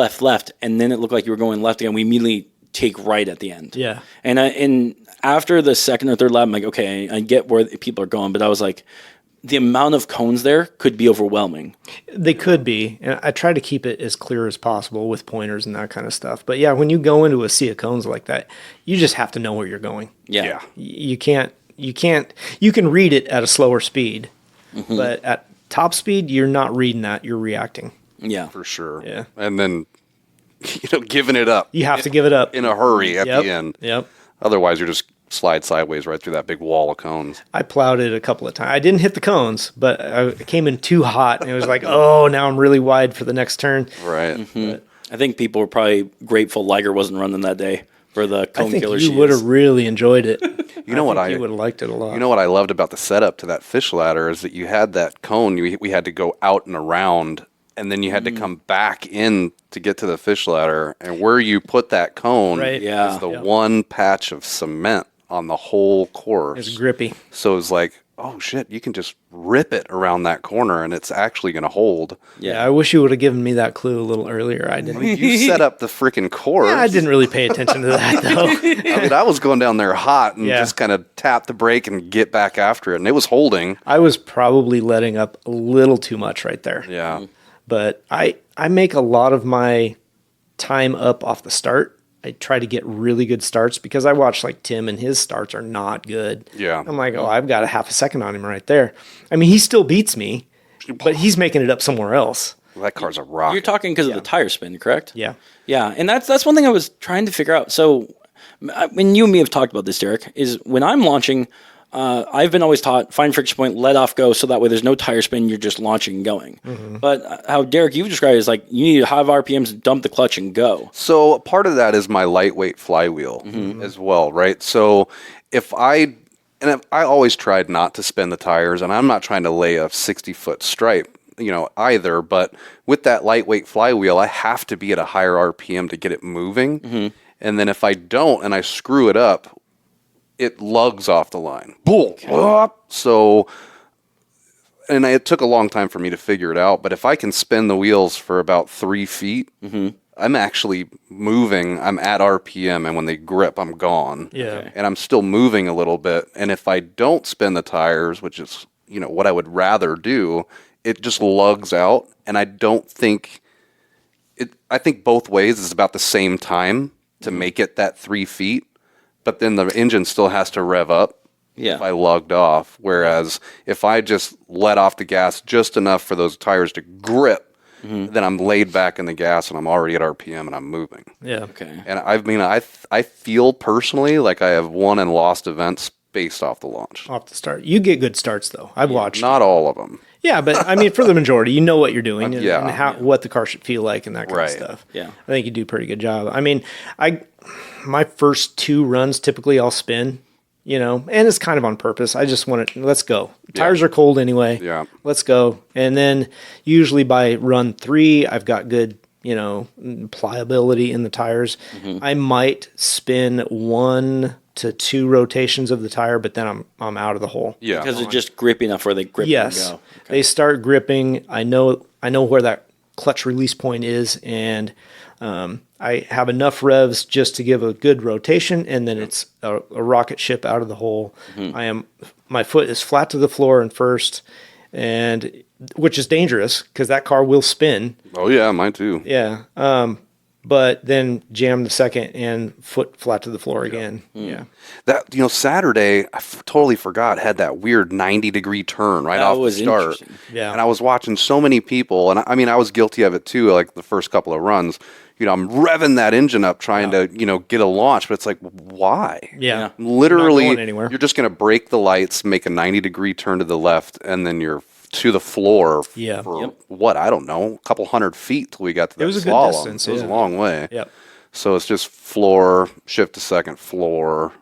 and then it looked like you were going left again. We immediately take right at the end. Yeah. And after the second or third lap, I'm like, okay, I get where people are going, but I was like, the amount of cones there could be overwhelming. They could be. And I try to keep it as clear as possible with pointers and that kind of stuff. But yeah, when you go into a sea of cones like that, you just have to know where you're going. Yeah. You can read it at a slower speed, but at top speed, you're not reading that. You're reacting. Yeah. For sure. Yeah. And then, giving it up. You have to give it up. In a hurry at the end. Yep. Otherwise, you're just slide sideways right through that big wall of cones. I plowed it a couple of times. I didn't hit the cones, but I came in too hot, and it was like, oh, now I'm really wide for the next turn. Right. But I think people were probably grateful Liger wasn't running that day for the cone I think killer. you would have really enjoyed it. You know you would have liked it a lot. You know what I loved about the setup to that fish ladder is that you had that cone. We had to go out and around, and then you had to come back in to get to the fish ladder. And where you put that cone is the one patch of cement on the whole course. It's grippy. So it's like, oh shit, you can just rip it around that corner and it's actually going to hold. Yeah, I wish you would have given me that clue a little earlier. I didn't. You set up the freaking course. Yeah, I didn't really pay attention to that, though. I was going down there hot and just kind of tap the brake and get back after it. And it was holding. I was probably letting up a little too much right there. Yeah. But I make a lot of my time up off the start. I try to get really good starts because I watch like Tim and his starts are not good. Yeah. I'm like, oh, I've got a half a second on him right there. I mean, he still beats me, but he's making it up somewhere else. Well, that car's a rock. You're talking because of the tire spin, correct? Yeah. Yeah, and that's one thing I was trying to figure out. So, when you and me have talked about this, Derek, is when I'm launching, I've been always taught find friction point, let off, go, so that way there's no tire spin. You're just launching and going. But how Derek you've described it is like you need to have RPMs, dump the clutch, and go. So part of that is my lightweight flywheel as well, right? So if I always tried not to spin the tires, and I'm not trying to lay a 60-foot stripe, either. But with that lightweight flywheel, I have to be at a higher RPM to get it moving. And then if I don't and I screw it up, it lugs off the line. Boom. So, and it took a long time for me to figure it out, but if I can spin the wheels for about 3 feet, I'm actually moving. I'm at RPM, and when they grip, I'm gone. Yeah. And I'm still moving a little bit. And if I don't spin the tires, which is, what I would rather do, it just lugs out. And I don't think I think both ways is about the same time to make it that 3 feet. But then the engine still has to rev up if I lugged off. Whereas if I just let off the gas just enough for those tires to grip, then I'm laid back in the gas and I'm already at RPM and I'm moving. Yeah. Okay. And I feel personally like I have won and lost events based off the launch. Off the start. You get good starts, though. I've watched. Not all of them. Yeah, but I mean, for the majority, you know what you're doing and, yeah. and what the car should feel like and that kind of stuff. Yeah. I think you do a pretty good job. I mean, my first 2 runs, typically I'll spin, and it's kind of on purpose. I just want to, let's go. Tires are cold anyway. Yeah. Let's go. And then usually by run 3, I've got good, pliability in the tires. I might spin 1 to 2 rotations of the tire, but then I'm out of the hole. Yeah. Because they're just grippy enough where they grip and go. Okay. They start gripping. I know where that clutch release point is, and I have enough revs just to give a good rotation, and then it's a rocket ship out of the hole. My foot is flat to the floor in first, and which is dangerous because that car will spin. Oh yeah, mine too. Yeah. But then jam the second and foot flat to the floor again. Yeah. That Saturday, I totally forgot, had that weird 90-degree turn right off the start. Yeah. And I was watching so many people, and I mean, I was guilty of it too, like the first couple of runs. I'm revving that engine up trying to, get a launch, but it's like, why? Yeah. Literally, not going anywhere. You're just going to break the lights, make a 90-degree turn to the left, and then you're to the floor for what, I don't know, a couple hundred feet till we got to that slalom. It was a good distance. It was a long way. Yep. So it's just floor, shift to second, floor.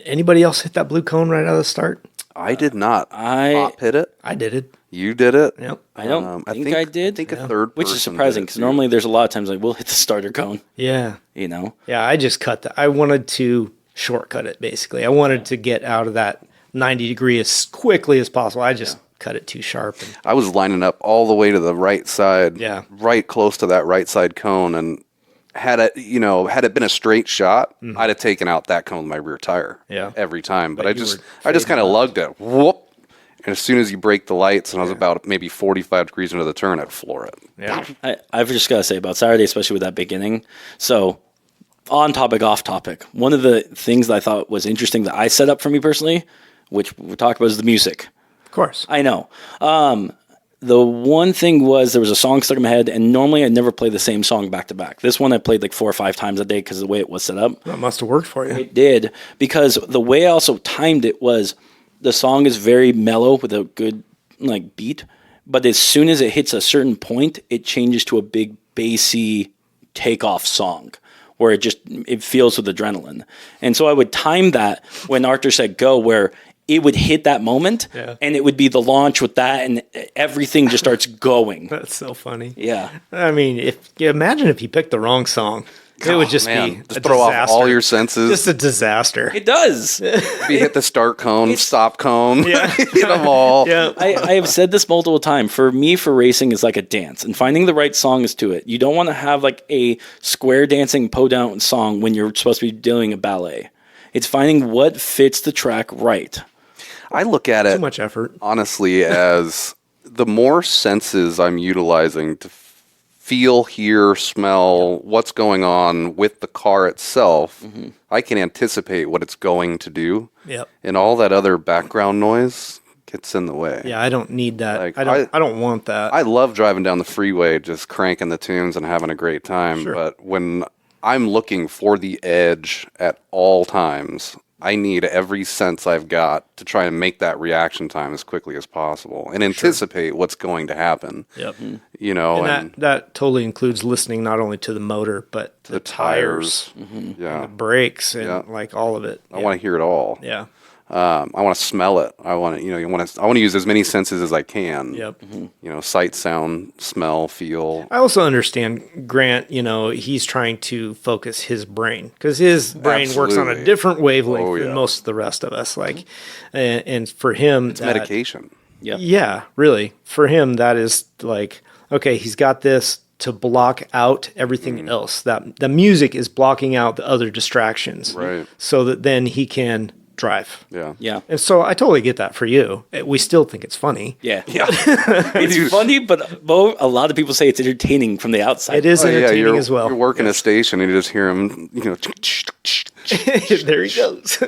Anybody else hit that blue cone right out of the start? I did not. Pop hit it. I did it. You did it. Yep. I don't think I did. I think a third which person is surprising because normally there's a lot of times like we'll hit the starter cone. Yeah. Yeah, I just cut that. I wanted to shortcut it, basically. I wanted to get out of that 90 degree as quickly as possible. I just cut it too sharp. And I was lining up all the way to the right side, right close to that right side cone, and had it been a straight shot, I'd have taken out that cone with my rear tire every time. But I just kind of lugged it, whoop, And as soon as you break the lights, and I was about maybe 45 degrees into the turn, I'd floor it. Yeah. I've just got to say about Saturday, especially with that beginning. So, on topic, off topic. One of the things that I thought was interesting that I set up for me personally, which we talked about, is the music. Of course. I know. The one thing was there was a song stuck in my head, and normally I never play the same song back to back. This one I played like 4 or 5 times a day because of the way it was set up. That must have worked for you. It did, because the way I also timed it was the song is very mellow with a good like beat, but as soon as it hits a certain point, it changes to a big bassy takeoff song where it feels with adrenaline. And so I would time that when Arthur said go, where it would hit that moment, and it would be the launch with that, and everything just starts going. That's so funny. Yeah. I mean, imagine if you picked the wrong song. It would just be just throw off all your senses. Just a disaster. It does. You hit the start cone, stop cone, hit them all. Yeah. I have said this multiple times. For me, for racing is like a dance, and finding the right song is to it. You don't want to have like a square dancing po down song when you're supposed to be doing a ballet. It's finding what fits the track right. I look at it too much effort, honestly, as the more senses I'm utilizing to feel, hear, smell what's going on with the car itself, I can anticipate what it's going to do. Yep. And all that other background noise gets in the way. Yeah, I don't need that. Like, I don't want that. I love driving down the freeway, just cranking the tunes and having a great time. Sure. But when I'm looking for the edge at all times, I need every sense I've got to try and make that reaction time as quickly as possible and anticipate what's going to happen. Yep. You know, and that totally includes listening not only to the motor, but to the tires, and the brakes, and like all of it. I want to hear it all. Yeah. I want to smell it. I want to, I want to use as many senses as I can. Yep. Sight, sound, smell, feel. I also understand Grant, he's trying to focus his brain because his brain works on a different wavelength than most of the rest of us. Like, and for him, it's medication. Yeah. Yeah, really. For him, that is like, okay, he's got this to block out everything else. That the music is blocking out the other distractions. Right. So that then he can drive. Yeah. Yeah. And so I totally get that for you. We still think it's funny. Yeah. Yeah. It's funny, but a lot of people say it's entertaining from the outside. It is entertaining as well. You're working a station and you just hear him, there he goes.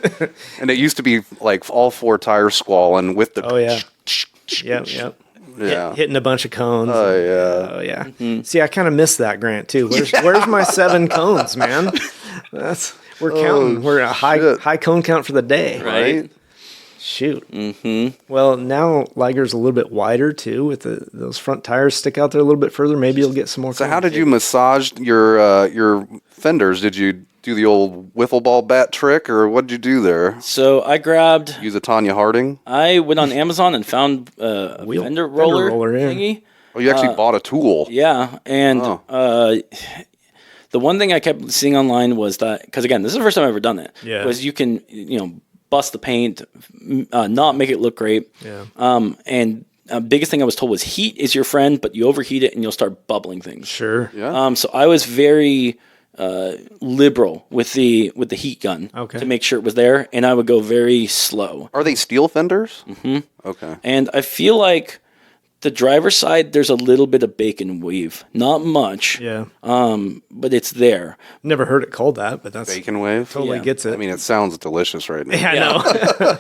And it used to be like all 4 tires squalling with the. Oh, yeah. Yep. Yeah. Hitting a bunch of cones. Oh, yeah. Mm-hmm. See, I kind of miss that, Grant, too. Where's my 7 cones, man? We're counting. We're a high cone count for the day. Right. Shoot. Mm-hmm. Well, now Liger's a little bit wider, too, with those front tires stick out there a little bit further. Maybe you'll get some more. So how did you massage your fenders? Did you do the old wiffle ball bat trick, or what did you do there? So I grabbed... Use a Tanya Harding? I went on Amazon and found a fender roller thingy. Oh, you actually bought a tool. Yeah, and the one thing I kept seeing online was that, because again, this is the first time I've ever done it, was you can, bust the paint, not make it look great. Yeah. And biggest thing I was told was heat is your friend, but you overheat it and you'll start bubbling things. Sure. Yeah. So I was very liberal with the heat gun to make sure it was there, and I would go very slow. Are they steel fenders? Mm-hmm. Okay. And I feel like the driver's side, there's a little bit of bacon weave, not much. Yeah. But it's there. Never heard it called that, but that's bacon wave. Totally gets it. I mean, it sounds delicious right now. Yeah, I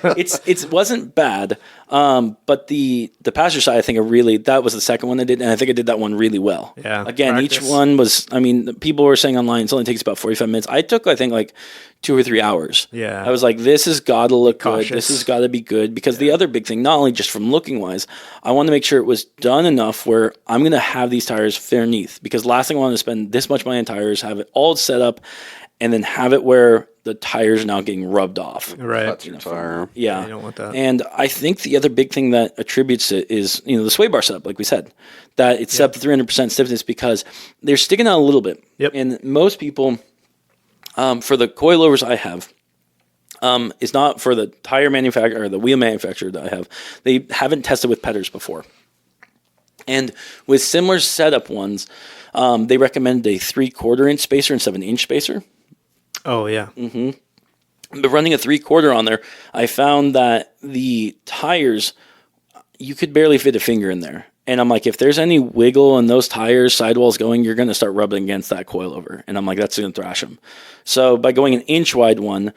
know. It wasn't bad. But the passenger side, I think that was the second one I did, and I think I did that one really well. Yeah. Again, practice. each one was. I mean, people were saying online it only takes about 45 minutes. I took, I think, like 2 or 3 hours. Yeah. I was like, this has got to look Cautious. good. This has got to be good, because the other big thing, not only just from looking wise, I want to make sure it was done enough where I'm going to have these tires underneath, because last thing I want to spend this much money on tires, have it all set up, and then have it where the tires are now getting rubbed off. Right. That's your tire. Yeah. You don't want that. And I think the other big thing that attributes it is, the sway bar setup, like we said, that it's set up to 300% stiffness, because they're sticking out a little bit. Yep. And most people, for the coilovers I have, it's not for the tire manufacturer or the wheel manufacturer that I have. They haven't tested with petters before. And with similar setup ones, they recommend a 3/4 inch spacer instead of an inch spacer. Oh, yeah. Mm-hmm. But running a 3/4 on there, I found that the tires you could barely fit a finger in there. And I'm like, if there's any wiggle in those tires, sidewalls going, you're going to start rubbing against that coilover. And I'm like, that's going to thrash them. So by going an inch wide one,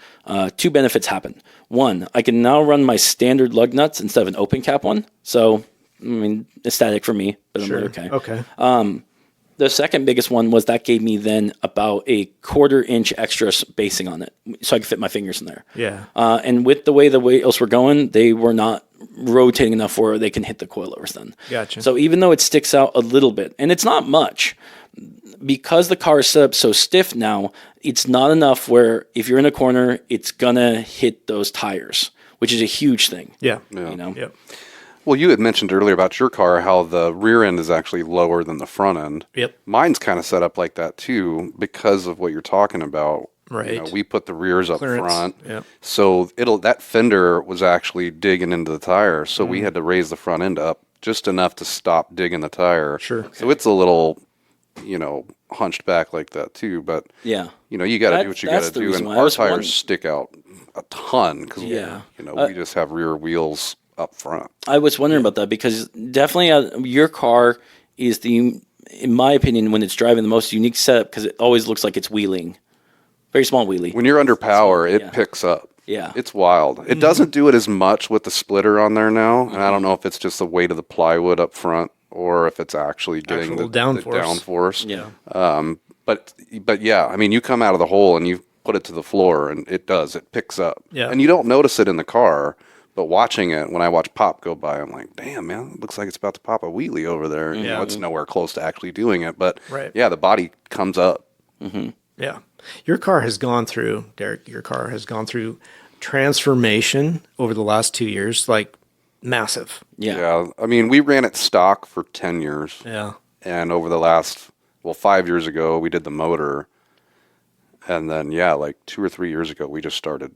2 benefits happen. One, I can now run my standard lug nuts instead of an open cap one. So, I mean, it's static for me, but I'm like, okay. Okay. The second biggest one was that gave me then about a 1/4 inch extra spacing on it, so I could fit my fingers in there. Yeah. And with the way the wheels were going, they were not rotating enough where they can hit the coilovers then. Gotcha. So even though it sticks out a little bit, and it's not much, because the car is set up so stiff now, it's not enough where if you're in a corner, it's gonna hit those tires, which is a huge thing. Yeah. You know? Yep. Well, you had mentioned earlier about your car how the rear end is actually lower than the front end. Yep. Mine's kind of set up like that too because of what you're talking about. Right. You know, we put the rears up Clearance. front. Yep. So that fender was actually digging into the tire. So we had to raise the front end up just enough to stop digging the tire. Sure. So it's a little, hunched back like that too. But, Yeah. you got to do what you got to the do. reason And why I our was tires wondering. stick out a ton because, we just have rear wheels up front. I was wondering about that because definitely your car is in my opinion, when it's driving, the most unique setup because it always looks like it's wheeling. Very small wheelie. When you're under power, it picks up. Yeah. It's wild. It doesn't do it as much with the splitter on there now. And I don't know if it's just the weight of the plywood up front or if it's actually getting the downforce. Yeah. But yeah, I mean, you come out of the hole and you put it to the floor and it picks up. Yeah. And you don't notice it in the car. But watching it, when I watch Pop go by, I'm like, damn, man, it looks like it's about to pop a wheelie over there. You know, it's nowhere close to actually doing it. But, yeah, the body comes up. Mm-hmm. Yeah. Your car has gone through, Derek, transformation over the last 2 years, like massive. Yeah. I mean, we ran it stock for 10 years. Yeah. And over the last, 5 years ago, we did the motor. And then, like 2 or 3 years ago, we just started.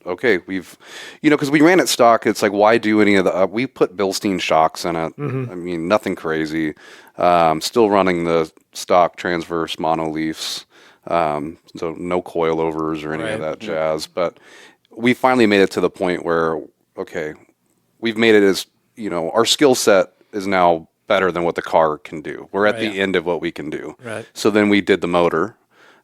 Okay, because we ran it stock. It's like, why do any of we put Bilstein shocks in it. I mean, nothing crazy. Still running the stock transverse monoleafs. So no coilovers or any of that jazz. But we finally made it to the point where, okay, we've made it as, our skill set is now better than what the car can do. We're at the end of what we can do. Right. So then we did the motor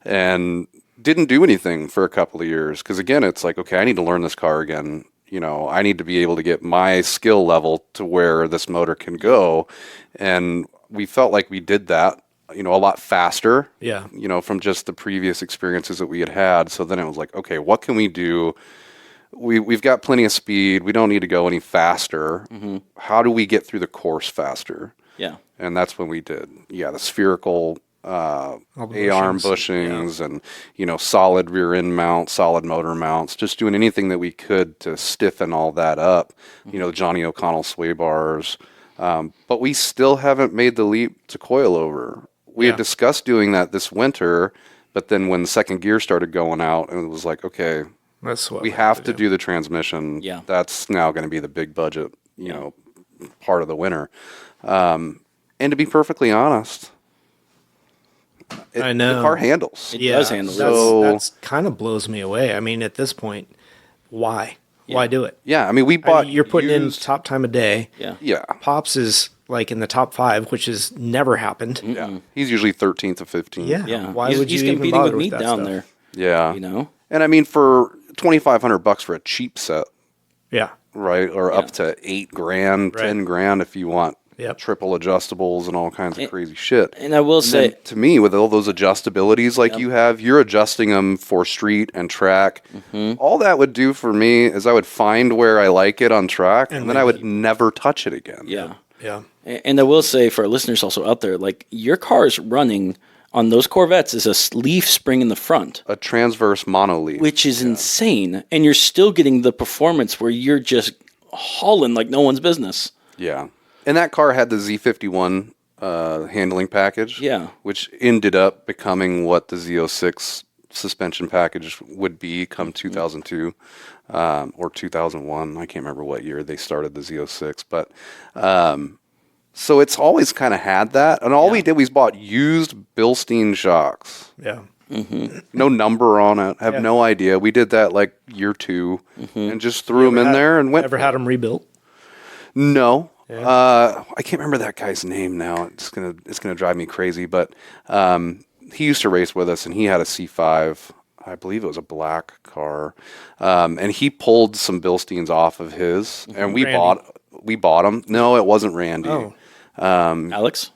and didn't do anything for a couple of years. Because again, it's like, okay, I need to learn this car again. I need to be able to get my skill level to where this motor can go. And we felt like we did that, a lot faster, from just the previous experiences that we had had. So then it was like, okay, what can we do? We've got plenty of speed. We don't need to go any faster. Mm-hmm. How do we get through the course faster? Yeah. And that's when we did, the spherical A-arm bushings and, solid rear end mounts, solid motor mounts, just doing anything that we could to stiffen all that up, Johnny O'Connell sway bars. But we still haven't made the leap to coilover. We had discussed doing that this winter, but then when the second gear started going out, it was like, okay, that's what we have to do the transmission. Yeah. That's now going to be the big budget, part of the winter. And to be perfectly honest, I know the car handles. It does handle. So that's kind of blows me away. I mean, at this point, why? Yeah. Why do it? Yeah, I mean, we bought. You're putting in top time of day. Yeah. Yeah. Pops is like in the top 5, which has never happened. Yeah, he's usually 13th to 15th. Yeah. Yeah. Why he's, would you he's even competing bother with me with that down stuff? there? Yeah. And I mean, for $2,500 for a cheap set, Yeah. right, or up to $8,000, $10,000 if you want triple adjustables and all kinds of crazy shit. And I will say, to me, with all those adjustabilities like you have, you're adjusting them for street and track. Mm-hmm. All that would do for me is I would find where I like it on track, and then I would never touch it again. Yeah. And I will say for our listeners also out there, like your car's running on those Corvettes is a leaf spring in the front. A transverse monoleaf. Which is insane. And you're still getting the performance where you're just hauling like no one's business. Yeah. And that car had the Z51 handling package. Yeah. Which ended up becoming what the Z06 suspension package would be come 2002 or 2001. I can't remember what year they started the Z06. But so it's always kind of had that. And all we did was bought used Bilstein shocks. Yeah. Mm-hmm. No number on it. I have no idea. We did that like year 2 and just threw them in there and went. Ever had them rebuilt? No. Yeah. I can't remember that guy's name now. It's gonna drive me crazy. But he used to race with us, and he had a C5. I believe it was a black car, and he pulled some Bilsteins off of his, and we bought them. No, it wasn't Randy. Oh. Alex?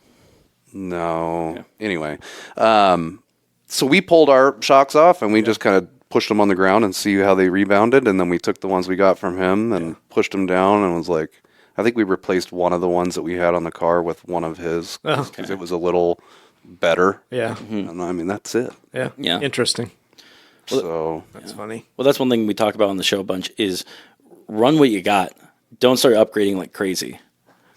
No. Yeah. Anyway, so we pulled our shocks off, and we just kind of pushed them on the ground and see how they rebounded, and then we took the ones we got from him and pushed them down, and was like, I think we replaced one of the ones that we had on the car with one of his because it was a little better. Yeah. And I mean, that's it. Yeah. Yeah. Interesting. So that's funny. Well, that's one thing we talk about on the show a bunch is run what you got. Don't start upgrading like crazy.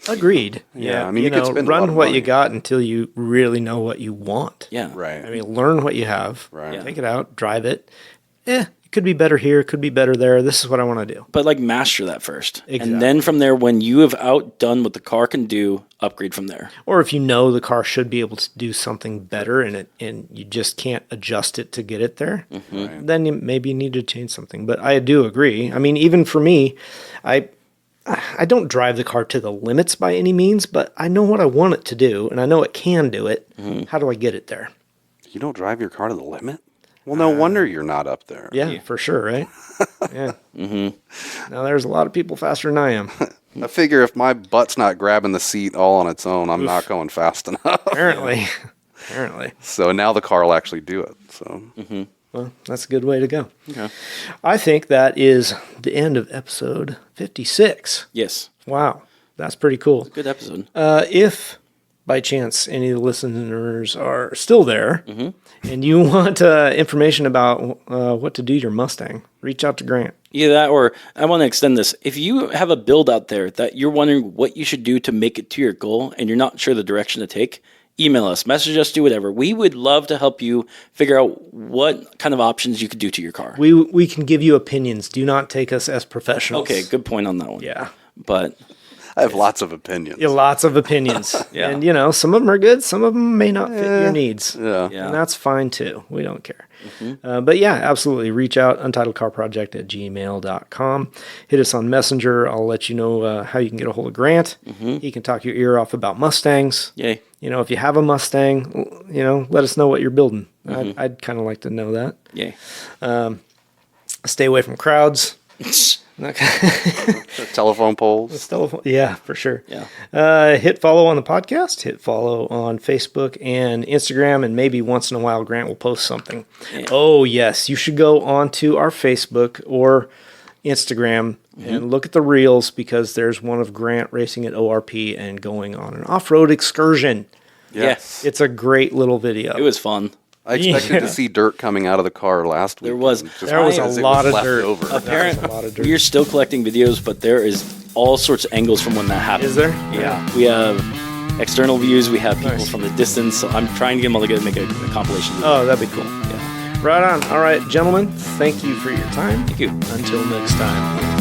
Agreed. Yeah. I mean, you could spend run what you got until you really know what you want. Yeah. Right. I mean, learn what you have. Right. Take it out, drive it. It could be better here, could be better there. This is what I want to do. But like master that first. Exactly. And then from there, when you have outdone what the car can do, upgrade from there. Or if you know the car should be able to do something better and you just can't adjust it to get it there, then maybe you need to change something. But I do agree. I mean, even for me, I don't drive the car to the limits by any means, but I know what I want it to do, and I know it can do it. How do I get it there? You don't drive your car to the limit? Well, no wonder you're not up there. Yeah, for sure, right? Yeah. Now, there's a lot of people faster than I am. I figure if my butt's not grabbing the seat all on its own, I'm not going fast enough. Apparently. So now the car will actually do it. So. Well, that's a good way to go. Okay. I think that is the end of episode 56. Yes. Wow. That's pretty cool. Good episode. If by chance any of the listeners are still there and you want information about what to do to your Mustang, reach out to Grant. Either that, or I want to extend this. If you have a build out there that you're wondering what you should do to make it to your goal and you're not sure the direction to take, email us, message us, do whatever. We would love to help you figure out what kind of options you could do to your car. We can give you opinions. Do not take us as professionals. Okay, good point on that one. Yeah. But I have lots of opinions. Yeah, lots of opinions. Yeah. And, some of them are good. Some of them may not fit your needs. Yeah. And that's fine, too. We don't care. But, yeah, absolutely. Reach out, untitledcarproject@gmail.com. Hit us on Messenger. I'll let you know how you can get a hold of Grant. He can talk your ear off about Mustangs. Yay. If you have a Mustang, let us know what you're building. I'd kind of like to know that. Yay. Stay away from crowds. Telephone poles. Yeah, for sure. Yeah. Hit follow on the podcast. Hit follow on Facebook and Instagram, and maybe once in a while Grant will post something. Yeah. Oh, yes. You should go onto our Facebook or Instagram and look at the reels, because there's one of Grant racing at ORP and going on an off-road excursion. Yes. It's a great little video. It was fun. I expected to see dirt coming out of the car last week. There was a lot of dirt. Apparently, we're still collecting videos, but there is all sorts of angles from when that happened. Is there? Yeah. We have external views. We have people from the distance. So I'm trying to get them all together and make a compilation. Oh, that'd be cool. Yeah. Right on. All right, gentlemen, thank you for your time. Thank you. Until next time.